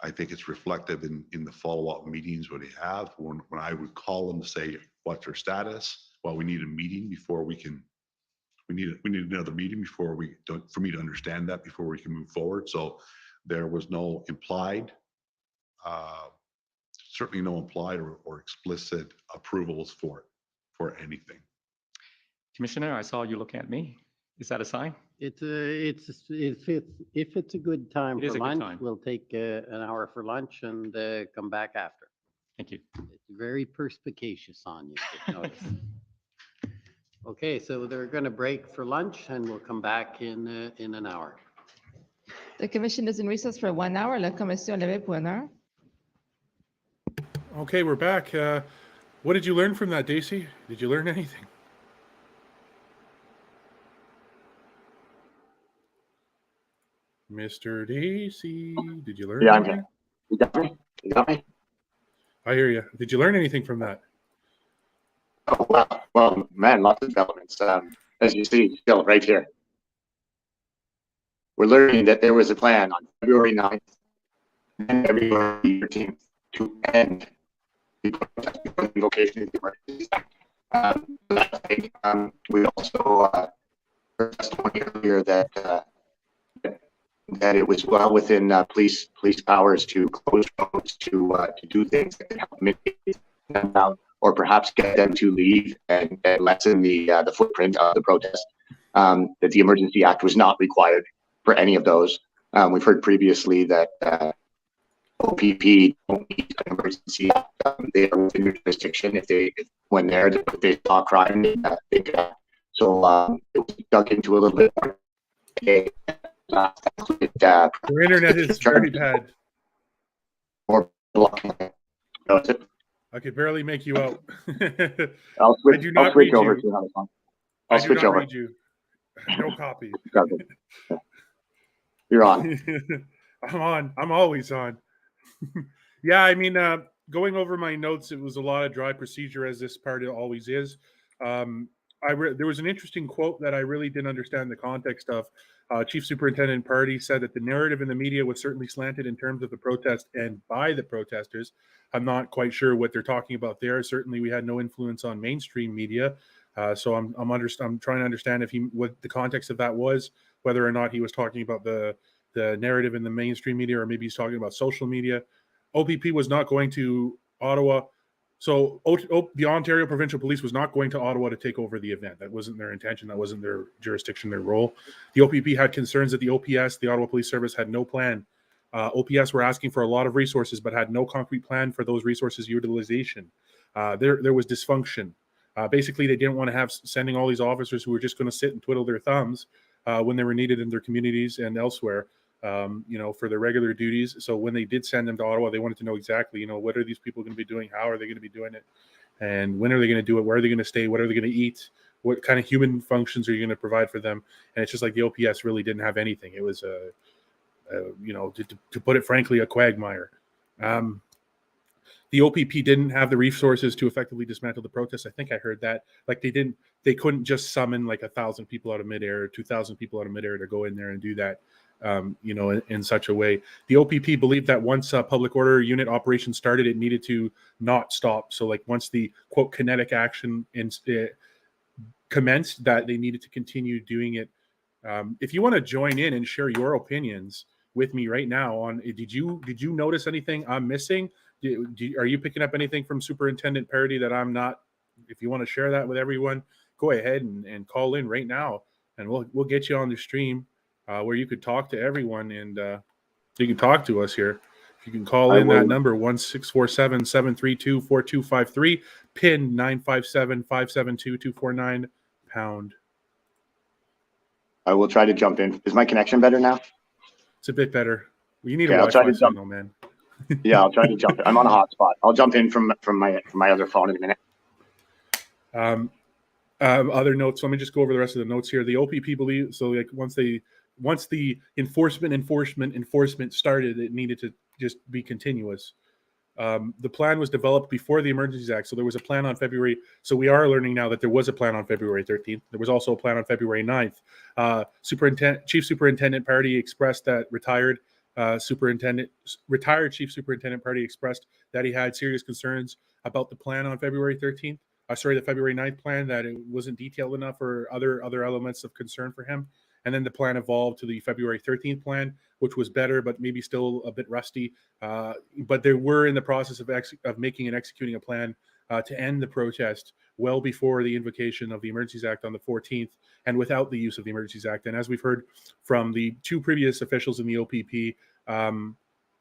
I think it's reflective in the follow-up meetings when they have, when I would call them to say, what's their status? Well, we need a meeting before we need another meeting for me to understand that before we can move forward. So there was no implied, certainly no implied or explicit approvals for anything. Commissioner, I saw you look at me. Is that a sign? If it's a good time It is for a good lunch, time. we'll take an hour for lunch and come back after. Thank you. It's very perspicacious on you, if notice. Okay, so they're going to break for lunch and we'll come back in an hour. The commission is in recess for 1 hour. La commission est levée pour 1 heure. Okay, we're back. What did you learn from that, Daisy? Did you learn anything? Mr. Daisy, did you learn Yeah, I'm anything? here. You got me? You got me? I hear you. Did you learn anything from that? Oh, wow. Well, man, lots of developments. As you see, still right here. We're learning that there was a plan on February 9th and February 13th to end the protest before the invocation of the Emergencies Act. We also heard testimony earlier that it was well within police powers to close roads, to do things that can help mitigate them down, or perhaps get them to leave and lessen the footprint of the protest. That the Emergency Act was not required for any of those. We've heard previously that OPP don't need an emergency act. They are within their jurisdiction when if they saw crime. So it was dug into a little bit more. Your internet is very bad. More blocking. I could barely make you out. I'll switch, I do not I'll switch read over you. to another one. I I'll do switch not over. read you. No copy. You're on. I'm on. I'm always on. Yeah, I mean, going over my notes, it was a lot of dry procedure, as this part always is. There was an interesting quote that I really didn't understand the context of. Chief Superintendent Pardy said that the narrative in the media was certainly slanted in terms of the protest and by the protesters. I'm not quite sure what they're talking about there. Certainly, we had no influence on mainstream media, so I'm trying to understand what the context of that was, whether or not he was talking about the narrative in the mainstream media, or maybe he's talking about social media. OPP was not going to Ottawa. So the Ontario Provincial Police was not going to Ottawa to take over the event. That wasn't their intention. That wasn't their jurisdiction, their role. The OPP had concerns that the OPS, the Ottawa Police Service, had no plan. OPS were asking for a lot of resources, but had no concrete plan for those resources utilization. There was dysfunction. Basically, they didn't want to have sending all these officers who were just going to sit and twiddle their thumbs when they were needed in their communities and elsewhere. For their regular duties. So when they did send them to Ottawa, they wanted to know exactly, what are these people going to be doing? How are they going to be doing it? And when are they going to do it? Where are they going to stay? What are they going to eat? What kind of human functions are you going to provide for them? And it's just like the OPS really didn't have anything. It was, to put it frankly, a quagmire. The OPP didn't have the resources to effectively dismantle the protests. I think I heard that. Like they couldn't just summon like 1,000 people out of midair, 2,000 people out of midair to go in there and do that. In such a way. The OPP believed that once public order unit operation started, it needed to not stop. So like once the quote kinetic action commenced, that they needed to continue doing it. If you want to join in and share your opinions with me right now on, did you notice anything I'm missing? Are you picking up anything from Superintendent Pardy that I'm not? If you want to share that with everyone, go ahead and call in right now, and we'll get you on the stream. Where you could talk to everyone, and you can talk to us here. You can call in that number 1-647-732-4253, PIN 957-572-249 #. I will try to jump in. Is my connection better now? It's a bit better. You need Okay, a I'll try Wi-Fi to jump. signal, man. Yeah, I'll try to jump. I'm on a hotspot. I'll jump in from my other phone in a minute. Other notes. Let me just go over the rest of the notes here. The OPP believes so. Like once the enforcement started, it needed to just be continuous. The plan was developed before the Emergencies Act, so there was a plan on February. So we are learning now that there was a plan on February 13th. There was also a plan on February 9th. Chief Superintendent Pardy expressed that retired Chief Superintendent Pardy expressed that he had serious concerns about the plan on February 13th. The February 9th plan, that it wasn't detailed enough or other elements of concern for him. And then the plan evolved to the February 13th plan, which was better, but maybe still a bit rusty. But they were in the process of making and executing a plan to end the protest well before the invocation of the Emergencies Act on the 14th, and without the use of the Emergencies Act. And as we've heard from the two previous officials in the OPP,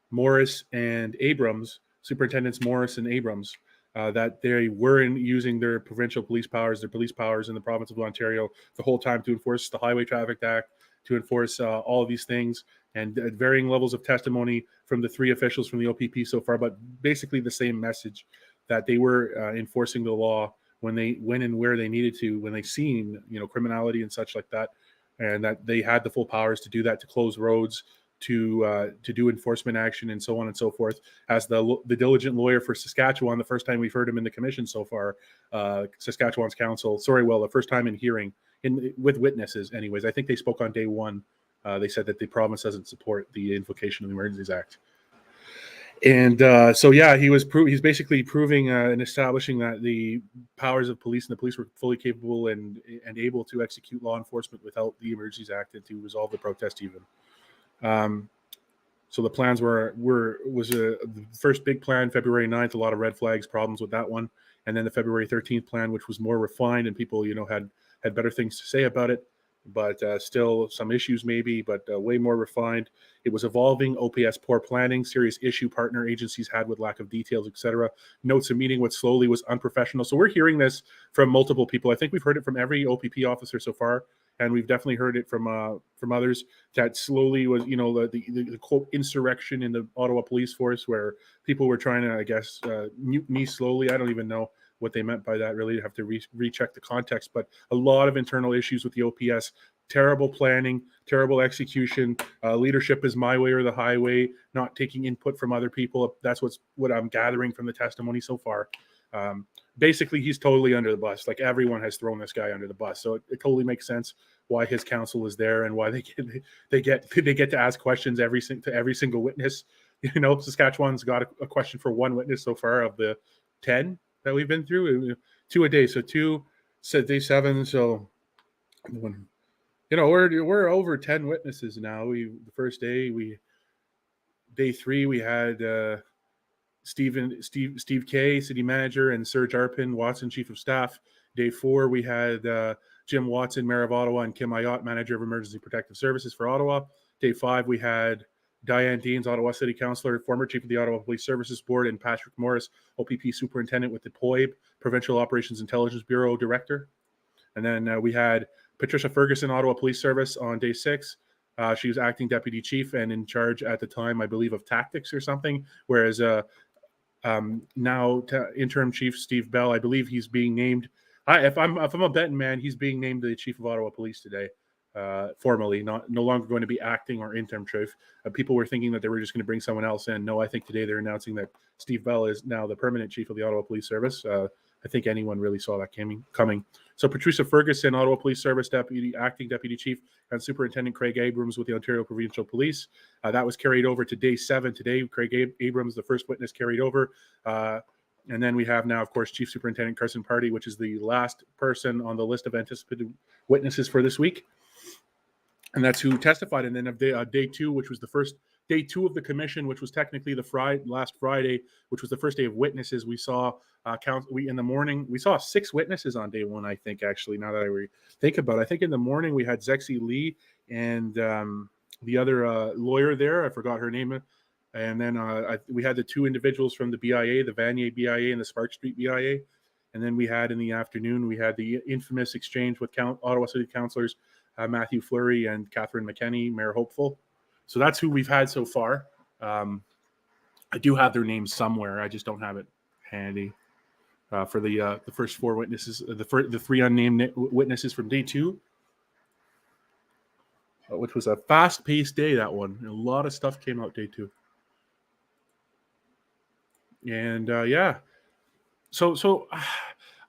Morris and Abrams, Superintendents Morris and Abrams, that they weren't using their provincial police powers, their police powers in the province of Ontario the whole time to enforce the Highway Traffic Act, to enforce all of these things, and at varying levels of testimony from the three officials from the OPP so far, but basically the same message, that they were enforcing the law when and where they needed to, when they seen criminality and such like that, and that they had the full powers to do that, to close roads, to do enforcement action, and so on and so forth. As the diligent lawyer for Saskatchewan, the first time we've heard him in the commission so far, Saskatchewan's counsel, the first time in hearing with witnesses anyways. I think they spoke on day one. They said that the province doesn't support the invocation of the Emergencies Act. And he's basically proving and establishing that the powers of police and the police were fully capable and able to execute law enforcement without the Emergencies Act, and to resolve the protest even. So the plans was the first big plan, February 9th, a lot of red flags, problems with that one. And then the February 13th plan, which was more refined, and people, had better things to say about it. but still some issues maybe, but way more refined. It was evolving. OPS poor planning, serious issue partner agencies had with lack of details, etc. Notes a meeting with slowly was unprofessional. So we're hearing this from multiple people. I think we've heard it from every OPP officer so far, and we've definitely heard it from others that slowly was, the quote insurrection in the Ottawa police force, where people were trying to, I guess, mutiny slowly. I don't even know what they meant by that. Really have to recheck the context, but a lot of internal issues with the OPS. Terrible planning, terrible execution. Leadership is my way or the highway. Not taking input from other people. That's what I'm gathering from the testimony so far. Basically, he's totally under the bus. Like, everyone has thrown this guy under the bus, so it totally makes sense why his counsel is there and why they get to ask questions to every single witness. Saskatchewan's got a question for one witness so far of the 10 that we've been through, 2 a day. So 2 said day 7. So we're over 10 witnesses now. The first day, day 3 we had Steve K, city manager, and Serge Arpin, Watson, chief of staff. Day 4 we had Jim Watson, mayor of Ottawa, and Kim Ayotte, manager of emergency protective services for Ottawa. Day 5 we had Diane Deans, Ottawa City Councillor, former chief of the Ottawa Police Services Board, and Patrick Morris, OPP superintendent with the POIB, Provincial Operations Intelligence Bureau director. And then we had Patricia Ferguson, Ottawa Police Service, on day 6. She was acting deputy chief and in charge at the time, I believe, of tactics or something. Whereas now interim chief Steve Bell, I believe he's being named. If I'm a betting man, he's being named the chief of Ottawa Police today. Formally, no longer going to be acting or interim chief. People were thinking that they were just going to bring someone else in. No, I think today they're announcing that Steve Bell is now the permanent chief of the Ottawa Police Service. I think anyone really saw that coming. So Patricia Ferguson, Ottawa Police Service acting deputy chief, and Superintendent Craig Abrams with the Ontario Provincial Police. That was carried over to day 7 today. Craig Abrams, the first witness, carried over. And then we have now, of course, Chief Superintendent Carson Pardy, which is the last person on the list of anticipated witnesses for this week. And that's who testified. And then of day 2, which was the first day 2 of the commission, which was technically last Friday, which was the first day of witnesses, we saw in the morning, we saw 6 witnesses on day 1, I think, actually, now that I think about it. I think in the morning we had Zexi Lee and the other lawyer there. I forgot her name. And then we had the 2 individuals from the BIA, the Vanier BIA and the Spark Street BIA. And then we had in the afternoon, we had the infamous exchange with Ottawa City Councillors Matthew Fleury and Catherine McKenney, Mayor Hopeful. So that's who we've had so far. I do have their names somewhere. I just don't have it handy. For the first 4 witnesses, the 3 unnamed witnesses from day 2, which was a fast-paced day, that one. A lot of stuff came out day 2. And yeah, so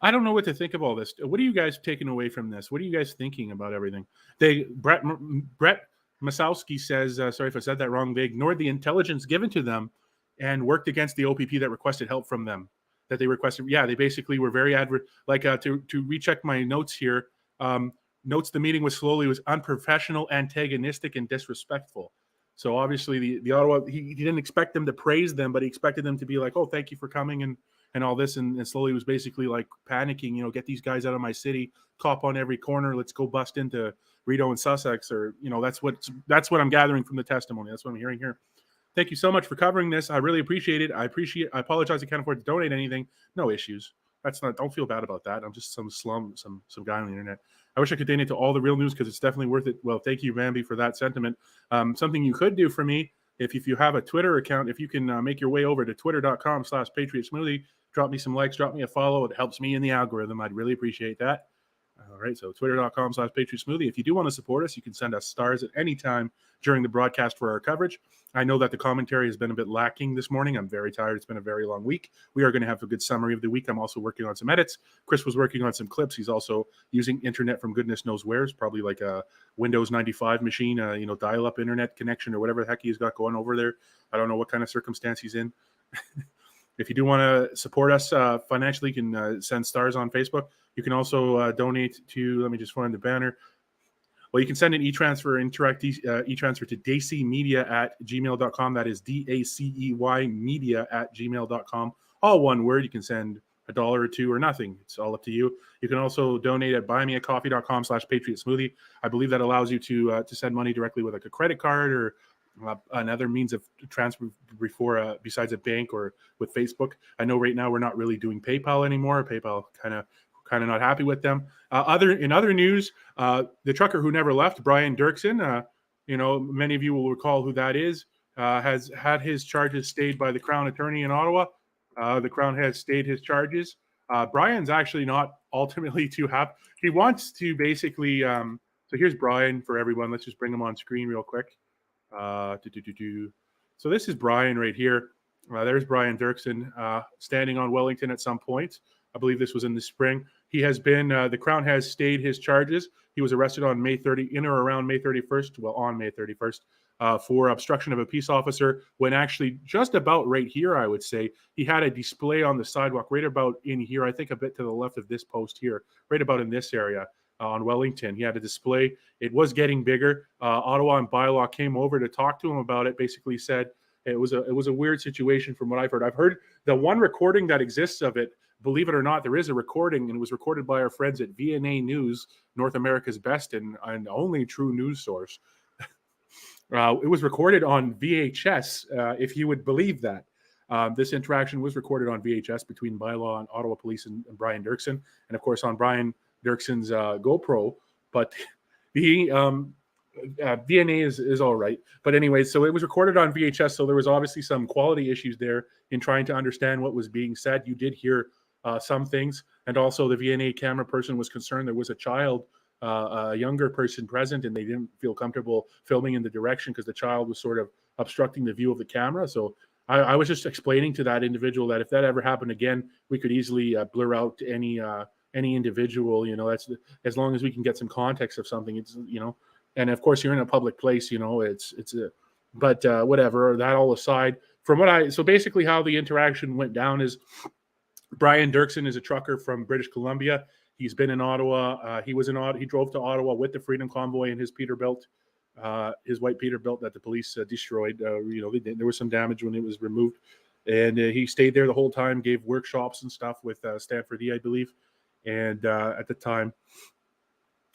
I don't know what to think of all this. What are you guys taking away from this? What are you guys thinking about everything? Brett Masowski says, sorry if I said that wrong, they ignored the intelligence given to them and worked against the OPP that requested help from them. That they requested, yeah, they basically were very to recheck my notes here. Notes the meeting was unprofessional, antagonistic, and disrespectful. So obviously the Ottawa, he didn't expect them to praise them, but he expected them to be like, oh, thank you for coming and all this, and slowly was basically like panicking, get these guys out of my city, cop on every corner, let's go bust into Rideau and Sussex, or that's what I'm gathering from the testimony. That's what I'm hearing here. Thank you so much for covering this. I really appreciate it. I apologize I can't afford to donate anything. No issues. Don't feel bad about that. I'm just some guy on the internet. I wish I could donate to all the real news because it's definitely worth it. Well, thank you, Bambi, for that sentiment. Something you could do for me, if you have a Twitter account, if you can make your way over to twitter.com/PatriotSmoothie, drop me some likes, drop me a follow. It helps me in the algorithm. I'd really appreciate that. All right, so twitter.com/PatriotSmoothie. If you do want to support us, you can send us stars at any time during the broadcast for our coverage. I know that the commentary has been a bit lacking this morning. I'm very tired. It's been a very long week. We are going to have a good summary of the week. I'm also working on some edits. Chris was working on some clips. He's also using internet from goodness knows where. It's probably like a Windows 95 machine, dial-up internet connection or whatever the heck he's got going over there. I don't know what kind of circumstance he's in. If you do want to support us financially, you can send stars on Facebook. You can also donate to, let me just find the banner. Well, you can send an e-transfer, e-transfer to daceymedia@gmail.com. That is DACEY media@gmail.com. All one word. You can send $1 or $2 or nothing. It's all up to you. You can also donate at buymeacoffee.com/Patriot Smoothie. I believe that allows you to send money directly with like a credit card or another means of transfer before besides a bank or with Facebook. I know right now we're not really doing PayPal anymore. PayPal kind of not happy with them. In other news, the trucker who never left, Brian Dirksen, many of you will recall who that is, has had his charges stayed by the Crown Attorney in Ottawa. The Crown has stayed his charges. Brian's actually not ultimately too happy. He wants to basically, so here's Brian for everyone. Let's just bring him on screen real quick. So this is Brian right here. There's Brian Dirksen standing on Wellington at some point. I believe this was in the spring. He has been, the Crown has stayed his charges. He was arrested on May 31st, well, on May 31st, for obstruction of a peace officer when actually just about right here, I would say, he had a display on the sidewalk right about in here, I think a bit to the left of this post here, right about in this area on Wellington. He had a display. It was getting bigger. Ottawa and Bylaw came over to talk to him about it, basically said it was a weird situation from what I've heard. I've heard the one recording that exists of it. Believe it or not, there is a recording, and it was recorded by our friends at VNA News, North America's best and only true news source. It was recorded on VHS, if you would believe that. This interaction was recorded on VHS between Bylaw and Ottawa Police and Brian Dirksen, and of course on Brian Dirksen's GoPro. But the VNA is all right. But anyway, so it was recorded on VHS, so there was obviously some quality issues there in trying to understand what was being said. You did hear some things, and also the VNA camera person was concerned there was a child, a younger person present, and they didn't feel comfortable filming in the direction because the child was sort of obstructing the view of the camera. So I was just explaining to that individual that if that ever happened again, we could easily blur out any individual. That's as long as we can get some context of something. It's and of course you're in a public place. But whatever. That all aside, so basically how the interaction went down is Brian Dirksen is a trucker from British Columbia. He's been in Ottawa. He drove to Ottawa with the Freedom Convoy in his Peterbilt, his white Peterbilt that the police destroyed. There was some damage when it was removed, and he stayed there the whole time. Gave workshops and stuff with Stanford E, I believe, and at the time.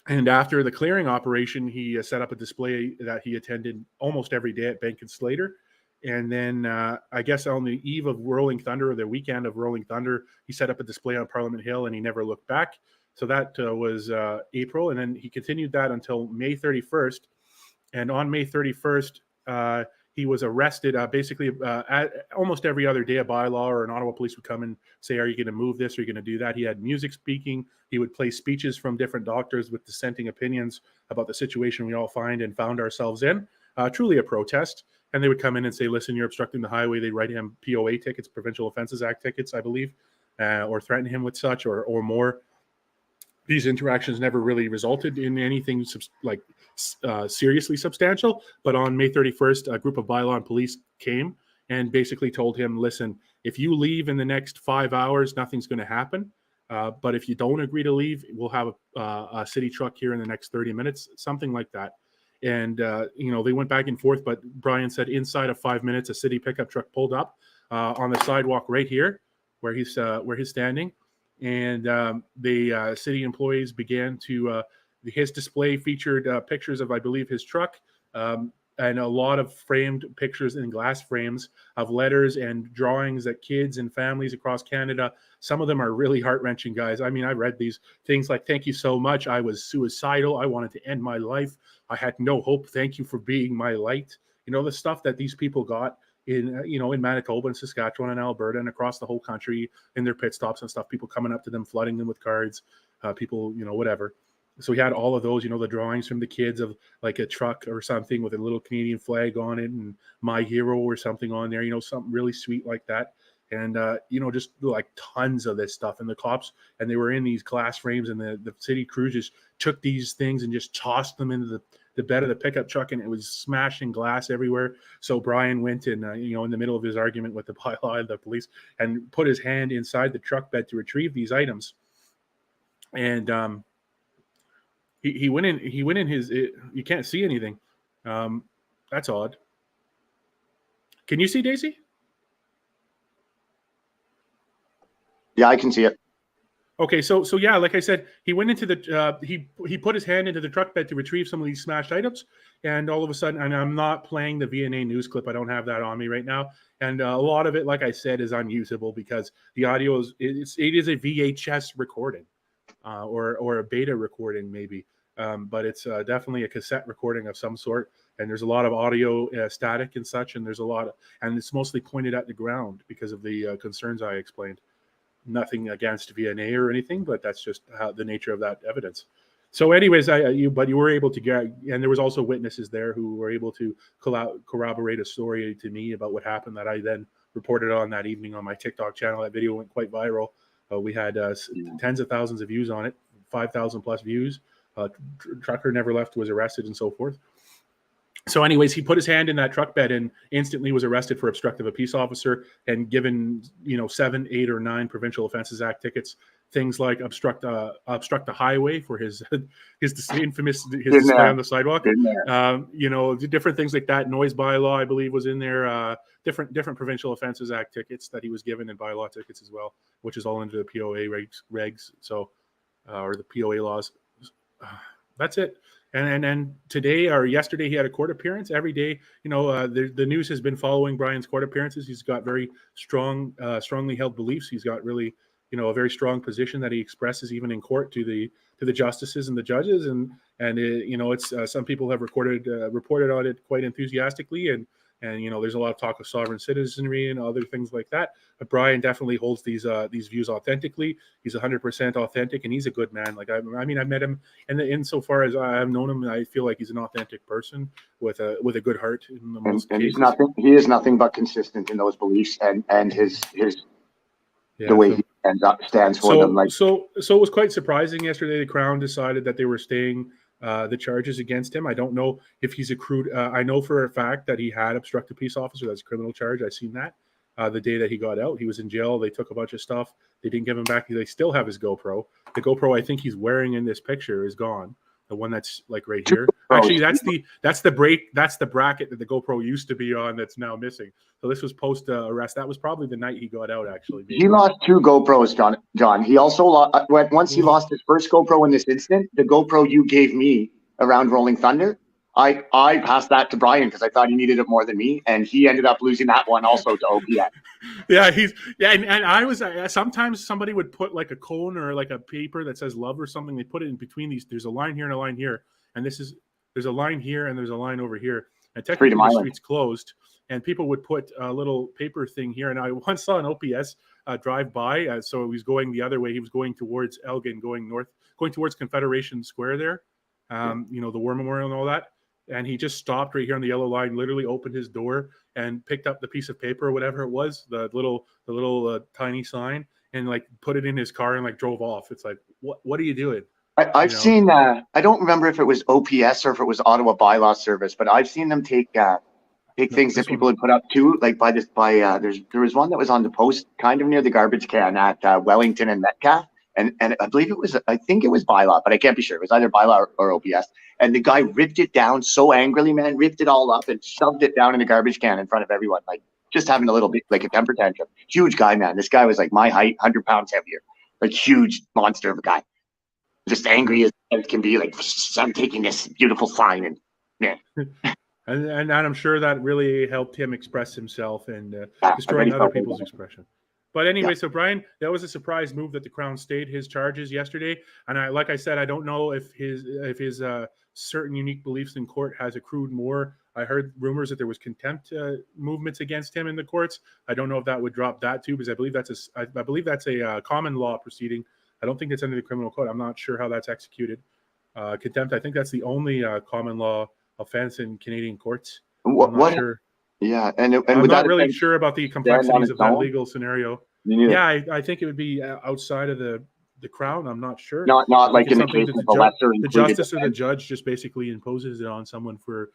And after the clearing operation, he set up a display that he attended almost every day at Bank and Slater. And then I guess on the eve of Rolling Thunder, or the weekend of Rolling Thunder, he set up a display on Parliament Hill, and he never looked back. So that was April. And then he continued that until May 31st. And on May 31st, he was arrested. Basically, almost every other day, a bylaw or an Ottawa police would come and say, are you going to move this? Are you going to do that? He had music speaking. He would play speeches from different doctors with dissenting opinions about the situation we all found ourselves in. Truly a protest. And they would come in and say, listen, you're obstructing the highway. They'd write him POA tickets, Provincial Offences Act tickets, I believe, or threaten him with such or more. These interactions never really resulted in anything seriously substantial. But on May 31st, a group of bylaw and police came and basically told him, listen, if you leave in the next 5 hours, nothing's going to happen. But if you don't agree to leave, we'll have a city truck here in the next 30 minutes, something like that. And, they went back and forth, but Brian said inside of 5 minutes, a city pickup truck pulled up on the sidewalk right here where he's standing. And the city employees began to, his display featured pictures of, I believe, his truck and a lot of framed pictures in glass frames of letters and drawings that kids and families across Canada. Some of them are really heart-wrenching, guys. I mean, I read these things like, thank you so much. I was suicidal. I wanted to end my life. I had no hope. Thank you for being my light. The stuff that these people got in Manitoba and Saskatchewan and Alberta and across the whole country in their pit stops and stuff, people coming up to them, flooding them with cards, people, whatever. So we had all of those, the drawings from the kids of like a truck or something with a little Canadian flag on it and my hero or something on there, something really sweet like that. And, just like tons of this stuff. And the cops, and they were in these glass frames, and the city crew just took these things and just tossed them into the bed of the pickup truck, and it was smashing glass everywhere. So Brian went and, in the middle of his argument with the bylaw and the police, and put his hand inside the truck bed to retrieve these items. And he went in his, you can't see anything. That's odd. Can you see, Daisy? Yeah, I can see it. Okay, so yeah, like I said, he went into the he put his hand into the truck bed to retrieve some of these smashed items, and all of a sudden, and I'm not playing the VNA news clip. I don't have that on me right now, and a lot of it, like I said, is unusable because the audio is it is a VHS recording, or a beta recording maybe, but it's definitely a cassette recording of some sort. And there's a lot of audio static and such, and there's a lot of, and it's mostly pointed at the ground because of the concerns I explained. Nothing against VNA or anything, but that's just how the nature of that evidence. So anyways, you were able to get, and there was also witnesses there who were able to corroborate a story to me about what happened that I then reported on that evening on my TikTok channel. That video went quite viral. We had tens of thousands of views on it, 5,000 plus views. Trucker never left, was arrested, and so forth. So anyways, he put his hand in that truck bed and instantly was arrested for obstructive of peace officer and given, 7, 8, or 9 Provincial Offences Act tickets. Things like obstruct the highway for his infamous display on the sidewalk. Different things like that. Noise bylaw, I believe, was in there. Different Provincial Offences Act tickets that he was given, and bylaw tickets as well, which is all under the POA regs. So, or the POA laws. That's it. And today or yesterday, he had a court appearance. Every day, the news has been following Brian's court appearances. He's got very strongly held beliefs. He's got really, a very strong position that he expresses even in court to the justices and the judges. And it's some people have reported on it quite enthusiastically. And there's a lot of talk of sovereign citizenry and other things like that. But Brian definitely holds these views authentically. He's 100% authentic, and he's a good man. Like I mean, I met him, and insofar as I've known him, I feel like he's an authentic person with a good heart in the most cases. He is nothing but consistent in those beliefs and his the way he stands for them. So it was quite surprising yesterday. The Crown decided that they were staying the charges against him. I don't know if he's accrued. I know for a fact that he had obstructed peace officer. That's a criminal charge. I've seen that. The day that he got out, he was in jail. They took a bunch of stuff. They didn't give him back. They still have his GoPro. The GoPro I think he's wearing in this picture is gone. The one that's like right here. Actually, that's the bracket that the GoPro used to be on that's now missing. So this was post arrest. That was probably the night he got out. Actually, maybe. He lost 2 GoPros, John. He also lost once he lost his first GoPro in this incident. The GoPro you gave me around Rolling Thunder, I passed that to Brian because I thought he needed it more than me, and he ended up losing that one also to OPS. And I was sometimes somebody would put like a cone or like a paper that says love or something. They put it in between these. There's a line here and a line here, and there's a line here and there's a line over here. And technically the street's closed, and people would put a little paper thing here. And I once saw an OPS drive by, so he was going the other way. He was going towards Elgin, going north, going towards Confederation Square there. The War Memorial and all that. And he just stopped right here on the yellow line, literally opened his door and picked up the piece of paper or whatever it was, the little tiny sign, and like put it in his car and like drove off. It's like, what are you doing? I've seen, I don't remember if it was OPS or if it was Ottawa Bylaw Service, but I've seen them take things that people had put up too, like there was one that was on the post kind of near the garbage can at Wellington and Metcalfe. And I believe I think it was Bylaw, but I can't be sure. It was either Bylaw or OPS. And the guy ripped it down so angrily, man, ripped it all up and shoved it down in the garbage can in front of everyone, like just having a little bit like a temper tantrum. Huge guy, man. This guy was like my height, 100 pounds heavier, like huge monster of a guy. Just angry as can be, like, I'm taking this beautiful sign and yeah. and I'm sure that really helped him express himself and destroying other people's expression. But anyway, so Brian, that was a surprise move that the Crown stayed his charges yesterday. And like I said, I don't know if his certain unique beliefs in court has accrued more. I heard rumors that there was contempt movements against him in the courts. I don't know if that would drop that too, because I believe that's a common law proceeding. I don't think it's under the criminal code. I'm not sure how that's executed. Contempt, I think that's the only common law offense in Canadian courts. I'm not sure. Yeah, and I'm not really sure about the complexities of that legal scenario. Yeah, I think it would be outside of the Crown. I'm not sure. Not like in the case of the lesser the justice or the judge just basically imposes it on someone for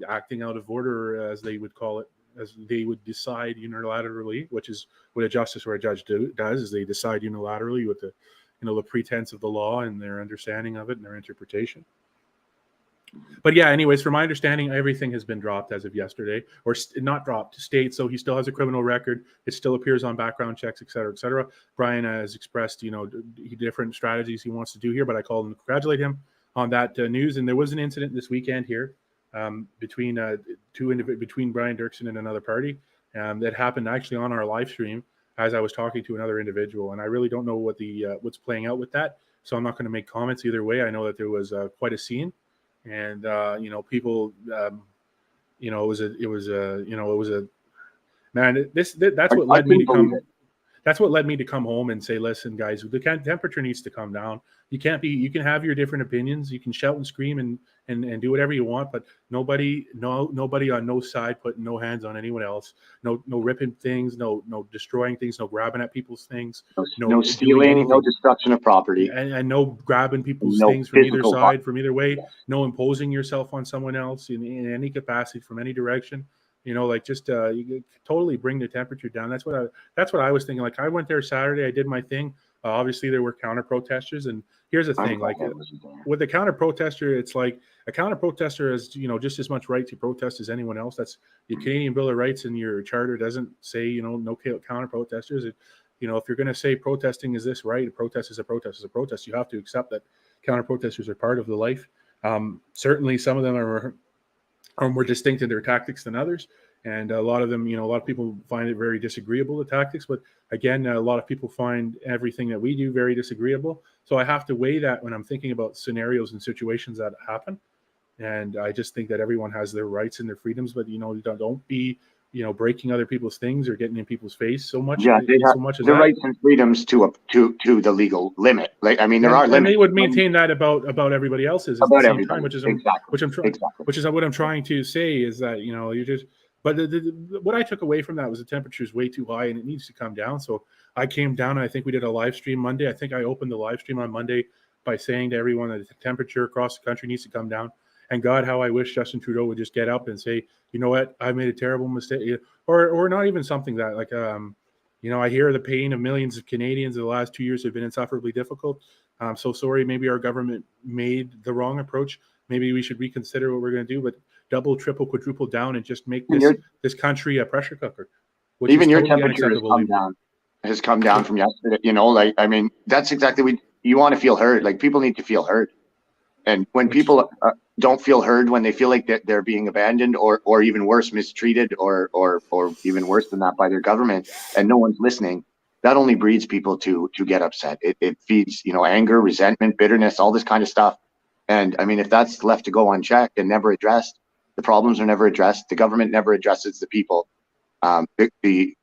acting out of order, as they would call it, as they would decide unilaterally, which is what a justice or a judge does, is they decide unilaterally with the pretense of the law and their understanding of it and their interpretation. But yeah, anyways, from my understanding, everything has been dropped as of yesterday, or not dropped, state. So he still has a criminal record. It still appears on background checks, et cetera, et cetera. Brian has expressed, different strategies he wants to do here, but I called him to congratulate him on that news. And there was an incident this weekend here between Brian Dirksen and another party that happened actually on our live stream as I was talking to another individual. And I really don't know what's playing out with that. So I'm not going to make comments either way. I know that there was quite a scene. And people, it was a man. That's what led me to come. That's what led me to come home and say, listen, guys, the temperature needs to come down. You can have your different opinions. You can shout and scream and do whatever you want, but nobody on no side putting no hands on anyone else. No ripping things, no destroying things, no grabbing at people's things. No stealing, no destruction of property. And no grabbing people's things from either side, from either way. No imposing yourself on someone else in any capacity from any direction. You totally bring the temperature down. That's what I was thinking. Like, I went there Saturday, I did my thing. Obviously there were counter protesters, and here's the thing, like with the counter protester, it's like a counter protester has, just as much right to protest as anyone else. That's the Canadian Bill of Rights, and your charter doesn't say, no counter protesters. If you're going to say protesting is this right, a protest is a protest is a protest, you have to accept that counter protesters are part of the life. Certainly some of them are more distinct in their tactics than others. And a lot of them, a lot of people find it very disagreeable, the tactics. But again, a lot of people find everything that we do very disagreeable. So I have to weigh that when I'm thinking about scenarios and situations that happen. And I just think that everyone has their rights and their freedoms, but, don't be, breaking other people's things or getting in people's face so much. Yeah, they have so much as their that. rights and freedoms to the legal limit. Like, I mean, there are limits. And they would maintain that about everybody else's at the same time, which is what I'm trying to say is that, you're just. But what I took away from that was the temperature is way too high and it needs to come down. So I came down, and I think we did a live stream Monday. I think I opened the live stream on Monday by saying to everyone that the temperature across the country needs to come down. And God, how I wish Justin Trudeau would just get up and say, you know what, I made a terrible mistake, or not even something that like, I hear the pain of millions of Canadians in the last 2 years have been insufferably difficult. I'm so sorry. Maybe our government made the wrong approach. Maybe we should reconsider what we're going to do, but double, triple, quadruple down and just make this country a pressure cooker. Even your temperature has come down from yesterday. That's exactly what you want to feel heard. Like, people need to feel heard. And when people don't feel heard, when they feel like they're being abandoned or even worse, mistreated or even worse than that by their government, and no one's listening, that only breeds people to get upset. It feeds, anger, resentment, bitterness, all this kind of stuff. And I mean, if that's left to go unchecked and never addressed, the problems are never addressed. The government never addresses the people, the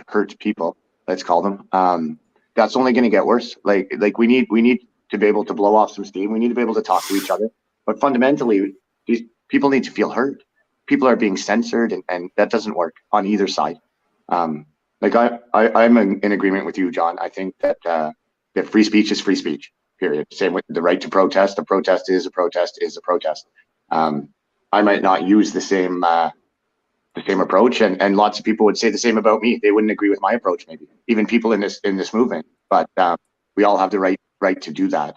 hurt people, let's call them. That's only going to get worse. Like we need to be able to blow off some steam. We need to be able to talk to each other. But fundamentally, these people need to feel heard. People are being censored, and that doesn't work on either side. I'm in agreement with you, John. I think that that free speech is free speech. Period. Same with the right to protest. A protest is a protest is a protest. I might not use the same approach, and lots of people would say the same about me. They wouldn't agree with my approach, maybe even people in this movement. But we all have the right to do that.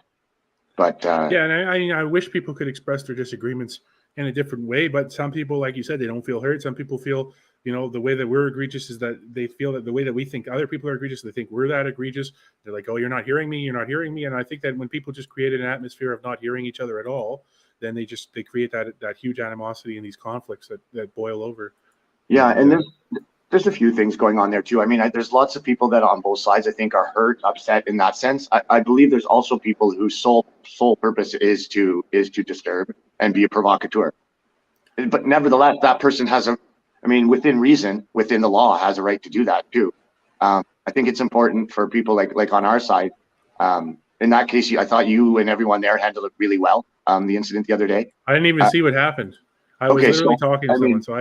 But yeah, and I wish people could express their disagreements in a different way. But some people, like you said, they don't feel heard. Some people feel, the way that we're egregious is that they feel that the way that we think other people are egregious, they think we're that egregious. They're like, oh, you're not hearing me. You're not hearing me. And I think that when people just create an atmosphere of not hearing each other at all, then they create that huge animosity and these conflicts that boil over. Yeah, and there's a few things going on there too. I mean, there's lots of people that on both sides, I think, are hurt, upset in that sense. I believe there's also people whose sole purpose is to disturb and be a provocateur. But nevertheless, that person has within reason, within the law, has a right to do that too. I think it's important for people like on our side. In that case, I thought you and everyone there handled it really well. The incident the other day. I didn't even see what happened. I was literally talking to someone. So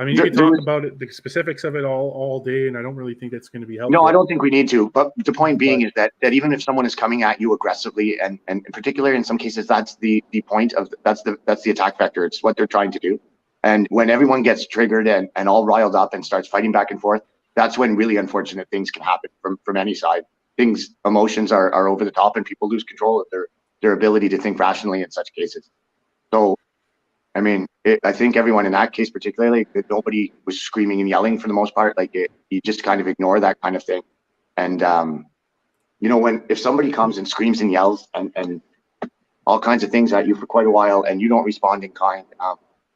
you can talk about it, the specifics of it all day, and I don't really think that's going to be helpful. No, I don't think we need to. But the point being is that even if someone is coming at you aggressively, and particularly in some cases, that's the point of that's the attack vector. It's what they're trying to do. And when everyone gets triggered and all riled up and starts fighting back and forth, that's when really unfortunate things can happen from any side. Emotions are over the top, and people lose control of their ability to think rationally in such cases. So, I mean, I think everyone in that case particularly, that nobody was screaming and yelling for the most part. Like you just kind of ignore that kind of thing. And, you know, if somebody comes and screams and yells and all kinds of things at you for quite a while and you don't respond in kind,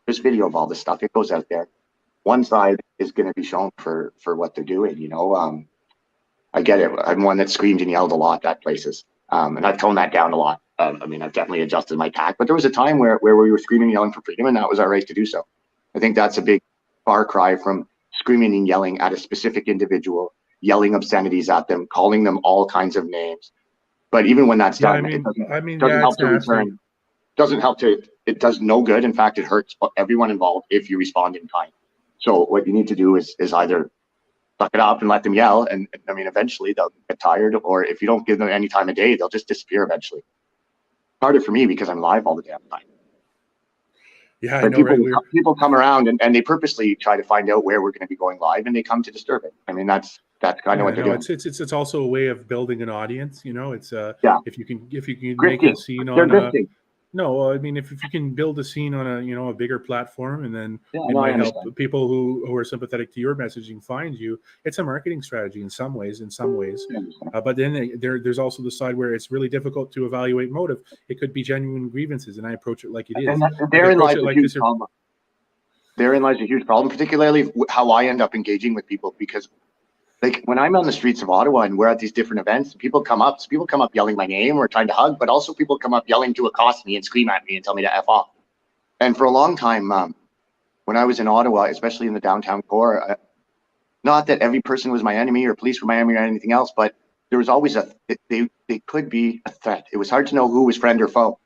there's video of all this stuff. It goes out there. One side is going to be shown for what they're doing, you know. I get it. I'm one that screamed and yelled a lot at places. And I've toned that down a lot. I mean, I've definitely adjusted my tack, but there was a time where we were screaming and yelling for freedom, and that was our right to do so. I think that's a big far cry from screaming and yelling at a specific individual, yelling obscenities at them, calling them all kinds of names. But even when that's done, it doesn't help to return. It does no good. In fact, it hurts everyone involved if you respond in kind. So what you need to do is either suck it up and let them yell. And I mean, eventually they'll get tired, or if you don't give them any time of day, they'll just disappear eventually. Harder for me because I'm live all the damn time. Yeah, but I know, people come around and they purposely try to find out where we're going to be going live, and they come to disturb it. I mean, that's kind of what they're doing. It's also a way of building an audience. You know, it's if you can make a scene on no, I mean, if you can build a scene on a bigger platform, and then it might help people who are sympathetic to your messaging find you. It's a marketing strategy in some ways. But then there's also the side where it's really difficult to evaluate motive. It could be genuine grievances, and I approach it like it is. And therein lies a huge problem. Therein lies a huge problem, particularly how I end up engaging with people, because like when I'm on the streets of Ottawa and we're at these different events, people come up yelling my name or trying to hug, but also people come up yelling to accost me and scream at me and tell me to F off. And for a long time, when I was in Ottawa, especially in the downtown core, not that every person was my enemy or police were my enemy or anything else, but there was always they could be a threat. It was hard to know who was friend or foe.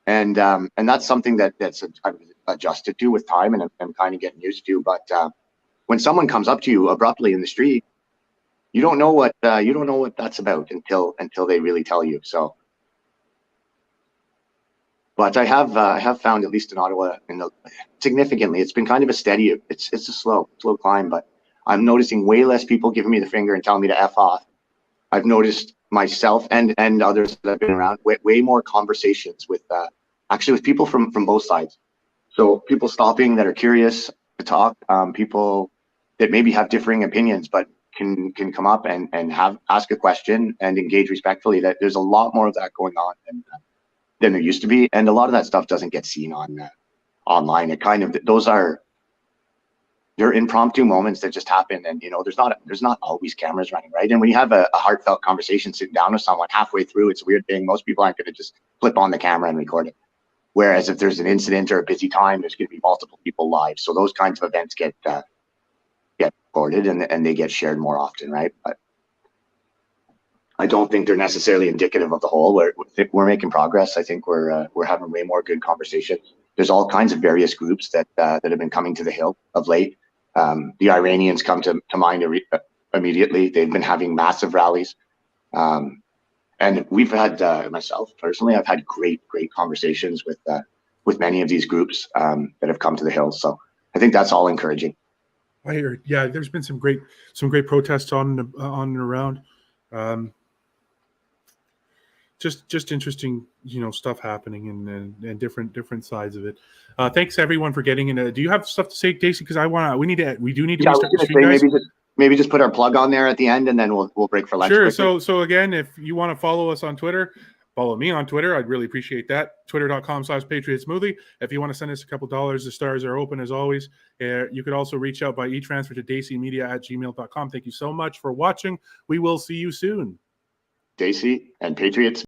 And that's something that's I've adjusted to with time, and I'm kind of getting used to. But when someone comes up to you abruptly in the street, you don't know what that's about until they really tell you. So, but I have found, at least in Ottawa, significantly, it's been kind of a steady. It's a slow climb, but I'm noticing way less people giving me the finger and telling me to F off. I've noticed myself and others that have been around way more conversations with actually with people from both sides. So people stopping that are curious to talk, people that maybe have differing opinions, but can come up and ask a question and engage respectfully. That there's a lot more of that going on than there used to be, and a lot of that stuff doesn't get seen on online. It kind of they're impromptu moments that just happen, and there's not always cameras running, right? And when you have a heartfelt conversation sitting down with someone halfway through, it's a weird thing. Most people aren't going to just flip on the camera and record it. Whereas if there's an incident or a busy time, there's going to be multiple people live. So those kinds of events get recorded and they get shared more often, right? But I don't think they're necessarily indicative of the whole. We're making progress. I think we're having way more good conversations. There's all kinds of various groups that have been coming to the Hill of late. The Iranians come to mind immediately. They've been having massive rallies. And we've had, myself personally, I've had great conversations with many of these groups that have come to the Hill. So I think that's all encouraging. I hear, yeah, there's been some great protests on and around. Just interesting, stuff happening and different sides of it. Thanks everyone for getting in. Do you have stuff to say, Daisy? Because we do need to restart the stream, guys. Maybe just put our plug on there at the end, and then we'll break for lunch. Sure. Quickly. So again, if you want to follow us on Twitter, follow me on Twitter. I'd really appreciate that. Twitter.com/PatriotSmoothie. If you want to send us a couple dollars, the stars are open as always. You could also reach out by e-transfer to daisymedia@gmail.com. Thank you so much for watching. We will see you soon. Daisy and Patriots.